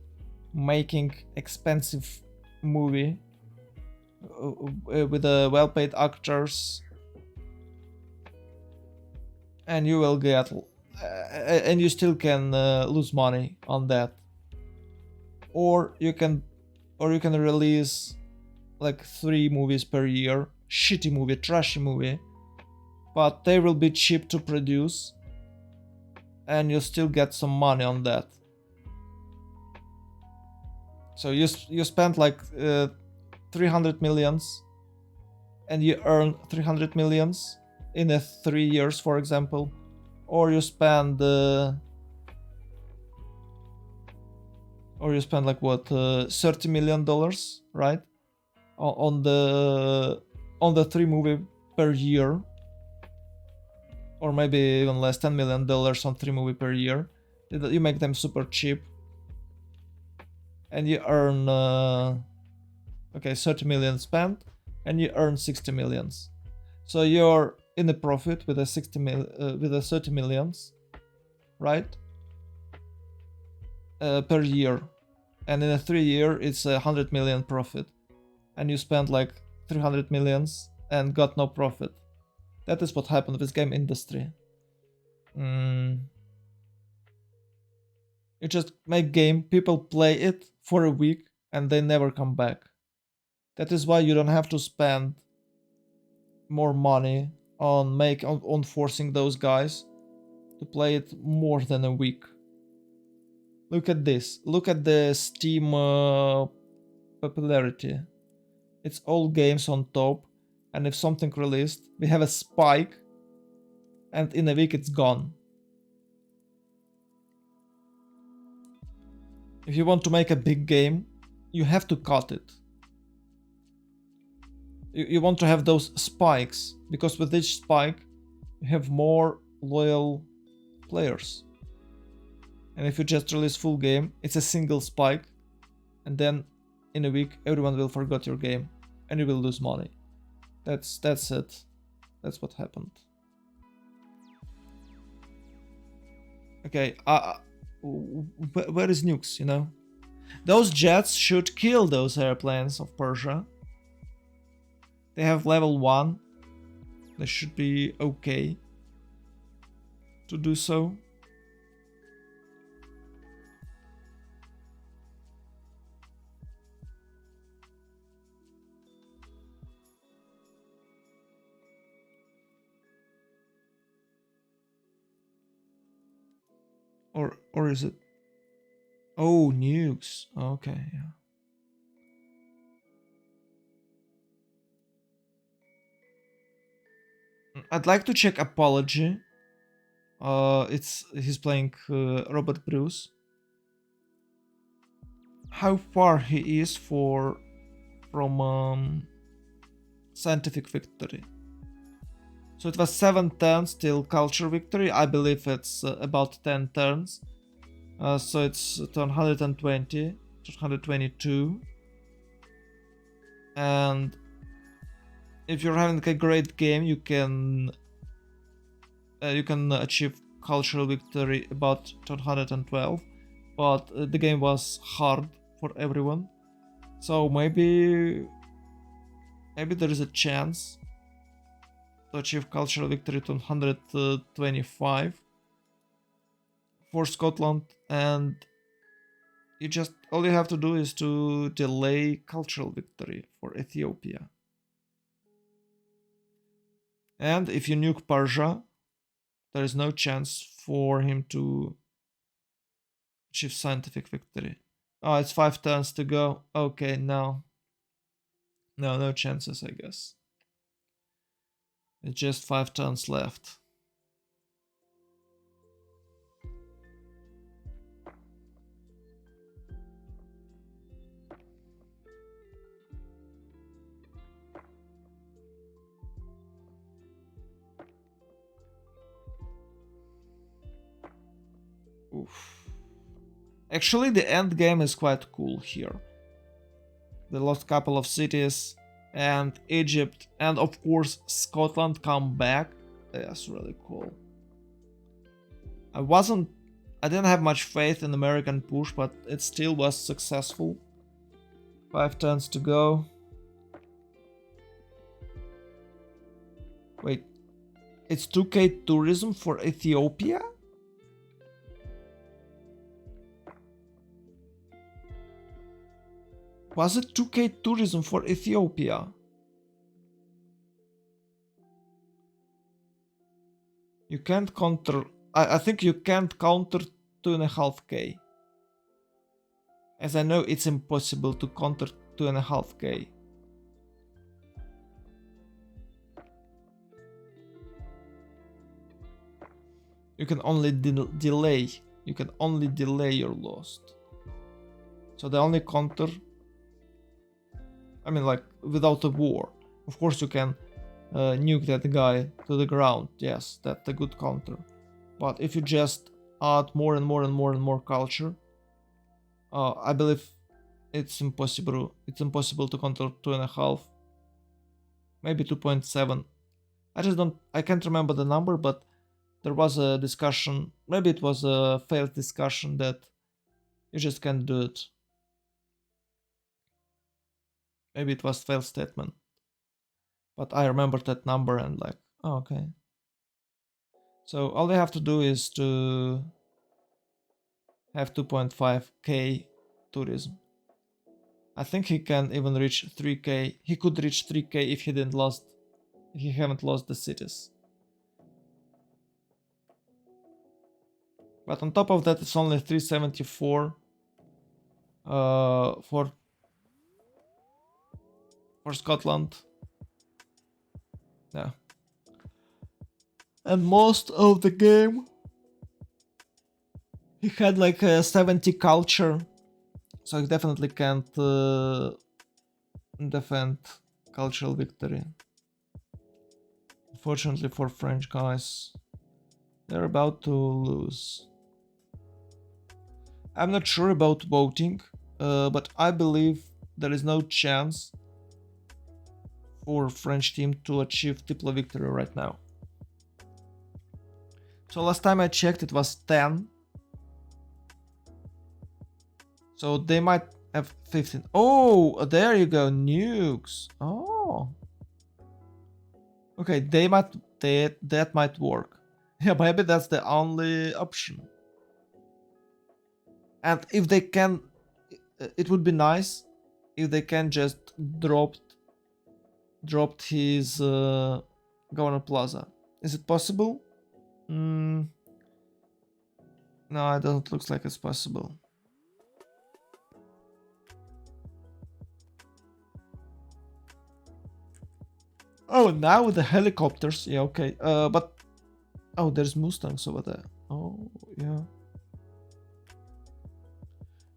making expensive movie with well-paid actors, and you will get and you still can lose money on that. Or you can release like 3 movies per year, shitty movie, trashy movie, but they will be cheap to produce, and you still get some money on that. So you spend like 300 millions, and you earn 300 millions in 3 years, for example, or you spend like what, $30 million, right, on the 3 movie per year, or maybe even less, $10 million on 3 movie per year. You make them super cheap, and you earn 30 million spent, and you earn 60 millions. So you're in a profit with a 30 millions, right? Per year, and in a 3 year it's 100 million profit, and you spent like 300 millions and got no profit. That is what happened with game industry. You just make game, people play it for a week, and they never come back. That is why you don't have to spend more money on forcing those guys to play it more than a week. Look at this. Look at the Steam popularity. It's all games on top, and if something released, we have a spike, and in a week it's gone. If you want to make a big game, you have to cut it. You want to have those spikes, because with each spike, you have more loyal players. And if you just release full game, it's a single spike, and then in a week everyone will forget your game, and you will lose money. That's it. That's what happened. Okay, where is nukes, you know? Those jets should kill those airplanes of Persia. They have level 1. They should be okay to do so. Or is it? Oh, nukes. Okay, yeah. I'd like to check apology. He's playing Robert Bruce. How far he is from scientific victory. So it was 7 turns till culture victory. I believe it's about 10 turns. So it's turn 120 to 122. And if you're having a great game, you can achieve cultural victory about 112. But the game was hard for everyone. So maybe there is a chance to achieve cultural victory to 125 for Scotland, and all you have to do is to delay cultural victory for Ethiopia. And if you nuke Persia, there is no chance for him to achieve scientific victory. Oh, it's 5 turns to go. Okay, no, no chances, I guess. It's just 5 turns left. Oof. Actually, the end game is quite cool here. They lost a couple of cities, and Egypt and of course Scotland come back. That's really cool. I didn't have much faith in American push, but it still was successful. 5 turns to go. Wait, it's 2k tourism for Ethiopia? Was it 2k tourism for Ethiopia? You can't counter... I think you can't counter 2.5k. As I know, it's impossible to counter 2.5k. You can only delay. You can only delay your loss. So the only counter... I mean, like, without a war. Of course you can nuke that guy to the ground. Yes, that's a good counter. But if you just add more and more and more and more culture, I believe it's impossible. It's impossible to counter 2.5, maybe 2.7. I can't remember the number, but there was a discussion. Maybe it was a failed discussion that you just can't do it. Maybe it was failed statement. But I remember that number and like, oh, okay. So all they have to do is to have 2.5k tourism. I think he can even reach 3k. He could reach 3k if he haven't lost the cities. But on top of that, it's only 374 for Scotland. Yeah. And most of the game, he had like a 70 culture, so he definitely can't defend cultural victory. Unfortunately for French guys, they're about to lose. I'm not sure about voting, but I believe there is no chance for French team to achieve Diplo victory right now. So last time I checked, it was 10. So they might have 15. Oh, there you go, nukes. Oh. Okay, that might work. Yeah, maybe that's the only option. And if they can, it would be nice if they can just dropped his Governor Plaza. Is it possible? No, it doesn't look like it's possible. Oh, now with the helicopters. Yeah, okay. But oh, there's Mustangs over there. Oh, yeah.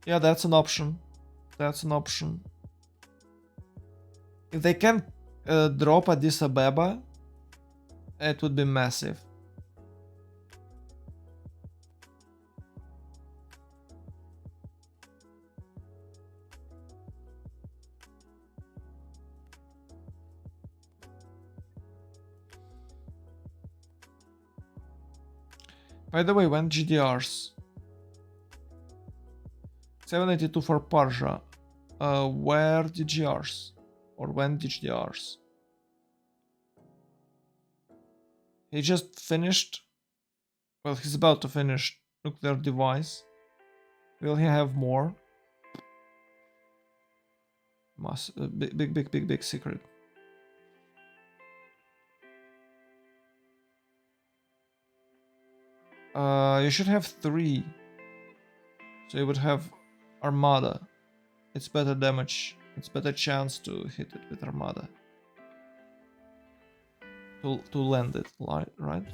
Yeah, that's an option. That's an option. If they can drop Addis Ababa, it would be massive. By the way, when GDRs? 782 for Persia. Where DGRs? Or when DGRs? He just finished. Well, he's about to finish nuclear device. Will he have more? Big secret. You should have 3. So you would have Armada. It's better damage. It's better chance to hit it with Armada. To land it, right?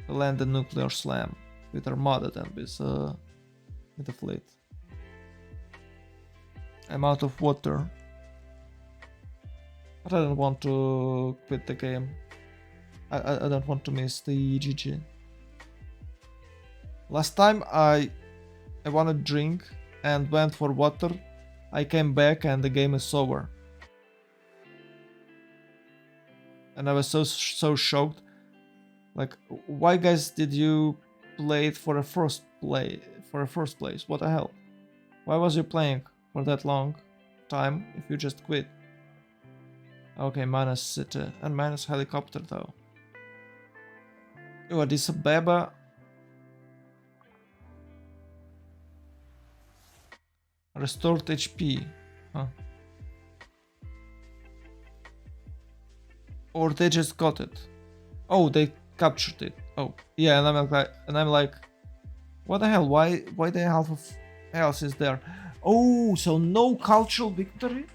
To land the nuclear slam with Armada than with the fleet. I'm out of water. But I don't want to quit the game. I don't want to miss the GG. Last time I wanted to drink and went for water. I came back and the game is over. And I was so shocked. Like, why guys did you play it for a first place? What the hell? Why was you playing for that long time if you just quit? Okay, minus city and minus helicopter though. Oh, Addis Ababa. Restored HP. Huh. Or they just got it. Oh, they captured it. Oh, yeah, and I'm like, what the hell? Why the half of else is there? Oh, so no cultural victory?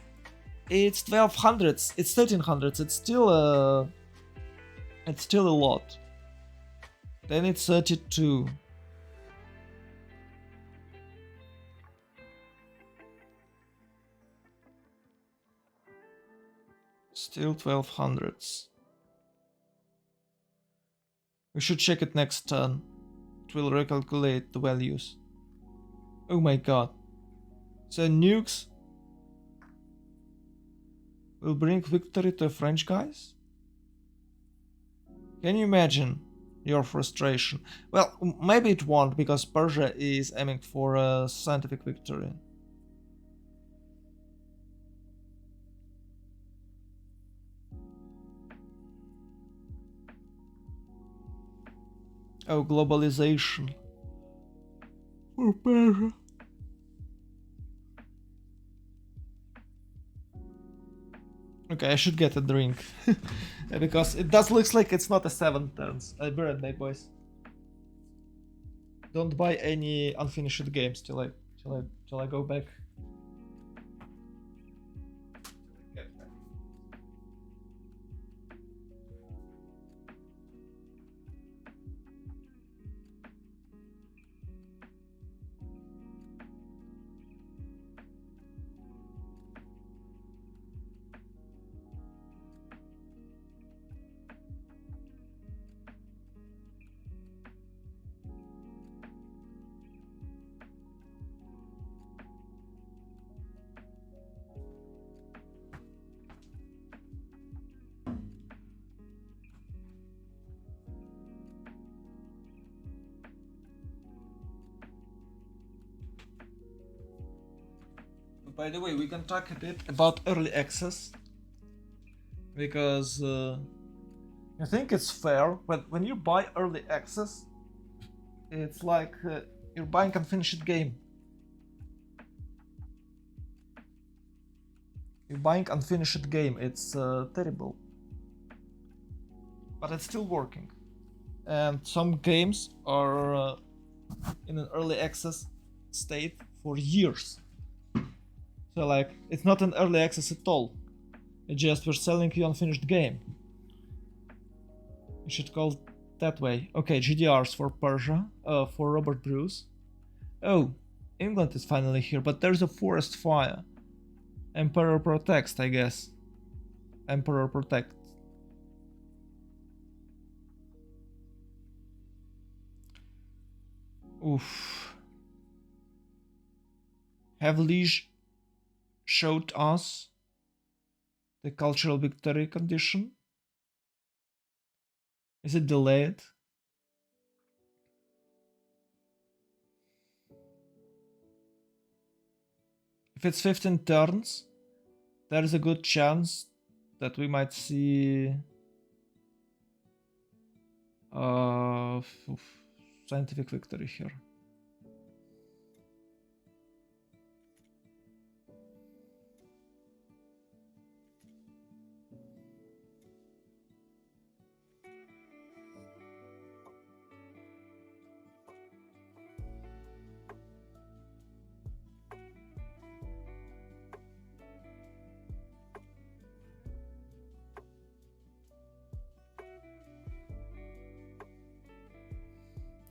It's 1200s. It's 1300s. It's still a lot. Then it's 32. Still 1200s. We should check it next turn. It will recalculate the values. Oh my god. So nukes will bring victory to French guys? Can you imagine your frustration? Well, maybe it won't because Persia is aiming for a scientific victory. Oh, globalization. For Persia. Okay, I should get a drink. Because it does looks like it's not a 7 turns. I'll be right back, boys. Don't buy any unfinished games till I go back. By the way, we can talk a bit about early access. because I think it's fair, but when you buy early access, it's like you're buying unfinished game. You're buying unfinished game. It's terrible, but it's still working. And some games are in an early access state for years. So like, it's not an early access at all. It's just we're selling you unfinished game. You should call it that way. Okay, GDRs for Persia, for Robert Bruce. Oh, England is finally here, but there's a forest fire. Emperor protects, I guess. Emperor protects. Oof. Have Liege showed us the cultural victory condition? Is it delayed? If it's 15 turns, there is a good chance that we might see scientific victory here.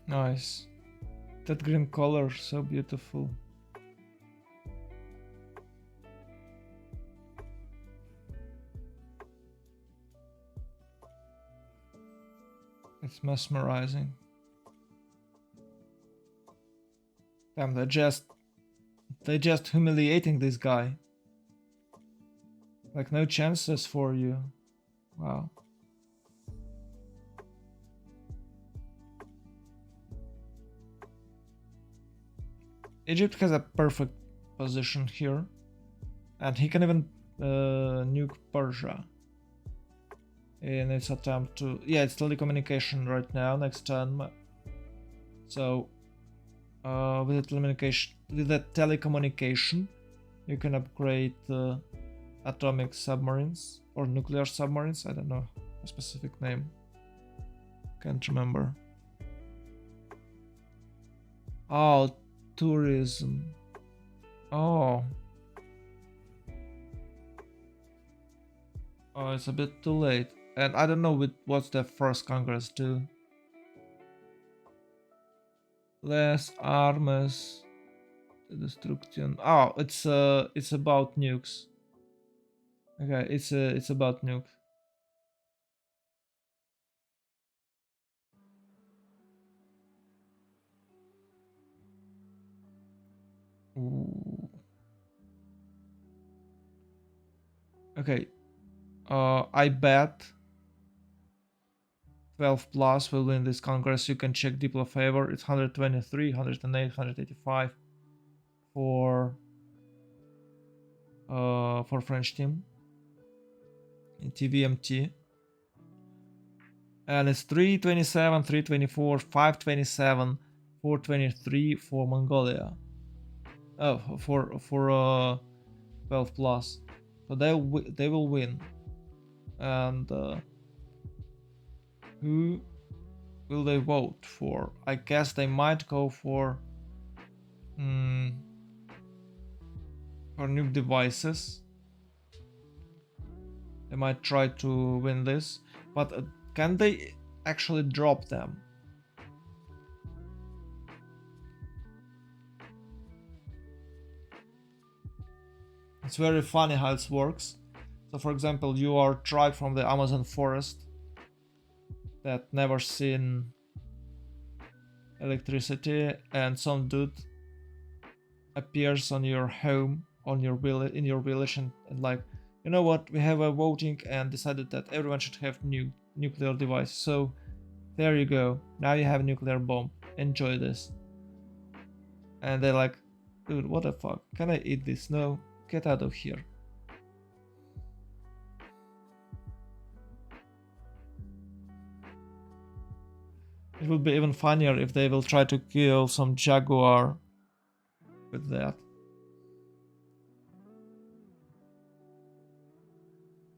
Nice. That green color, so beautiful. It's mesmerizing. Damn, they're just humiliating this guy. Like, no chances for you. Wow. Egypt has a perfect position here. And he can even nuke Persia in its attempt to... Yeah, it's telecommunication right now, next turn. So, with the telecommunication, you can upgrade atomic submarines or nuclear submarines. I don't know a specific name. Can't remember. Oh, tourism. Oh. Oh, it's a bit too late. And I don't know what's the first Congress do. Less arms. Destruction. Oh, it's about nukes. Okay, it's about nukes. Ooh. Okay. I bet 12 plus will win this Congress. You can check Diplo favor. It's 123, 108, 185 for French team in TVMT. And it's 327, 324, 527, 423 for Mongolia. Oh, for 12 plus. So they will win. And who will they vote for? I guess they might go for nuke devices. They might try to win this, but can they actually drop them? It's very funny how it works. So for example, you are a tribe from the Amazon forest that never seen electricity, and some dude appears on your home, on your village, in your village, and like, you know what, we have a voting and decided that everyone should have nuclear device. So there you go. Now you have a nuclear bomb. Enjoy this. And they're like, dude, what the fuck? Can I eat this? No, get out of here. It would be even funnier if they will try to kill some jaguar with that.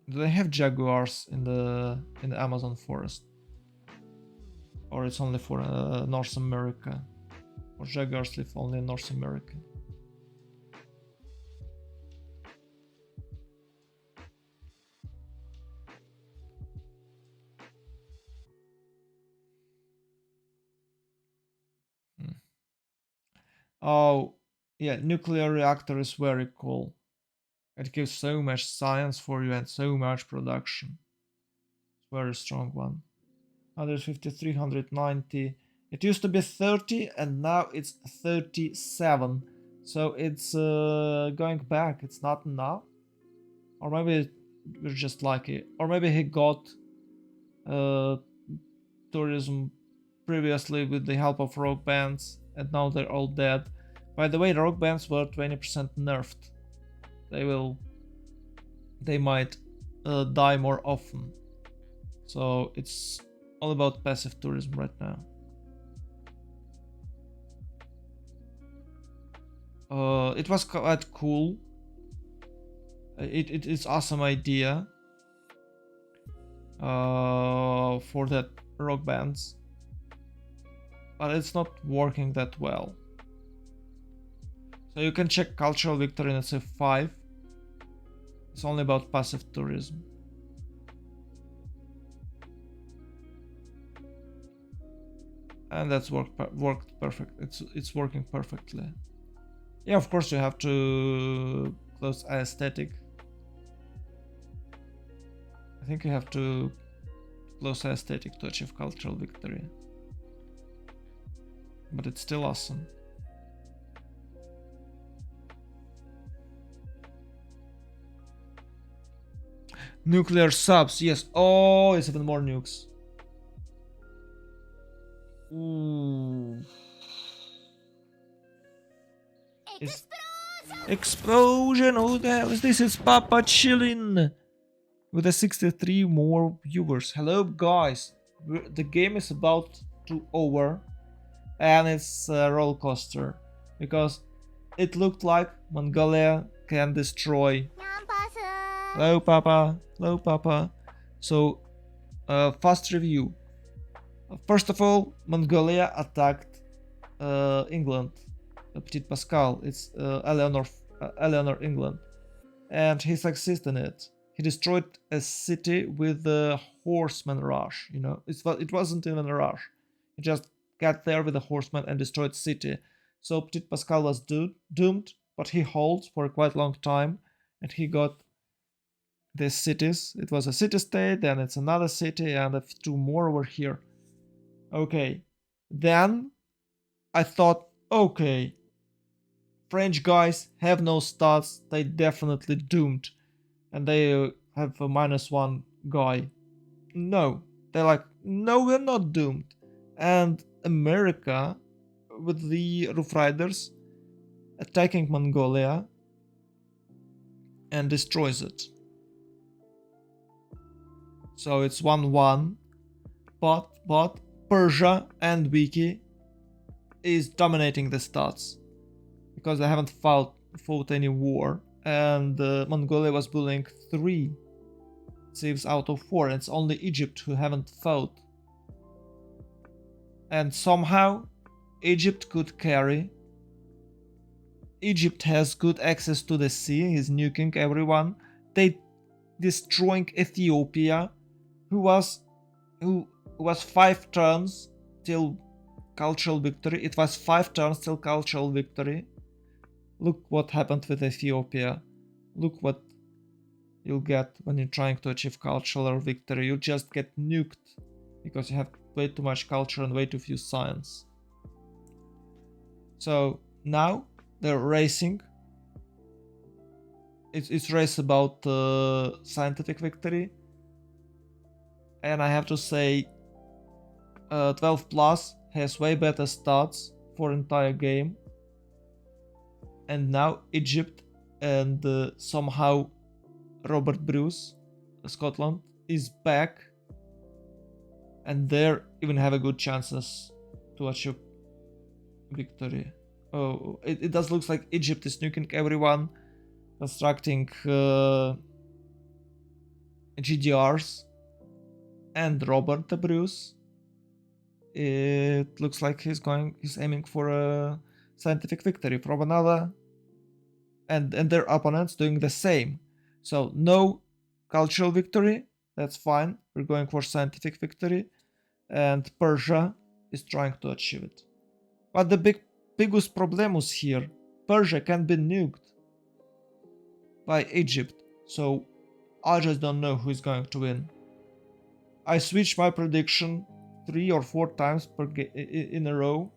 Do they have jaguars in the Amazon forest? Or it's only for North America? Or jaguars live only in North America? Oh, yeah, nuclear reactor is very cool. It gives so much science for you and so much production. It's a very strong one. 153, 190. It used to be 30 and now it's 37. So it's going back. It's not enough. Or maybe we're just lucky. Or maybe he got tourism previously with the help of rock bands and now they're all dead. By the way, rock bands were 20% nerfed. They might die more often. So it's all about passive tourism right now. It was quite cool. It's awesome idea for that rock bands, but it's not working that well. So you can check cultural victory in Civ 5. It's only about passive tourism. And that's worked perfect. It's working perfectly. Yeah, of course you have to close aesthetic. I think you have to close aesthetic to achieve cultural victory. But it's still awesome. Nuclear subs, yes. Oh, it's even more nukes. Ooh. Explosion! Who the hell is this? It's Papa chilling with a 63 more viewers. Hello, guys. The game is about to over, and it's a roller coaster because it looked like Mongolia can destroy. Hello, Papa. Hello, Papa. So, fast review. First of all, Mongolia attacked England. Petit Pascal. It's Eleanor, England, and he succeeded in it. He destroyed a city with a horseman rush. You know, it wasn't even a rush. He just got there with a horseman and destroyed city. So Petit Pascal was doomed, but he holds for a quite long time, and he got these cities. It was a city-state, then it's another city, and two more were here. Okay, then I thought, okay, French guys have no stats, they definitely doomed, and they have a -1 guy. No, they're like, no, we're not doomed. And America, with the Roof Riders, attacking Mongolia and destroys it. So it's 1-1, but Persia and Wiki is dominating the stats because they haven't fought any war, and Mongolia was bullying 3 civs out of 4, and it's only Egypt who haven't fought. And somehow Egypt could carry. Egypt has good access to the sea, he's nuking everyone. They destroying Ethiopia, who was 5 turns till cultural victory. It was 5 turns till cultural victory. Look what happened with Ethiopia. Look what you'll get when you're trying to achieve cultural victory. You just get nuked because you have way too much culture and way too few science. So now they're racing. It's race about scientific victory. And I have to say 12 plus has way better stats for entire game. And now Egypt and somehow Robert Bruce, Scotland, is back. and there even have a good chances to achieve victory. Oh, it does look like Egypt is nuking everyone, constructing GDRs, and Robert the Bruce. It looks like he's aiming for a scientific victory from another, and their opponents doing the same. So no cultural victory, that's fine. We're going for scientific victory, and Persia is trying to achieve it. But the biggest problemus here, Persia can be nuked by Egypt, so I just don't know who is going to win. I switched my prediction 3 or 4 times in a row,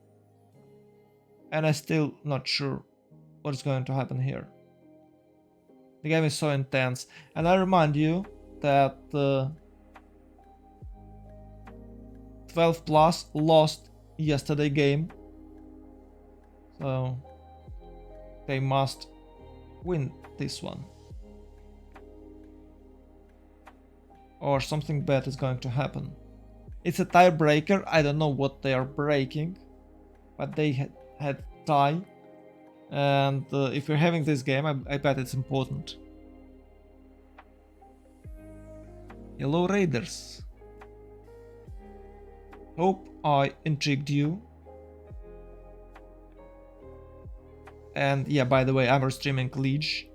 and I'm still not sure what's going to happen here. The game is so intense, and I remind you that 12 Plus lost yesterday game, so they must win this one, or something bad is going to happen. It's a tiebreaker. I don't know what they are breaking, but they had tie, and if you're having this game, I bet it's important. Hello Raiders. Hope I intrigued you. And yeah, by the way, I'm streaming Liege.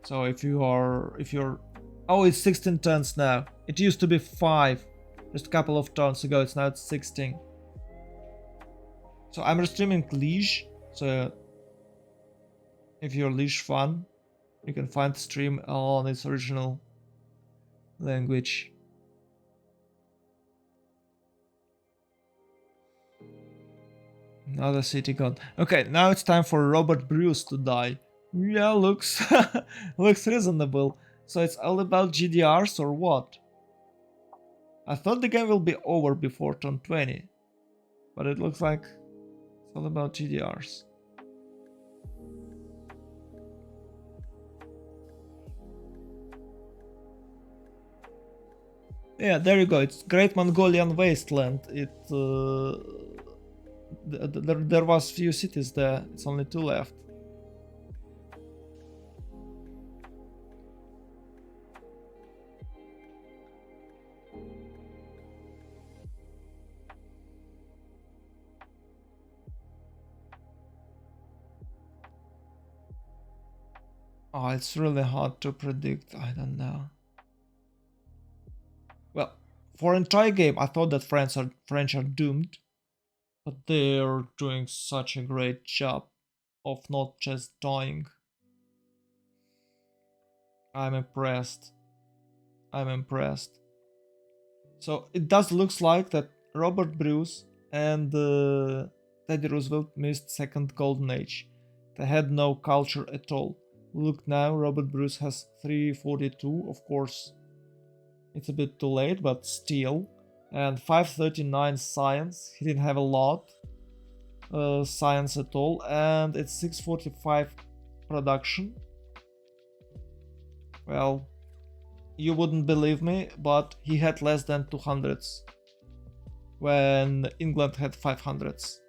So if you're oh, it's 16 turns now. It used to be 5 just a couple of turns ago. It's now 16. So I'm streaming Liege. So if you're Liege fan, you can find the stream on its original language. Another city god. Okay, now it's time for Robert Bruce to die. Yeah, looks looks reasonable. So it's all about GDRs or what? I thought the game will be over before turn 20, but it looks like it's all about GDRs. Yeah, there you go. It's Great Mongolian Wasteland. There was few cities there. It's only 2 left. Oh, it's really hard to predict. I don't know. Well, for entire game, I thought that French are doomed, but they're doing such a great job of not just dying. I'm impressed. I'm impressed. So it does looks like that Robert Bruce and Teddy Roosevelt missed second golden age. They had no culture at all. Look now, Robert Bruce has 342, of course. It's a bit too late, but still. And 539 science. He didn't have a lot science at all. And it's 645 production. Well, you wouldn't believe me, but he had less than 200s when England had 500s,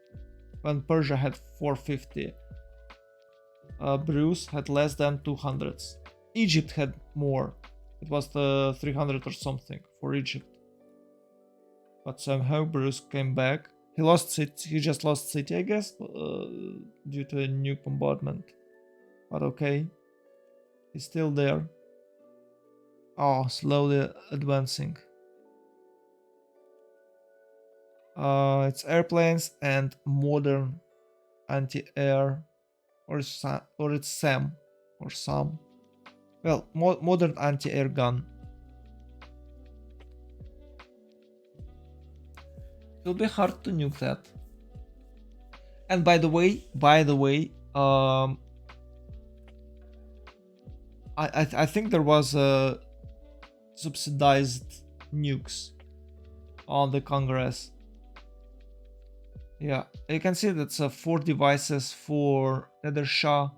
when Persia had 450. Bruce had less than 200s. Egypt had more. It was the 300 or something for Egypt. But somehow Bruce came back. He just lost city, I guess, due to a nuke bombardment. But okay, he's still there. Oh, slowly advancing. It's airplanes and modern anti-air, or it's SAM, or SAM. Well, modern anti-air gun. It'll be hard to nuke that. And by the way, I think there was a subsidized nukes on the Congress. Yeah, you can see that's 4 devices for Nether Shah,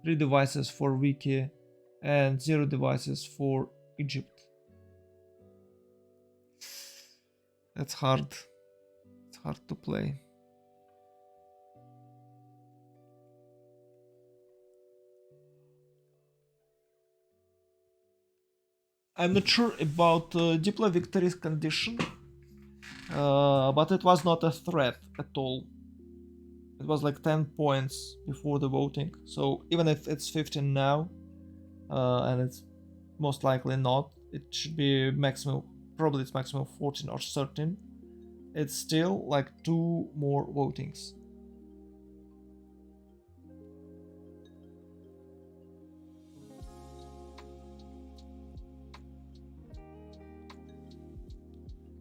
3 devices for Wiki, and 0 devices for Egypt. That's hard. It's hard to play. I'm not sure about Diplo victory's condition, but it was not a threat at all. It was like 10 points before the voting. So even if it's 15 now, and it's most likely not, it should be maximum, probably it's maximum 14 or 13. It's still like 2 more votings.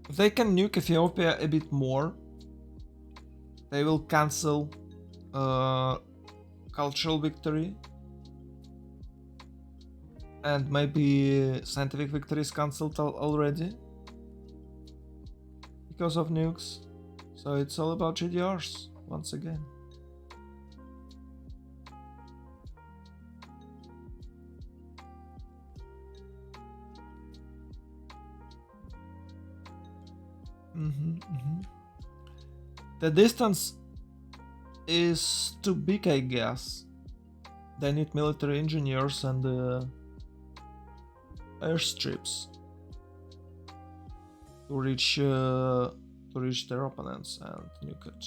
If they can nuke Ethiopia a bit more, they will cancel cultural victory, and maybe scientific victory is cancelled already because of nukes. So it's all about GDRs once again. The distance is too big, I guess. They need military engineers and airstrips to reach their opponents and nuke it.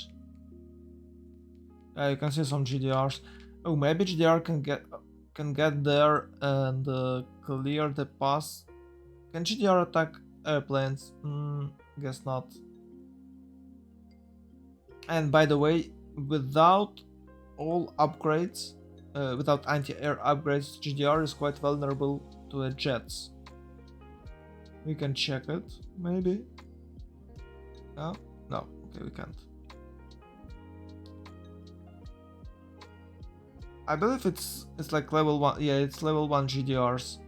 You can see some GDRs. Oh, maybe GDR can get there and clear the pass. Can GDR attack airplanes? Guess not. And by the way, without all upgrades, without anti-air upgrades, GDR is quite vulnerable to the jets. We can check it, maybe. No, okay, we can't. I believe it's like level 1. Yeah, it's level 1 GDRs.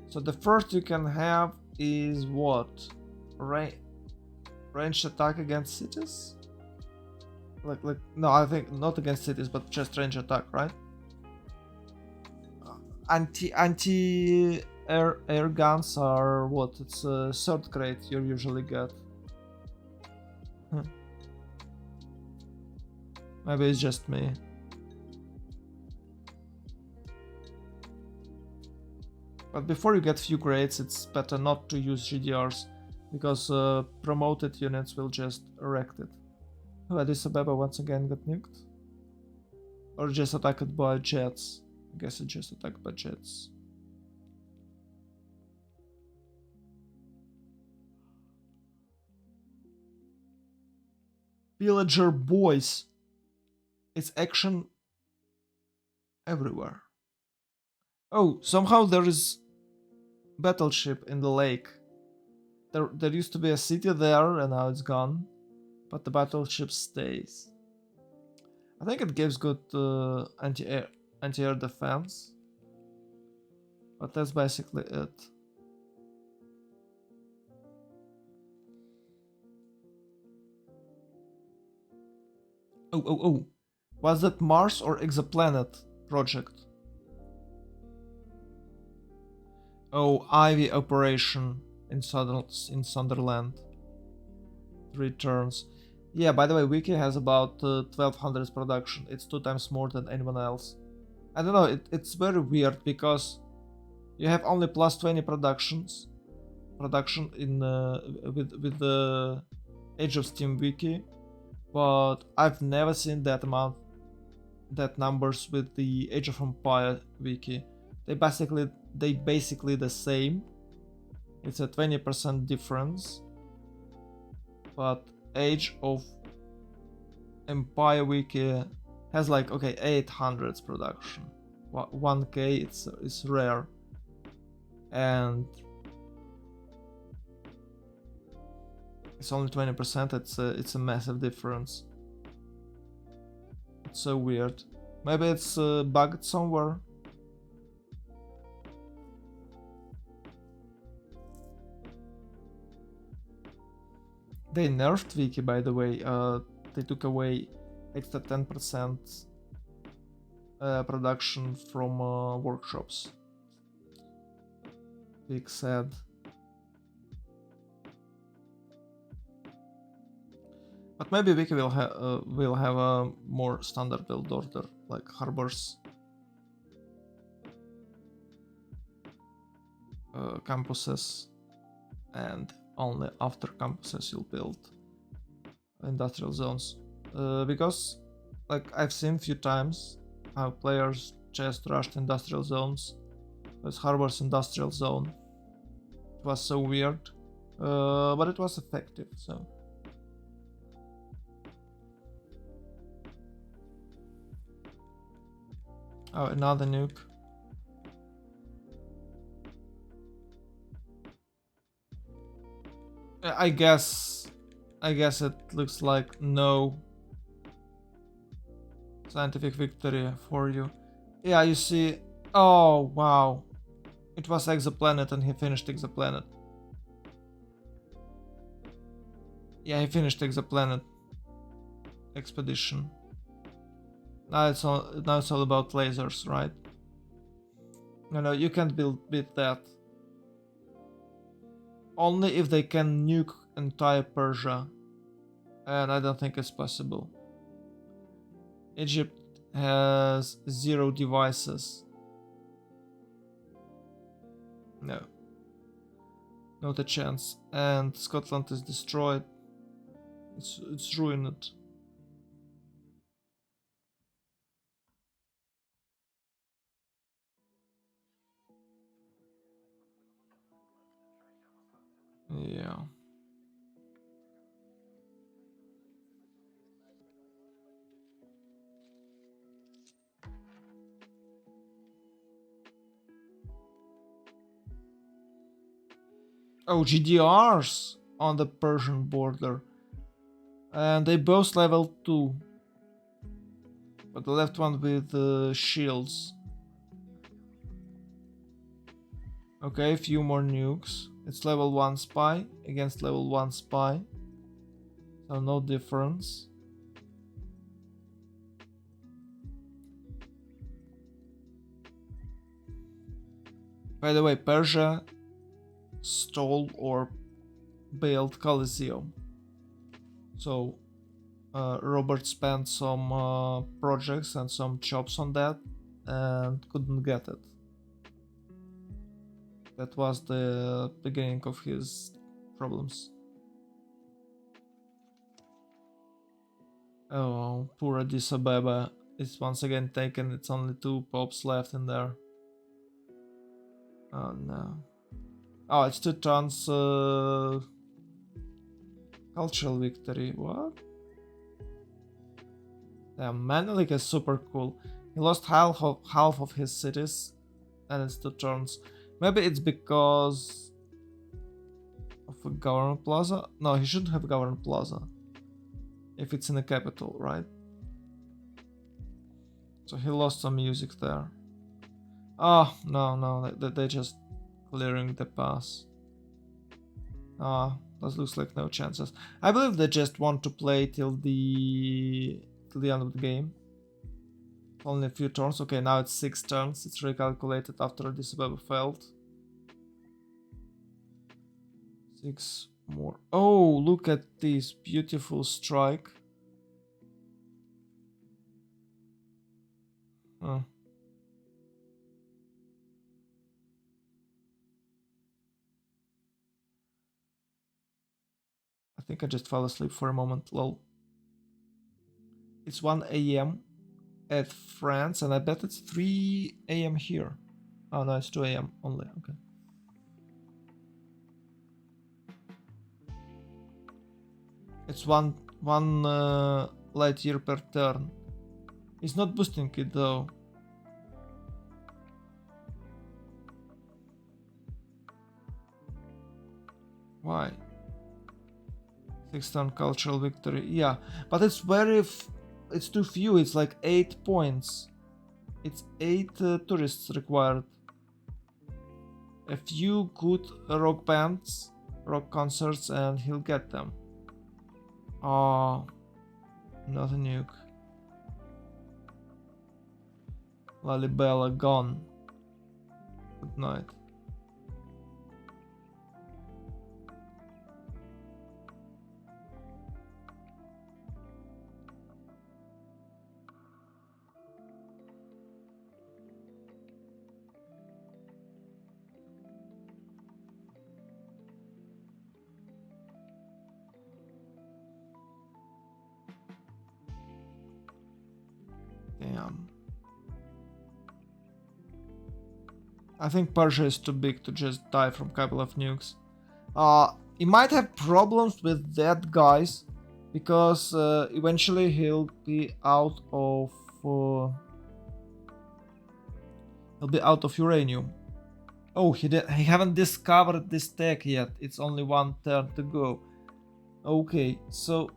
So the first you can have is what? Ranged attack against cities? Like no, I think not against cities, but just range attack, right? Anti air guns are what? It's a 3rd grade you usually get. Maybe it's just me. But before you get few grades, it's better not to use GDRs, because promoted units will just erect it. Oh, Addis Ababa once again got nuked? Or just attacked by jets? I guess it just attacked by jets. Villager boys. It's action everywhere. Oh, somehow there is battleship in the lake. There used to be a city there and now it's gone, but the battleship stays. I think it gives good anti-air defense, but that's basically it. Oh, was that Mars or exoplanet project? Oh, Ivy operation in Sunderland. 3 turns. Yeah, by the way, Wiki has about 1200 production. It's 2 times more than anyone else. I don't know, it's very weird because you have only plus 20 production in with the Age of Steam Wiki, but I've never seen that numbers with the Age of Empire Wiki. They basically the same. It's a 20% difference, but Age of Empire Wiki has like 800 production. 1k it's rare, and it's only 20%. It's a massive difference. It's so weird. Maybe it's bugged somewhere. They nerfed Wiki, by the way. They took away extra 10% production from workshops. Big sad. maybe Wiki will have a more standard build order, like harbors, campuses, and only after campuses you'll build industrial zones. Because, like, I've seen few times how players just rushed industrial zones. There's harbors industrial zone. It was so weird, but it was effective. So. Oh, another nuke. I guess it looks like no scientific victory for you. Yeah, you see. Oh, wow. It was exoplanet and he finished exoplanet. Yeah, he finished exoplanet expedition. Now it's all about lasers, right? No, you can't beat that. Only if they can nuke entire Persia. And I don't think it's possible. Egypt has 0 devices. No. Not a chance. And Scotland is destroyed. It's ruined. Yeah. Oh, GDRs on the Persian border. And they both level 2. But the left one with shields. Okay, a few more nukes. It's level 1 spy against level 1 spy. So no difference. By the way, Persia stole or built Coliseum. So Robert spent some projects and some chops on that and couldn't get it. That was the beginning of his problems. Oh, poor Addis Ababa is once again taken. It's only 2 popes left in there. Oh no. Oh, it's 2 tons cultural victory. What? Yeah, Menelik is super cool. He lost half of his cities, and it's 2 turns. Maybe it's because of a government plaza. No, he shouldn't have a government plaza if it's in the capital, right? So he lost some music there. Oh no, they're just clearing the pass. Ah, that looks like no chances. I believe they just want to play till the end of the game. Only a few turns. Okay, now it's 6 turns. It's recalculated after this web failed. 6 more. Oh, look at this beautiful strike. Huh. I think I just fell asleep for a moment. Lol. It's 1 a.m. at France, and I bet it's 3 a.m. here. Oh no, it's 2 a.m. only. Okay. It's one light year per turn. It's not boosting it though. Why? 6-turn cultural victory. Yeah, but it's very. It's too few. It's like 8 points. It's 8 tourists required. A few good rock bands, rock concerts, and he'll get them. Oh, not a nuke. Lalibela gone. Good night. I think Persia is too big to just die from a couple of nukes. He might have problems with that, guys, because eventually he'll be out of uranium. Oh, he haven't discovered this tech yet. It's only one turn to go. Okay, so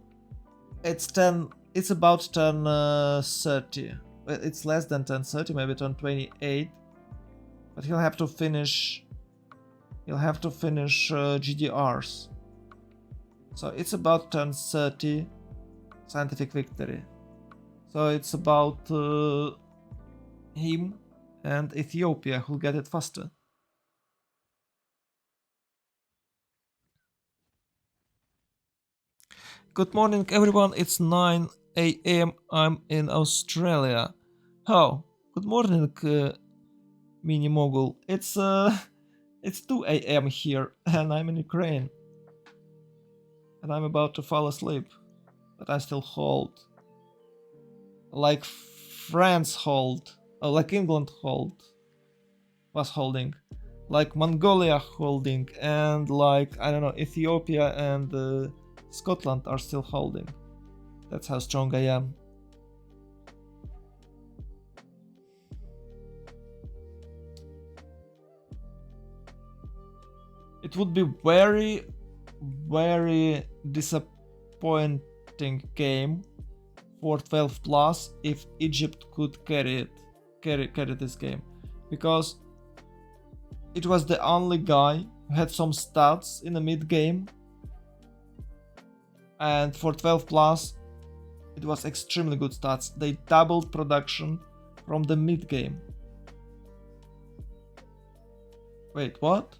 it's 10. It's about 10:30. It's less than 10:30, maybe 10:28. But he'll have to finish. He'll have to finish GDRs. So it's about 10:30 scientific victory. So it's about him and Ethiopia who'll get it faster. Good morning, everyone. It's 9 a.m. I'm in Australia. Oh, good morning, Mini Mogul. It's 2 a.m. here, and I'm in Ukraine. And I'm about to fall asleep, but I still hold. Like France hold, like England was holding, like Mongolia holding, and like, I don't know, Ethiopia and Scotland are still holding. That's how strong I am. It would be very, very disappointing game for 12 plus if Egypt could carry this game, because it was the only guy who had some stats in the mid game, and for 12 plus it was extremely good stats. They doubled production from the mid game. Wait, what?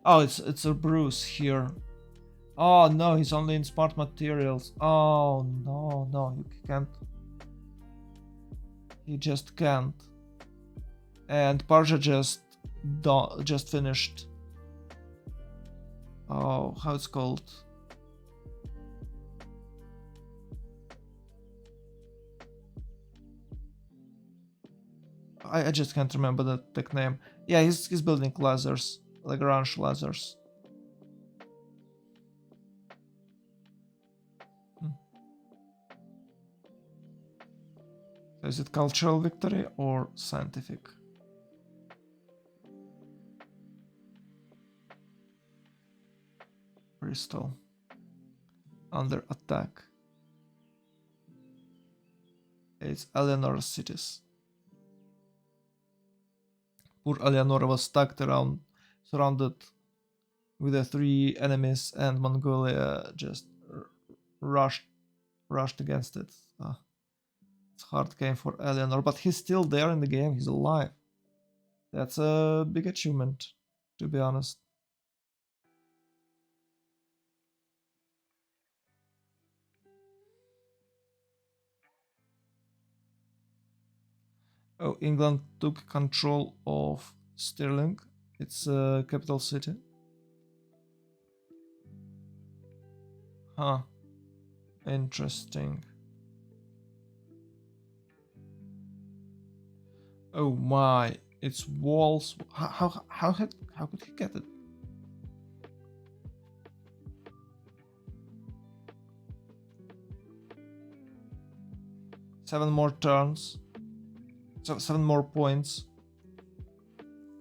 Oh, it's a Bruce here. Oh no, he's only in smart materials. Oh no, you can't. He just can't. And Persia just finished. Oh, how it's called? I just can't remember the tech name. Yeah, he's building lasers, Lagrange lasers. So is it cultural victory or scientific? Bristol under attack. It's Eleanor's cities. Poor Eleanor was surrounded with the 3 enemies, and Mongolia just rushed against it. It's a hard game for Eleanor, but he's still there in the game. He's alive. That's a big achievement, to be honest. Oh, England took control of Stirling. It's a capital city. Huh. Interesting. Oh my, it's walls. How could he get it? Seven more turns. So 7 more points.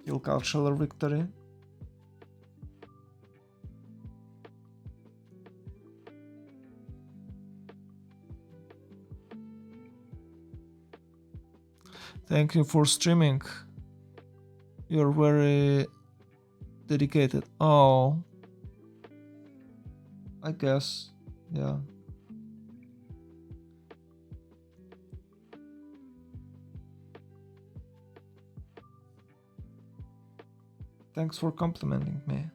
Kill cultural victory. Thank you for streaming. You're very dedicated. Oh, I guess, yeah. Thanks for complimenting me.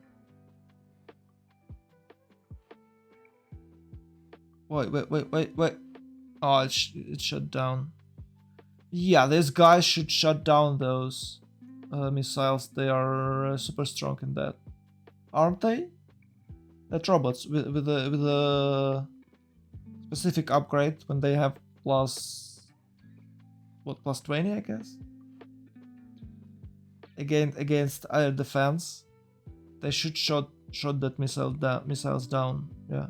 Wait. Oh, it shut down. Yeah, these guys should shut down those missiles. They are super strong in that, aren't they? That robots with a specific upgrade when they have plus 20, I guess. against air defense. They should shot that missiles down. Yeah.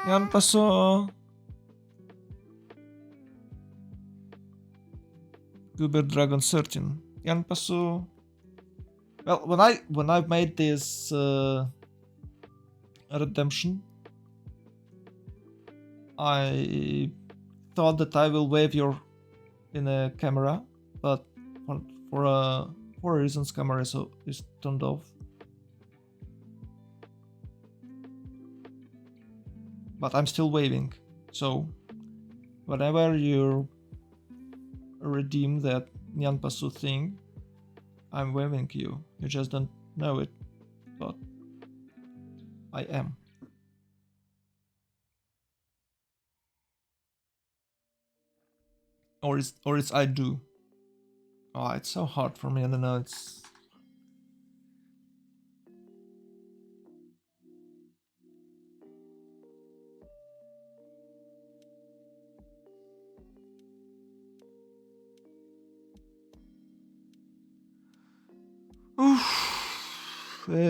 Yan paso. Uber Dragon 13. Yan paso. Well, when I made this redemption, I thought that I will wave your in a camera, but for reasons camera is turned off. But I'm still waving, so whenever you redeem that Nyanpasu thing, I'm waving you. You just don't know it, but I am. Or it's I do. Oh, it's so hard for me. I don't know. It's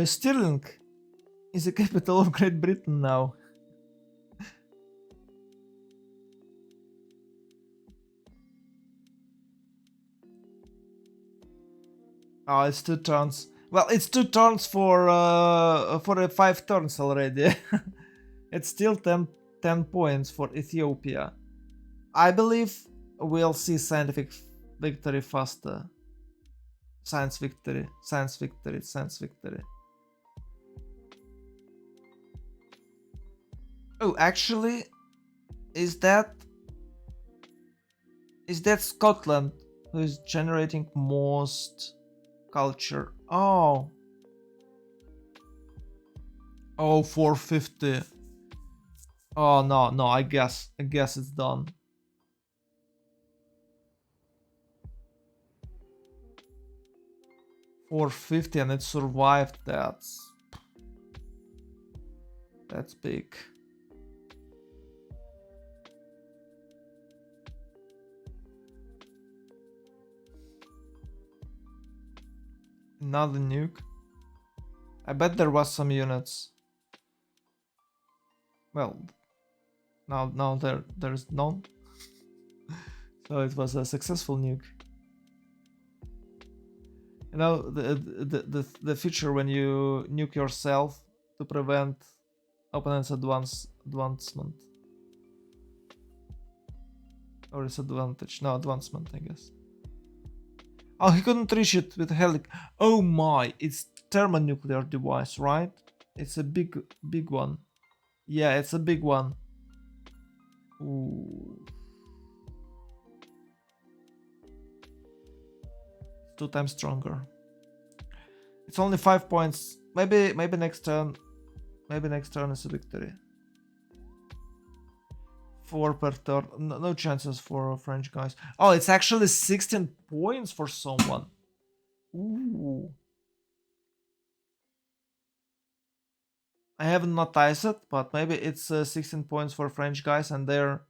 Stirling is the capital of Great Britain now. Oh, it's 2 turns. Well, it's 2 turns for 5 turns already. It's still 10 points for Ethiopia. I believe we'll see scientific victory faster. Science victory. Oh, actually, is that Scotland who is generating most culture? Oh, 450. Oh no, I guess it's done. 450 and it survived. That's big. Another nuke. I bet there was some units. Well, now there's none. So it was a successful nuke. You know, the feature when you nuke yourself to prevent opponent's advancement. Or disadvantage. No, advancement, I guess. Oh, he couldn't reach it with helic. Oh my, it's thermonuclear device, right? It's a big one. Yeah, it's a big one. Ooh. 2 times stronger. It's only 5 points. Maybe next turn. Maybe next turn is a victory. 4 per turn. No chances for French guys. Oh, it's actually 16 points for someone. Ooh. I haven't noticed it, but maybe it's 16 points for French guys and they're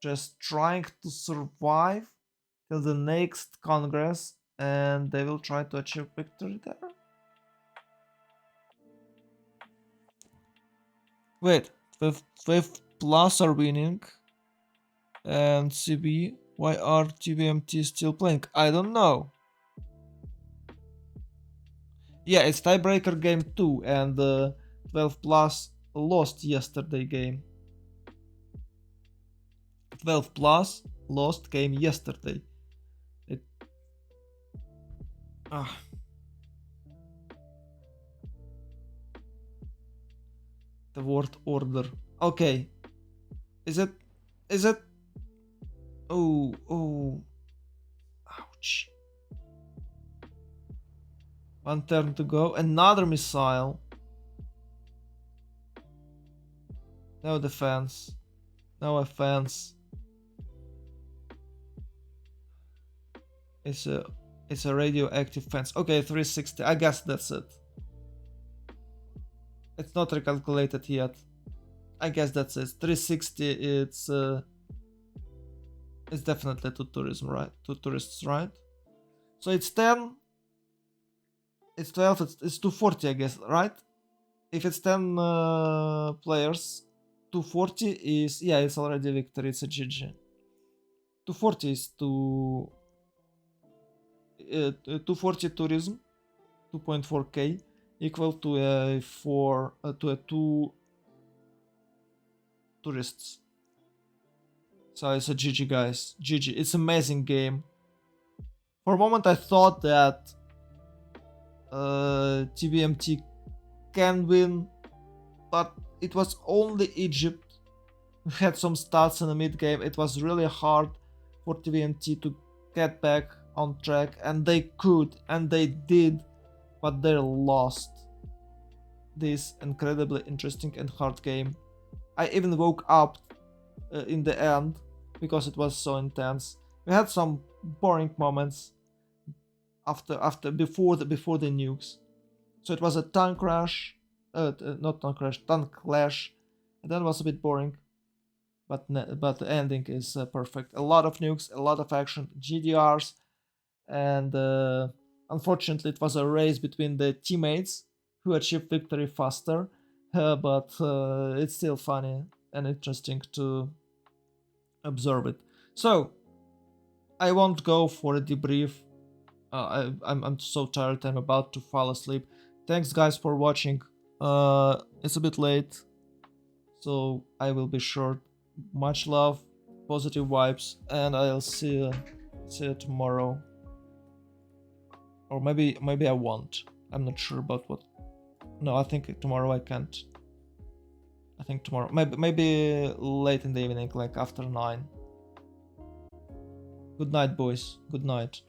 just trying to survive till the next Congress and they will try to achieve victory there. Wait, 5 plus are winning and CB, why are TVMT still playing? I don't know. Yeah, it's tiebreaker game 2 and 12 plus lost yesterday game. 12 plus lost game yesterday. The word order. Okay. Is it? Oh. Ouch. 1 turn to go. Another missile. No defense. No offense. It's a radioactive fence. Okay, 360. I guess that's it. It's not recalculated yet. I guess that's it. 360. It's It's definitely to tourism, right? To tourists, right? So it's 10, it's 12, it's 240, I guess, right? If it's 10 players, 240 is, yeah, it's already victory, it's a GG. 240 is 240 tourism, 2.4k, equal to a 2 tourists. So it's a GG, guys. GG. It's amazing game. For a moment I thought that TVMT can win, but it was only Egypt who had some stats in the mid game. It was really hard for TVMT to get back on track, and they could, and they did, but they lost this incredibly interesting and hard game. I even woke up in the end because it was so intense. We had some boring moments before the nukes. So it was a tank crash, not tank crash, tank clash, and that was a bit boring. But the ending is perfect. A lot of nukes, a lot of action, GDRs, and unfortunately it was a race between the teammates who achieved victory faster. But it's still funny and interesting to observe it. So I won't go for a debrief. I'm so tired. I'm about to fall asleep. Thanks, guys, for watching. It's a bit late, so I will be short. Much love, positive vibes, and I'll see you tomorrow. Or maybe I won't. I'm not sure about what. No, I think tomorrow I can't. I think tomorrow, maybe late in the evening, like after 9. Good night, boys. Good night.